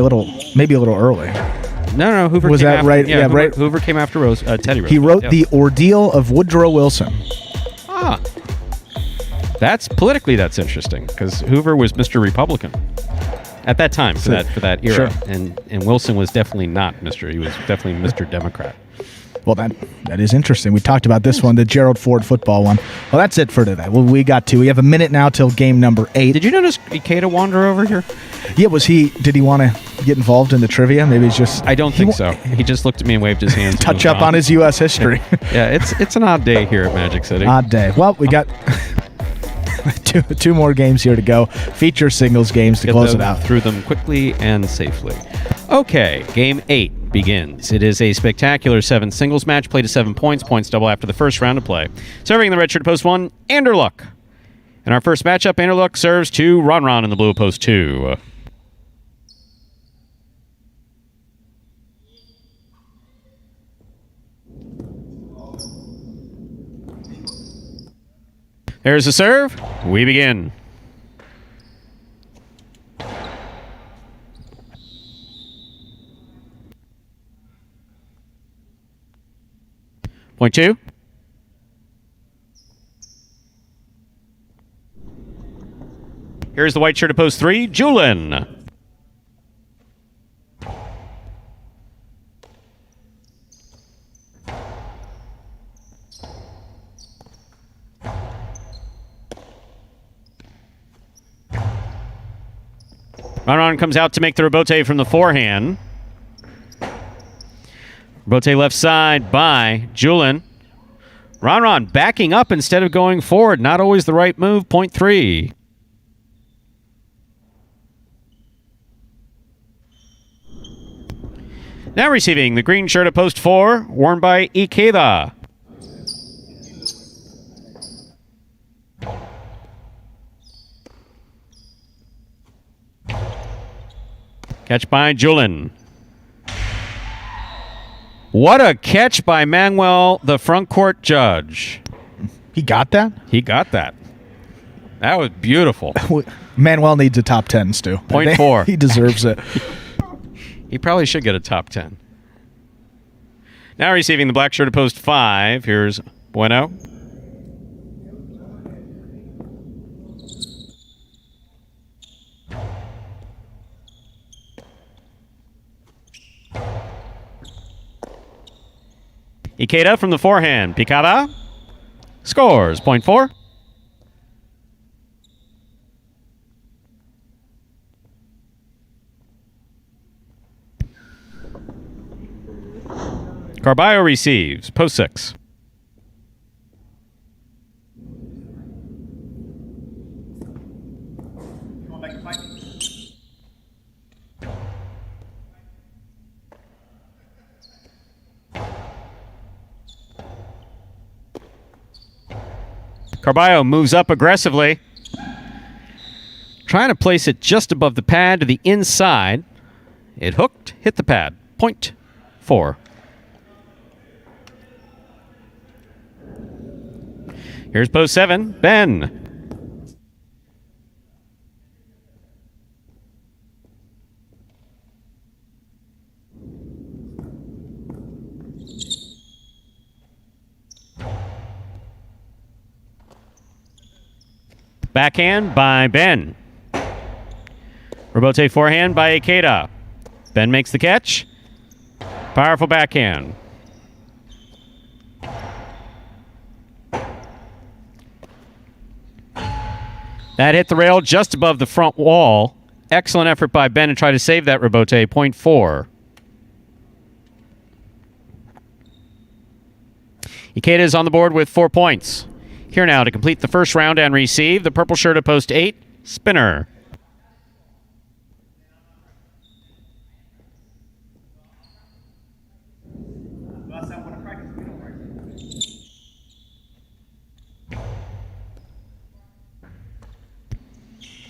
Speaker 1: maybe a little early?
Speaker 4: No, Hoover
Speaker 1: was
Speaker 4: came
Speaker 1: that
Speaker 4: after,
Speaker 1: right?
Speaker 4: Yeah,
Speaker 1: right.
Speaker 4: Hoover came after Teddy Roosevelt.
Speaker 1: He wrote The Ordeal of Woodrow Wilson.
Speaker 4: That's interesting, because Hoover was Mr. Republican at that time for that era,
Speaker 1: sure.
Speaker 4: and Wilson was definitely not Mr. He was definitely Mr. Democrat.
Speaker 1: Well, that is interesting. We talked about this one, the Gerald Ford football one. Well, that's it for today. Well, we got 2. We have a minute now till game number 8.
Speaker 4: Did you notice Ikeda wander over here?
Speaker 1: Yeah, did he want to get involved in the trivia? Maybe it's just...
Speaker 4: I don't think so. He just looked at me and waved his hands.
Speaker 1: Touch up on his U.S. history.
Speaker 4: Yeah, it's an odd day here at Magic City.
Speaker 1: Odd day. Well, we got... two more games here to go. Feature singles games to close it out.
Speaker 4: Through them quickly and safely. Okay, game 8 begins. It is a spectacular 7 singles match played to 7 points. Points double after the first round of play. Serving in the red shirt post 1, Anderluck. In our first matchup, Anderluck serves to Ron in the blue post 2. There's the serve. We begin. Point 2. Here's the white shirt at post 3, Julin.
Speaker 3: Ron comes out to make the rebote from the forehand. Rebote left side by Julin. Ron backing up instead of going forward. Not always the right move. Point 3. Now receiving the green shirt at post 4, worn by Ikeda. Catch by Julin. What a catch by Manuel, the front court judge.
Speaker 1: He got that?
Speaker 3: He got that. That was beautiful.
Speaker 1: Manuel needs a top 10, Stu.
Speaker 3: Point 4.
Speaker 1: He deserves it.
Speaker 3: He probably should get a top 10. Now receiving the black shirt at post 5. Here's Bueno. Ikeda from the forehand. Picada scores. Point 4. Carballo receives. Post 6. Carballo moves up aggressively. Trying to place it just above the pad to the inside. It hooked, hit the pad. Point 4. Here's post 7, Ben. Backhand by Ben. Rebote forehand by Ikeda. Ben makes the catch. Powerful backhand. That hit the rail just above the front wall. Excellent effort by Ben to try to save that rebote. Point 4. Ikeda is on the board with 4 points. Here now to complete the first round and receive the purple shirt at post 8, Spinner.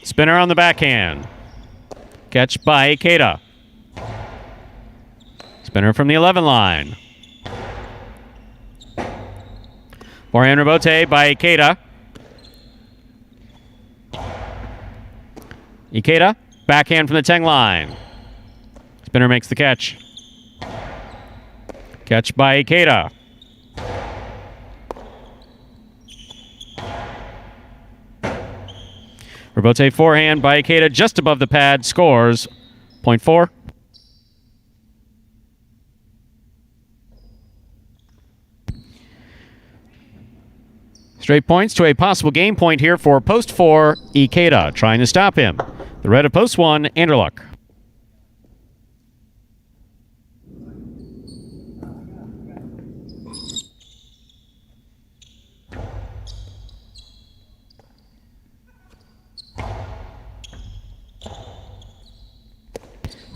Speaker 3: Spinner on the backhand. Catch by Ikeda. Spinner from the 11 line. Forehand rebote by Ikeda. Ikeda, backhand from the 10 line. Spinner makes the catch. Catch by Ikeda. Rebote forehand by Ikeda just above the pad. Scores. Point 4. Straight points to a possible game point here for post 4, Ikeda, trying to stop him. The red of post 1, Anderluck.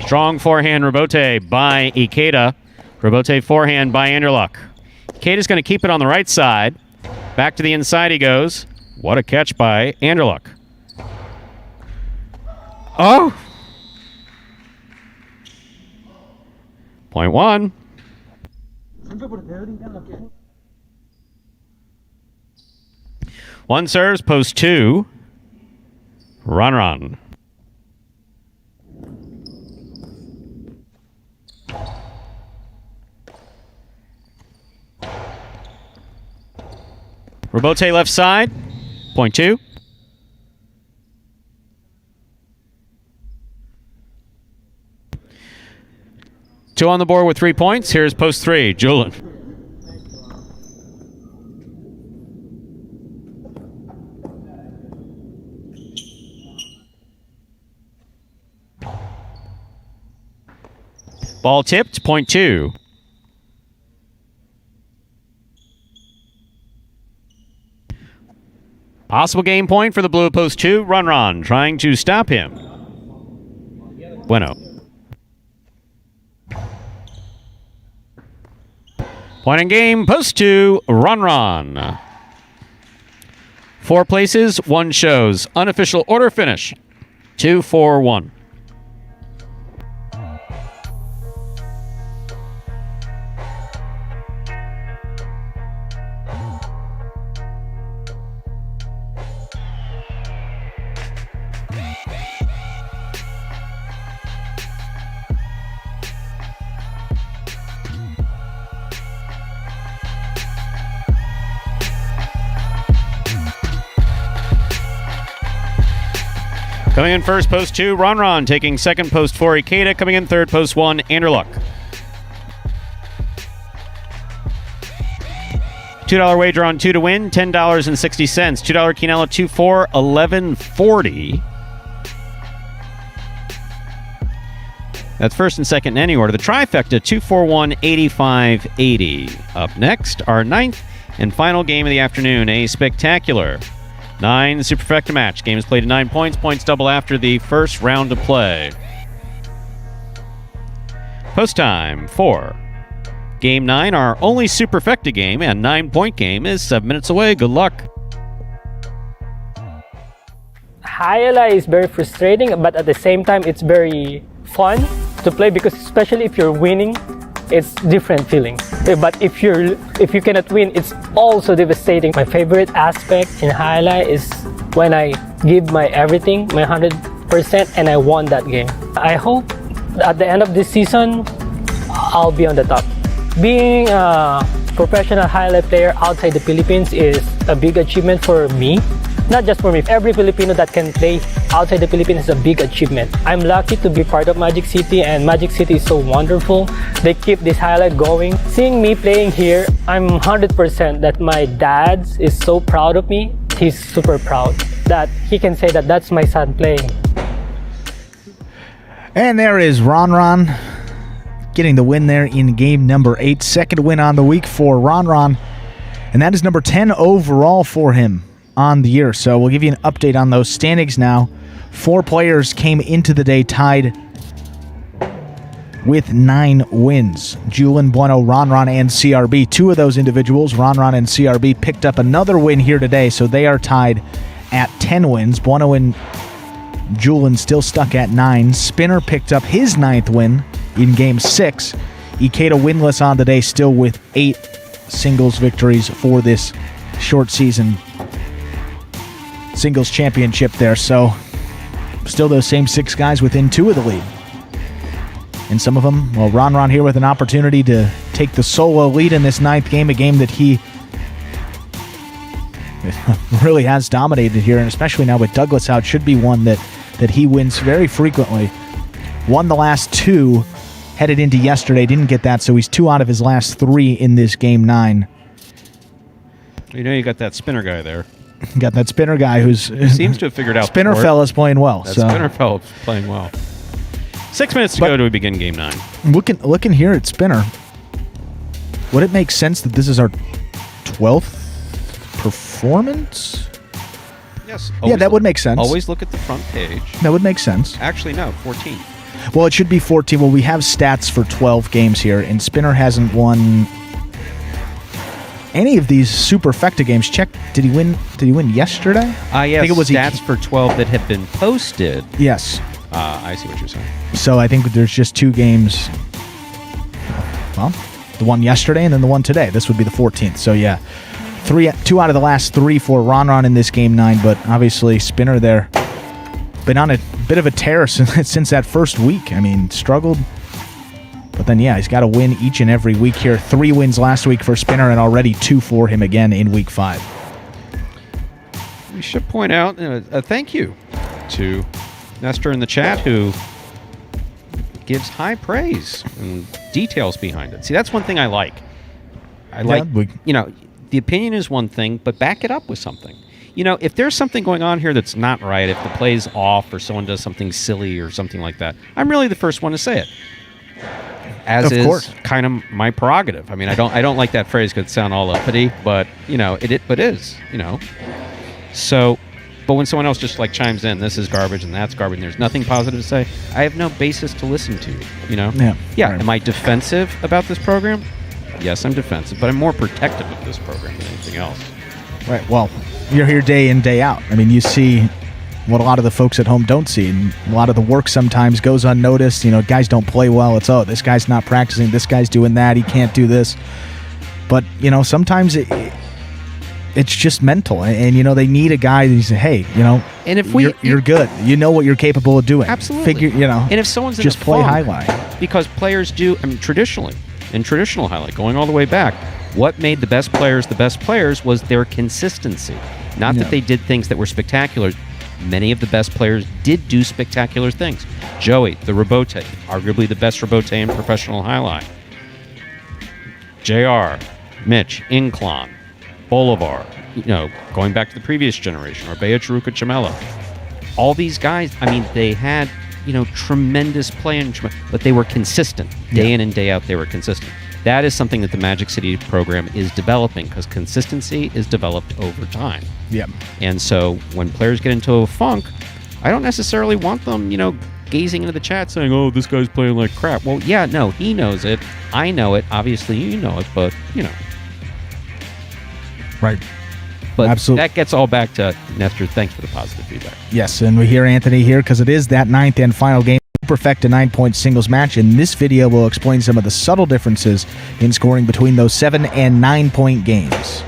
Speaker 3: Strong forehand rebote by Ikeda. Rebote forehand by Anderluck. Ikeda's going to keep it on the right side. Back to the inside he goes. What a catch by Anderluck. Oh! Point 1. One serves, post 2. Ron. Rebote left side. Point 2. Two on the board with 3 points. Here's post 3, Julin. Ball tipped, point 2. Possible game point for the blue post 2. Ron trying to stop him. Bueno. Point in game, post 2, Ron. 4 places, 1 shows. Unofficial order finish. 2-4-1. Coming in first, post 2, Ron. Taking second, post 4, Ikeda. Coming in third, post 1, Anderluck. $2 wager on 2 to win, $10.60. $2 Quinella, 2-4, $11.40. That's first and second in any order. The trifecta, 2-4-1, $85.80. Up next, our 9th and final game of the afternoon, a spectacular 9 superfecta match. Game is played at 9 points. Points double after the first round of play. Post time for Game 9, our only superfecta game and 9-point game, is 7 minutes away. Good luck.
Speaker 18: Jai-Alai is very frustrating, but at the same time, it's very fun to play because especially if you're winning, it's different feeling. But if you cannot win, it's also devastating. My favorite aspect in Jai-Alai is when I give my everything, my 100%, and I won that game. I hope at the end of this season, I'll be on the top. Being a professional Jai-Alai player outside the Philippines is a big achievement for me. Not just for me, every Filipino that can play outside the Philippines is a big achievement. I'm lucky to be part of Magic City, and Magic City is so wonderful. They keep this highlight going. Seeing me playing here, I'm 100% that my dad is so proud of me. He's super proud that he can say that that's my son playing.
Speaker 1: And there is Ron getting the win there in game number 8. Second win on the week for Ron. And that is number 10 overall for him on the year. So we'll give you an update on those standings now. 4 players came into the day tied with 9 wins. Julian, Bueno, Ron, and CRB. 2 of those individuals, Ron, and CRB, picked up another win here today, so they are tied at 10 wins. Bueno and Julian still stuck at 9. Spinner picked up his 9th win in Game 6. Ikeda winless on the day, still with 8 singles victories for this short season singles championship there. So still those same 6 guys within 2 of the lead. And some of them, well, Ron here with an opportunity to take the solo lead in this 9th game, a game that he really has dominated here, and especially now with Douglas out, should be one that he wins very frequently. Won the last 2, headed into yesterday, didn't get that, so he's 2 out of his last 3 in this game 9.
Speaker 3: You know you got that spinner guy there.
Speaker 1: Got that spinner guy who
Speaker 3: seems to have figured out.
Speaker 1: Spinner fella's playing well.
Speaker 3: That spinner fella's playing well. 6 minutes to go to begin game 9.
Speaker 1: Looking here at Spinner, would it make sense that this is our 12th performance?
Speaker 3: Yes.
Speaker 1: Yeah, that would make sense.
Speaker 3: Always look at the front page.
Speaker 1: That would make sense.
Speaker 3: Actually, no, 14.
Speaker 1: Well, it should be 14. Well, we have stats for 12 games here, and Spinner hasn't won any of these superfecta games. Check. Did he win yesterday?
Speaker 3: Yes.
Speaker 1: I think it was
Speaker 3: stats for 12 that have been posted.
Speaker 1: Yes.
Speaker 3: I see what you're saying.
Speaker 1: So I think there's just 2 games. Well, the one yesterday and then the one today. This would be the 14th. So yeah, 2 out of the last 3 for Ron in this game 9. But obviously Spinner there been on a bit of a tear since that first week. I mean, struggled. But then, yeah, he's got to win each and every week here. 3 wins last week for Spinner and already 2 for him again in week 5.
Speaker 3: We should point out a thank you to Nestor in the chat, who gives high praise and details behind it. See, that's one thing I like. The opinion is one thing, but back it up with something. If there's something going on here that's not right, if the play's off or someone does something silly or something like that, I'm really the first one to say it. as
Speaker 1: Of
Speaker 3: is
Speaker 1: course.
Speaker 3: kind of my prerogative. I mean, I don't like that phrase because it sounds all uppity, but it is. So, but when someone else just like chimes in, this is garbage and that's garbage, and there's nothing positive to say, I have no basis to listen to.
Speaker 1: Yeah. Right.
Speaker 3: Am I defensive about this program? Yes, I'm defensive, but I'm more protective of this program than anything else.
Speaker 1: Right. Well, you're here day in, day out. I mean, you see what a lot of the folks at home don't see, and a lot of the work sometimes goes unnoticed. Guys don't play well. It's, oh, this guy's not practicing. This guy's doing that. He can't do this. But, sometimes it's just mental, and they need a guy that says, hey,
Speaker 3: and if
Speaker 1: you're good. You know what you're capable of doing.
Speaker 3: Absolutely.
Speaker 1: And
Speaker 3: if someone's
Speaker 1: just
Speaker 3: in a
Speaker 1: play
Speaker 3: funk,
Speaker 1: highlight.
Speaker 3: because players do, traditionally, in traditional highlight, going all the way back, what made the best players was their consistency. Not that they did things that were spectacular. Many of the best players did do spectacular things. Joey, the Robote, arguably the best Robote in professional highlight. JR, Mitch, Inclon, Bolivar, going back to the previous generation, Orbea, Chiruka, Chamelo. All these guys, they had, tremendous play, but they were consistent. Day in and day out, they were consistent. That is something that the Magic City program is developing, because consistency is developed over time.
Speaker 1: Yep.
Speaker 3: And so when players get into a funk, I don't necessarily want them, gazing into the chat saying, oh, this guy's playing like crap. Well, yeah, no, he knows it. I know it. Obviously, you know it, but,
Speaker 1: Right.
Speaker 3: But
Speaker 1: Absolutely.
Speaker 3: that gets all back to Nestor. Thanks for the positive feedback.
Speaker 1: Yes, and we hear Anthony here because it is that 9th and final game. Perfect 9-point singles match, and this video will explain some of the subtle differences in scoring between those 7 and 9-point games.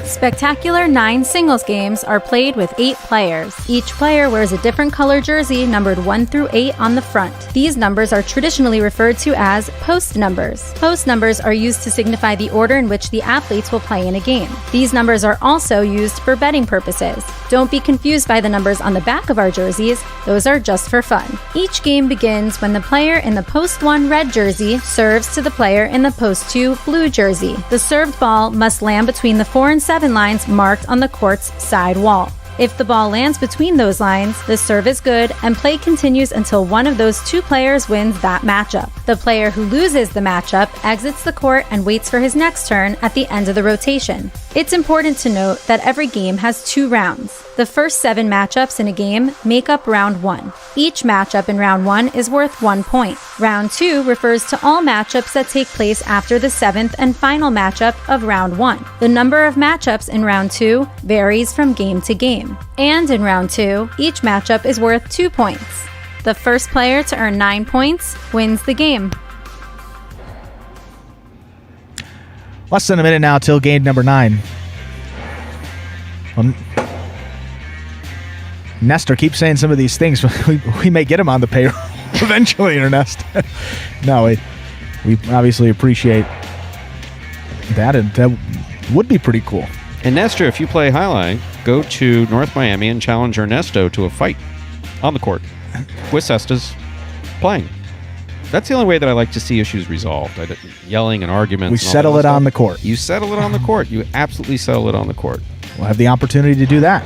Speaker 2: Spectacular 9 singles games are played with 8 players. Each player wears a different color jersey numbered 1 through 8 on the front. These numbers are traditionally referred to as post numbers. Post numbers are used to signify the order in which the athletes will play in a game. These numbers are also used for betting purposes. Don't be confused by the numbers on the back of our jerseys. Those are just for fun. Each game begins when the player in the post 1 red jersey serves to the player in the post 2 blue jersey. The served ball must land between the 4 and 7 lines marked on the court's side wall. If the ball lands between those lines, the serve is good and play continues until one of those 2 players wins that matchup. The player who loses the matchup exits the court and waits for his next turn at the end of the rotation. It's important to note that every game has 2 rounds. The first 7 matchups in a game make up round 1. Each matchup in round 1 is worth 1 point. Round 2 refers to all matchups that take place after the 7th and final matchup of round 1. The number of matchups in round 2 varies from game to game. And in round 2, each matchup is worth 2 points. The first player to earn 9 points wins the game.
Speaker 1: Less than a minute now till game number 9. Nestor keeps saying some of these things, but we may get him on the payroll eventually, Ernest. No, we obviously appreciate that, and that would be pretty cool.
Speaker 3: And Nestor, if you play highlight, go to North Miami and challenge Ernesto to a fight on the court with Cestas playing. That's the only way that I like to see issues resolved. Yelling and arguments.
Speaker 1: We settle it on the court.
Speaker 3: You settle it on the court. You absolutely settle it on the court.
Speaker 1: We'll have the opportunity to do that.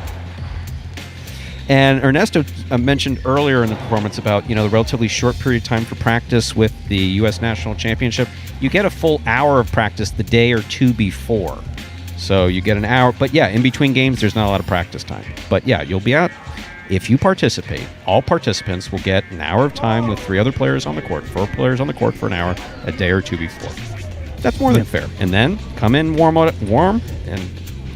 Speaker 3: And Ernesto mentioned earlier in the performance about, the relatively short period of time for practice with the U.S. National Championship. You get a full hour of practice the day or 2 before. So you get an hour. But yeah, in between games, there's not a lot of practice time. But yeah, you'll be out. If you participate, all participants will get an hour of time with 3 other players on the court, 4 players on the court for an hour a day or 2 before. That's more than fair. And then come in warm, and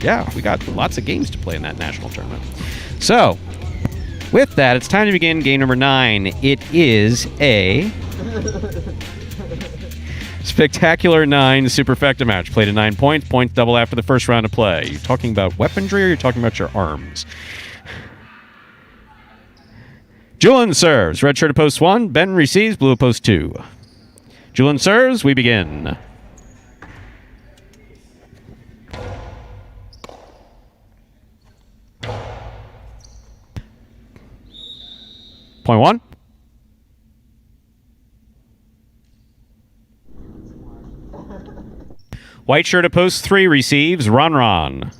Speaker 3: yeah, we got lots of games to play in that national tournament. So, with that, it's time to begin game number 9. It is a spectacular 9 superfecta match. Played at 9 points. Points double after the first round of play. You're talking about weaponry, or you're talking about your arms? Julian serves. Red shirt at post 1. Ben receives. Blue at post 2. Julian serves. We begin. Point 1. White shirt at post 3 receives. Ron.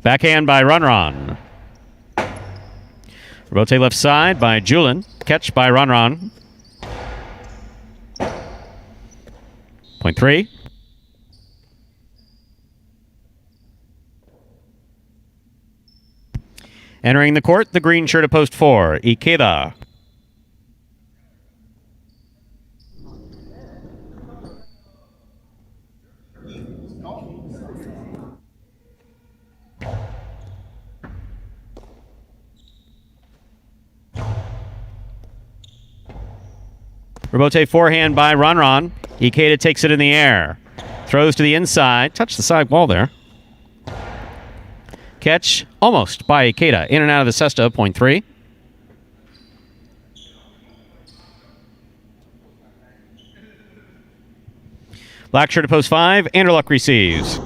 Speaker 3: Backhand by Runron. Rebote left side by Julin. Catch by Runron. Point 3. Entering the court, the green shirt at post 4, Ikeda. Rebote forehand by Runron. Ikeda takes it in the air. Throws to the inside. Touch the side wall there. Catch almost by Ikeda. In and out of the cesta, point 3. Black shirt to post 5. Anderluck receives.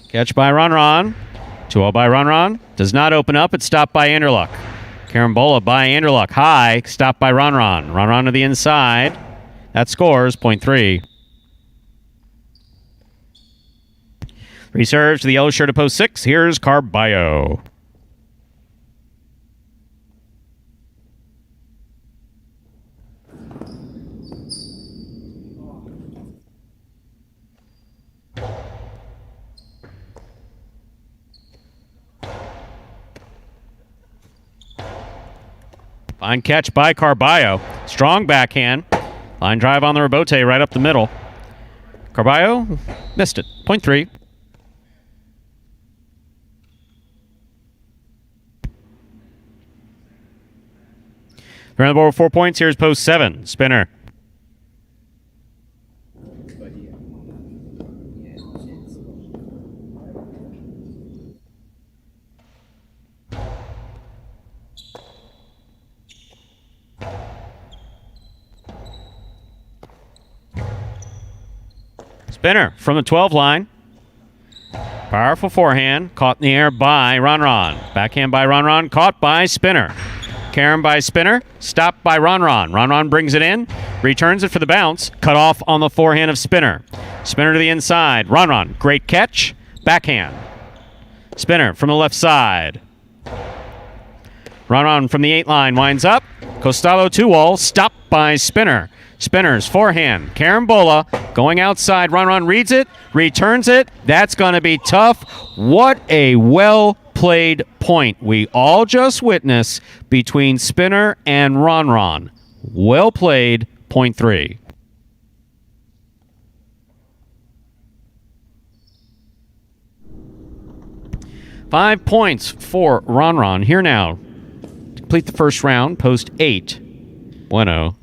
Speaker 3: Catch by Runron. 2-0 by Runron. Does not open up. It's stopped by Anderluck. Carambola by Anderluck. High. Stopped by Runron. Runron to the inside. That scores. Point 3. Reserves to the yellow shirt at post 6. Here's Carballo. Fine catch by Carballo. Strong backhand. Line drive on the rebote right up the middle. Carballo missed it. Point 3. They're on the board with 4 points. Here's post 7. Spinner. Spinner from the 12 line. Powerful forehand. Caught in the air by Runron. Backhand by Runron. Caught by Spinner. Karen by Spinner. Stopped by Runron. Runron brings it in. Returns it for the bounce. Cut off on the forehand of Spinner. Spinner to the inside. Runron. Great catch. Backhand. Spinner from the left side. Runron from the 8 line. Winds up. Costello 2-wall. Stopped by Spinner. Spinner's forehand. Carambola going outside. Runron reads it, returns it. That's going to be tough. What a well-played point we all just witnessed between Spinner and Runron. Well played, point 3. Five points for Runron. Here now. Complete the first round. Post 8. 1-0.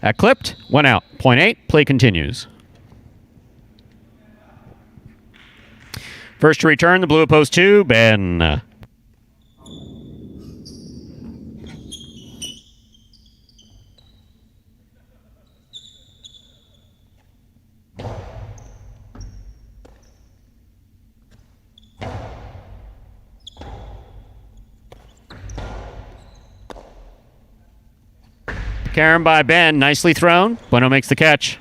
Speaker 3: That clipped, went out. Point 8, play continues. First to return, the blue at post 2, Ben. Karen by Ben, nicely thrown. Bueno makes the catch.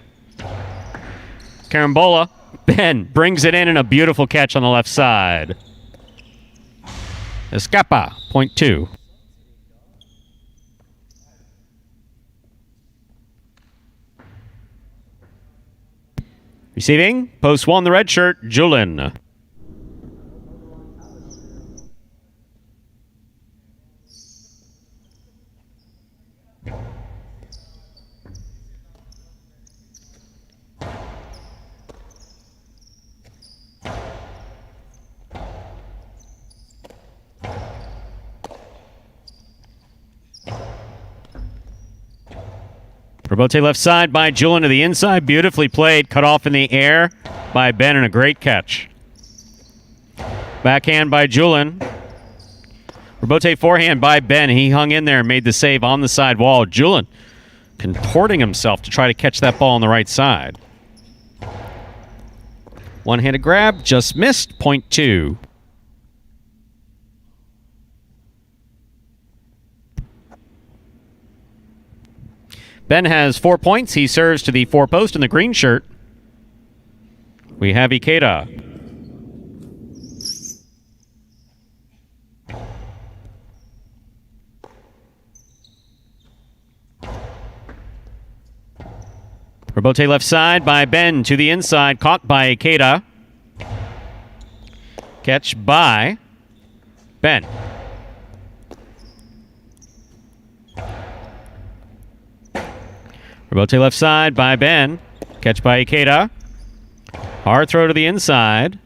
Speaker 3: Carambola. Ben brings it in a beautiful catch on the left side. Escapa, point 2. Receiving, post 1, the red shirt, Julin. Rebote left side by Julin to the inside. Beautifully played. Cut off in the air by Ben and a great catch. Backhand by Julin. Rebote forehand by Ben. He hung in there and made the save on the side wall. Julin contorting himself to try to catch that ball on the right side. One-handed grab, just missed, point 2. Ben has 4 points. He serves to the 4-post in the green shirt. We have Ikeda. Rebote left side by Ben to the inside. Caught by Ikeda. Catch by Ben. Rebote left side by Ben. Catch by Ikeda. Hard throw to the inside.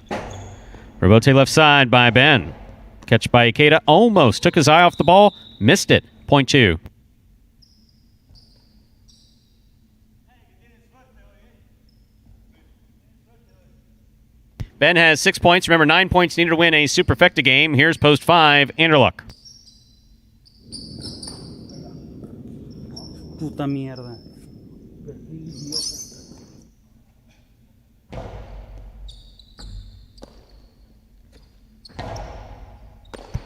Speaker 3: Rebote left side by Ben. Catch by Ikeda. Almost took his eye off the ball. Missed it. Point 2. Ben has 6 points. Remember, 9 points needed to win a Superfecta game. Here's post 5, Anderluck.
Speaker 19: Puta mierda.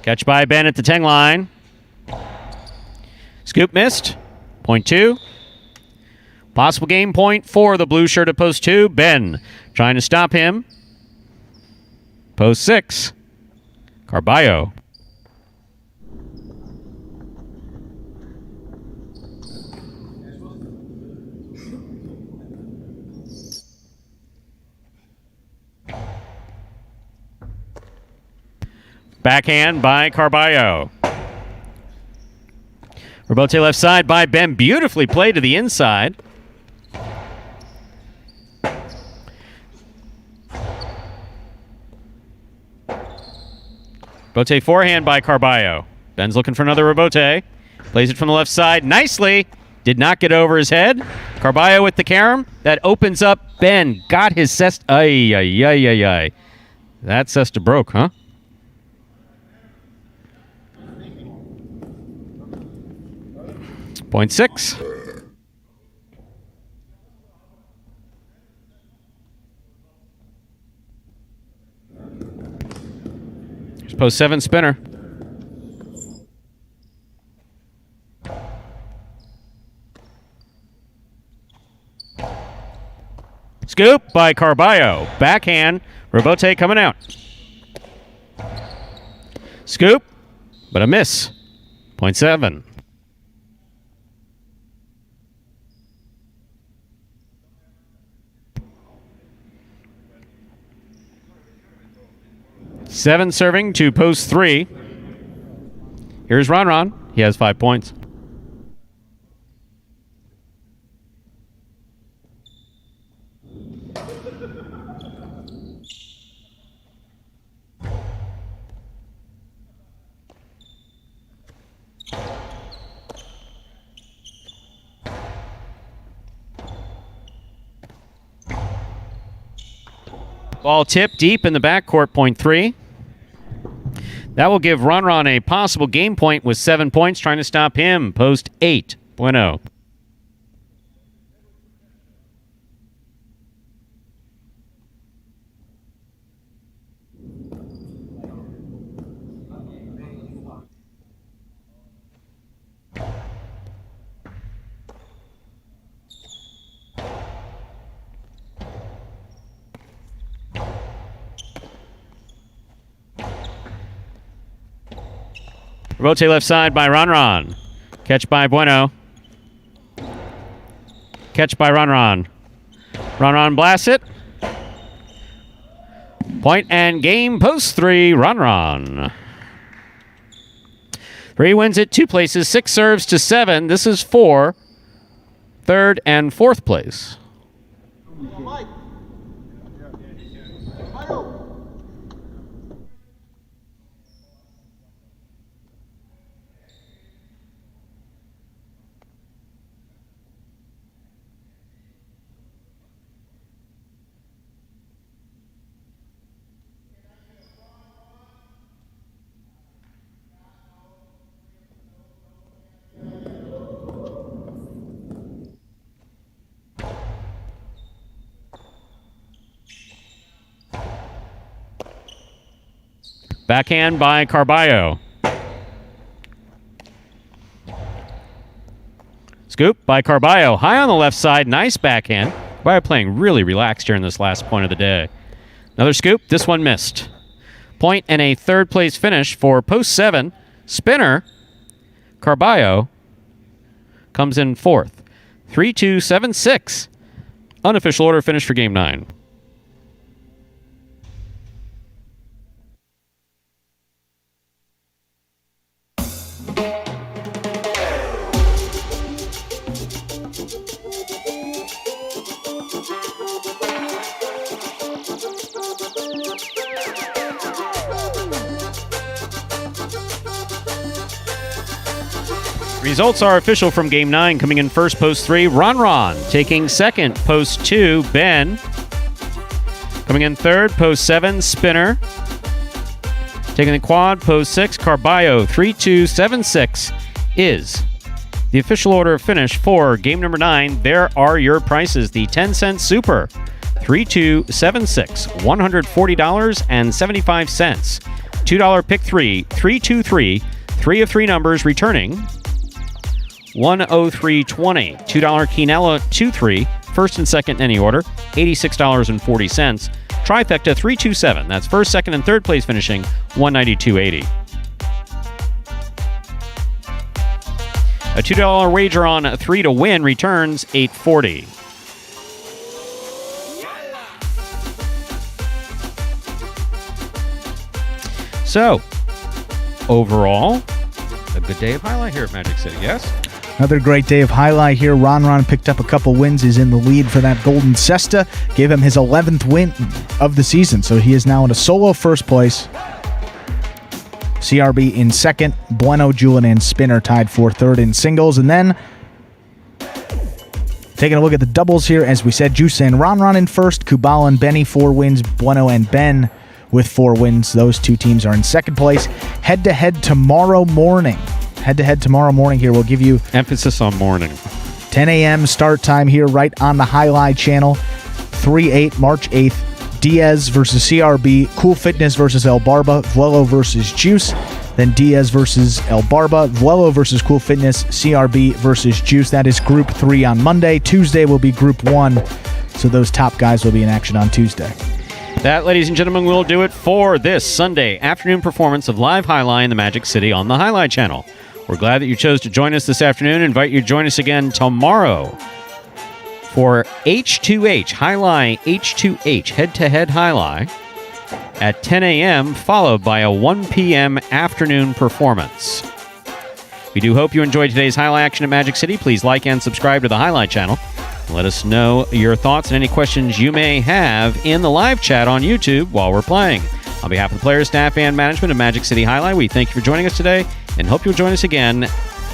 Speaker 3: Catch by Ben at the 10 line. Scoop missed. Point 2. Possible game point for the blue shirt at post 2. Ben trying to stop him. Post 6. Carballo. Backhand by Carballo. Rebote left side by Ben. Beautifully played to the inside. Rebote forehand by Carballo. Ben's looking for another rebote. Plays it from the left side nicely. Did not get over his head. Carballo with the carom. That opens up. Ben got his cesta. Ay, ay, ay, ay, ay. That cesta broke, huh? Point 6. Here's post 7 spinner. Scoop by Carballo. Backhand. Rebote coming out. Scoop, but a miss. Point 7. Seven serving to post 3. Here's Ron. He has 5 points. Ball tipped deep in the backcourt, point 3. That will give Ron a possible game point with 7 points, trying to stop him. Post 8. Bueno. Rebote left side by Ron. Catch by Bueno. Catch by Ron. Ron blasts it. Point and game, post 3, Ron. 3 wins it 2 places, 6 serves to 7. This is for 3rd and 4th place. Backhand by Carballo. Scoop by Carballo. High on the left side. Nice backhand. Carballo playing really relaxed here in this last point of the day. Another scoop. This one missed. Point and a third place finish for post 7. Spinner. Carballo comes in fourth. 3-2, 7-6. Unofficial order finish for game 9. Results are official from Game 9. Coming in first, post 3, Ron. Taking second, post 2, Ben. Coming in third, post 7, Spinner. Taking the quad, post 6, Carballo. 3-2, 7-6 is the official order of finish for game number 9. There are your prices. The 10-cent Super, 3-2, 7-6, $140.75. $2 pick 3, 3-2-3, 3 of 3 numbers returning 103.20. $2 Quinella 2-3, first and second in any order, $86.40. Trifecta 327. That's first, second, and third place finishing $192.80. A $2 wager on 3 to win returns $8.40. So, overall, a good day of highlight here at Magic City, yes?
Speaker 1: Another great day of highlight here. Ron picked up a couple wins, is in the lead for that Golden Cesta. Gave him his 11th win of the season, so he is now in a solo first place. CRB in second. Bueno, Julian, and Spinner tied for third in singles. And then, taking a look at the doubles here, as we said, Juice and Ron in first. Kubala and Benny, 4 wins. Bueno and Ben with 4 wins. Those 2 teams are in second place. Head-to-head tomorrow morning. Head-to-head tomorrow morning here. We'll give you...
Speaker 3: Emphasis on morning.
Speaker 1: 10 a.m. start time here right on the Highlight channel. 3-8, March 8th. Diaz versus CRB. Cool Fitness versus El Barba. Vuelo versus Juice. Then Diaz versus El Barba. Vuelo versus Cool Fitness. CRB versus Juice. That is Group 3 on Monday. Tuesday will be Group 1. So those top guys will be in action on Tuesday.
Speaker 3: That, ladies and gentlemen, will do it for this Sunday afternoon performance of Live Highlight in the Magic City on the Highlight channel. We're glad that you chose to join us this afternoon. Invite you to join us again tomorrow for H2H, Highlight H2H, head-to-head Highlight at 10 a.m., followed by a 1 p.m. afternoon performance. We do hope you enjoyed today's Highlight action at Magic City. Please like and subscribe to the Highlight channel. Let us know your thoughts and any questions you may have in the live chat on YouTube while we're playing. On behalf of the players, staff, and management of Magic City Highlight, we thank you for joining us today and hope you'll join us again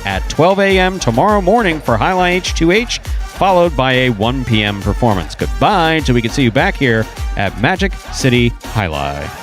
Speaker 3: at 12 a.m. tomorrow morning for Highlight H2H, followed by a 1 p.m. performance. Goodbye until we can see you back here at Magic City Highlight.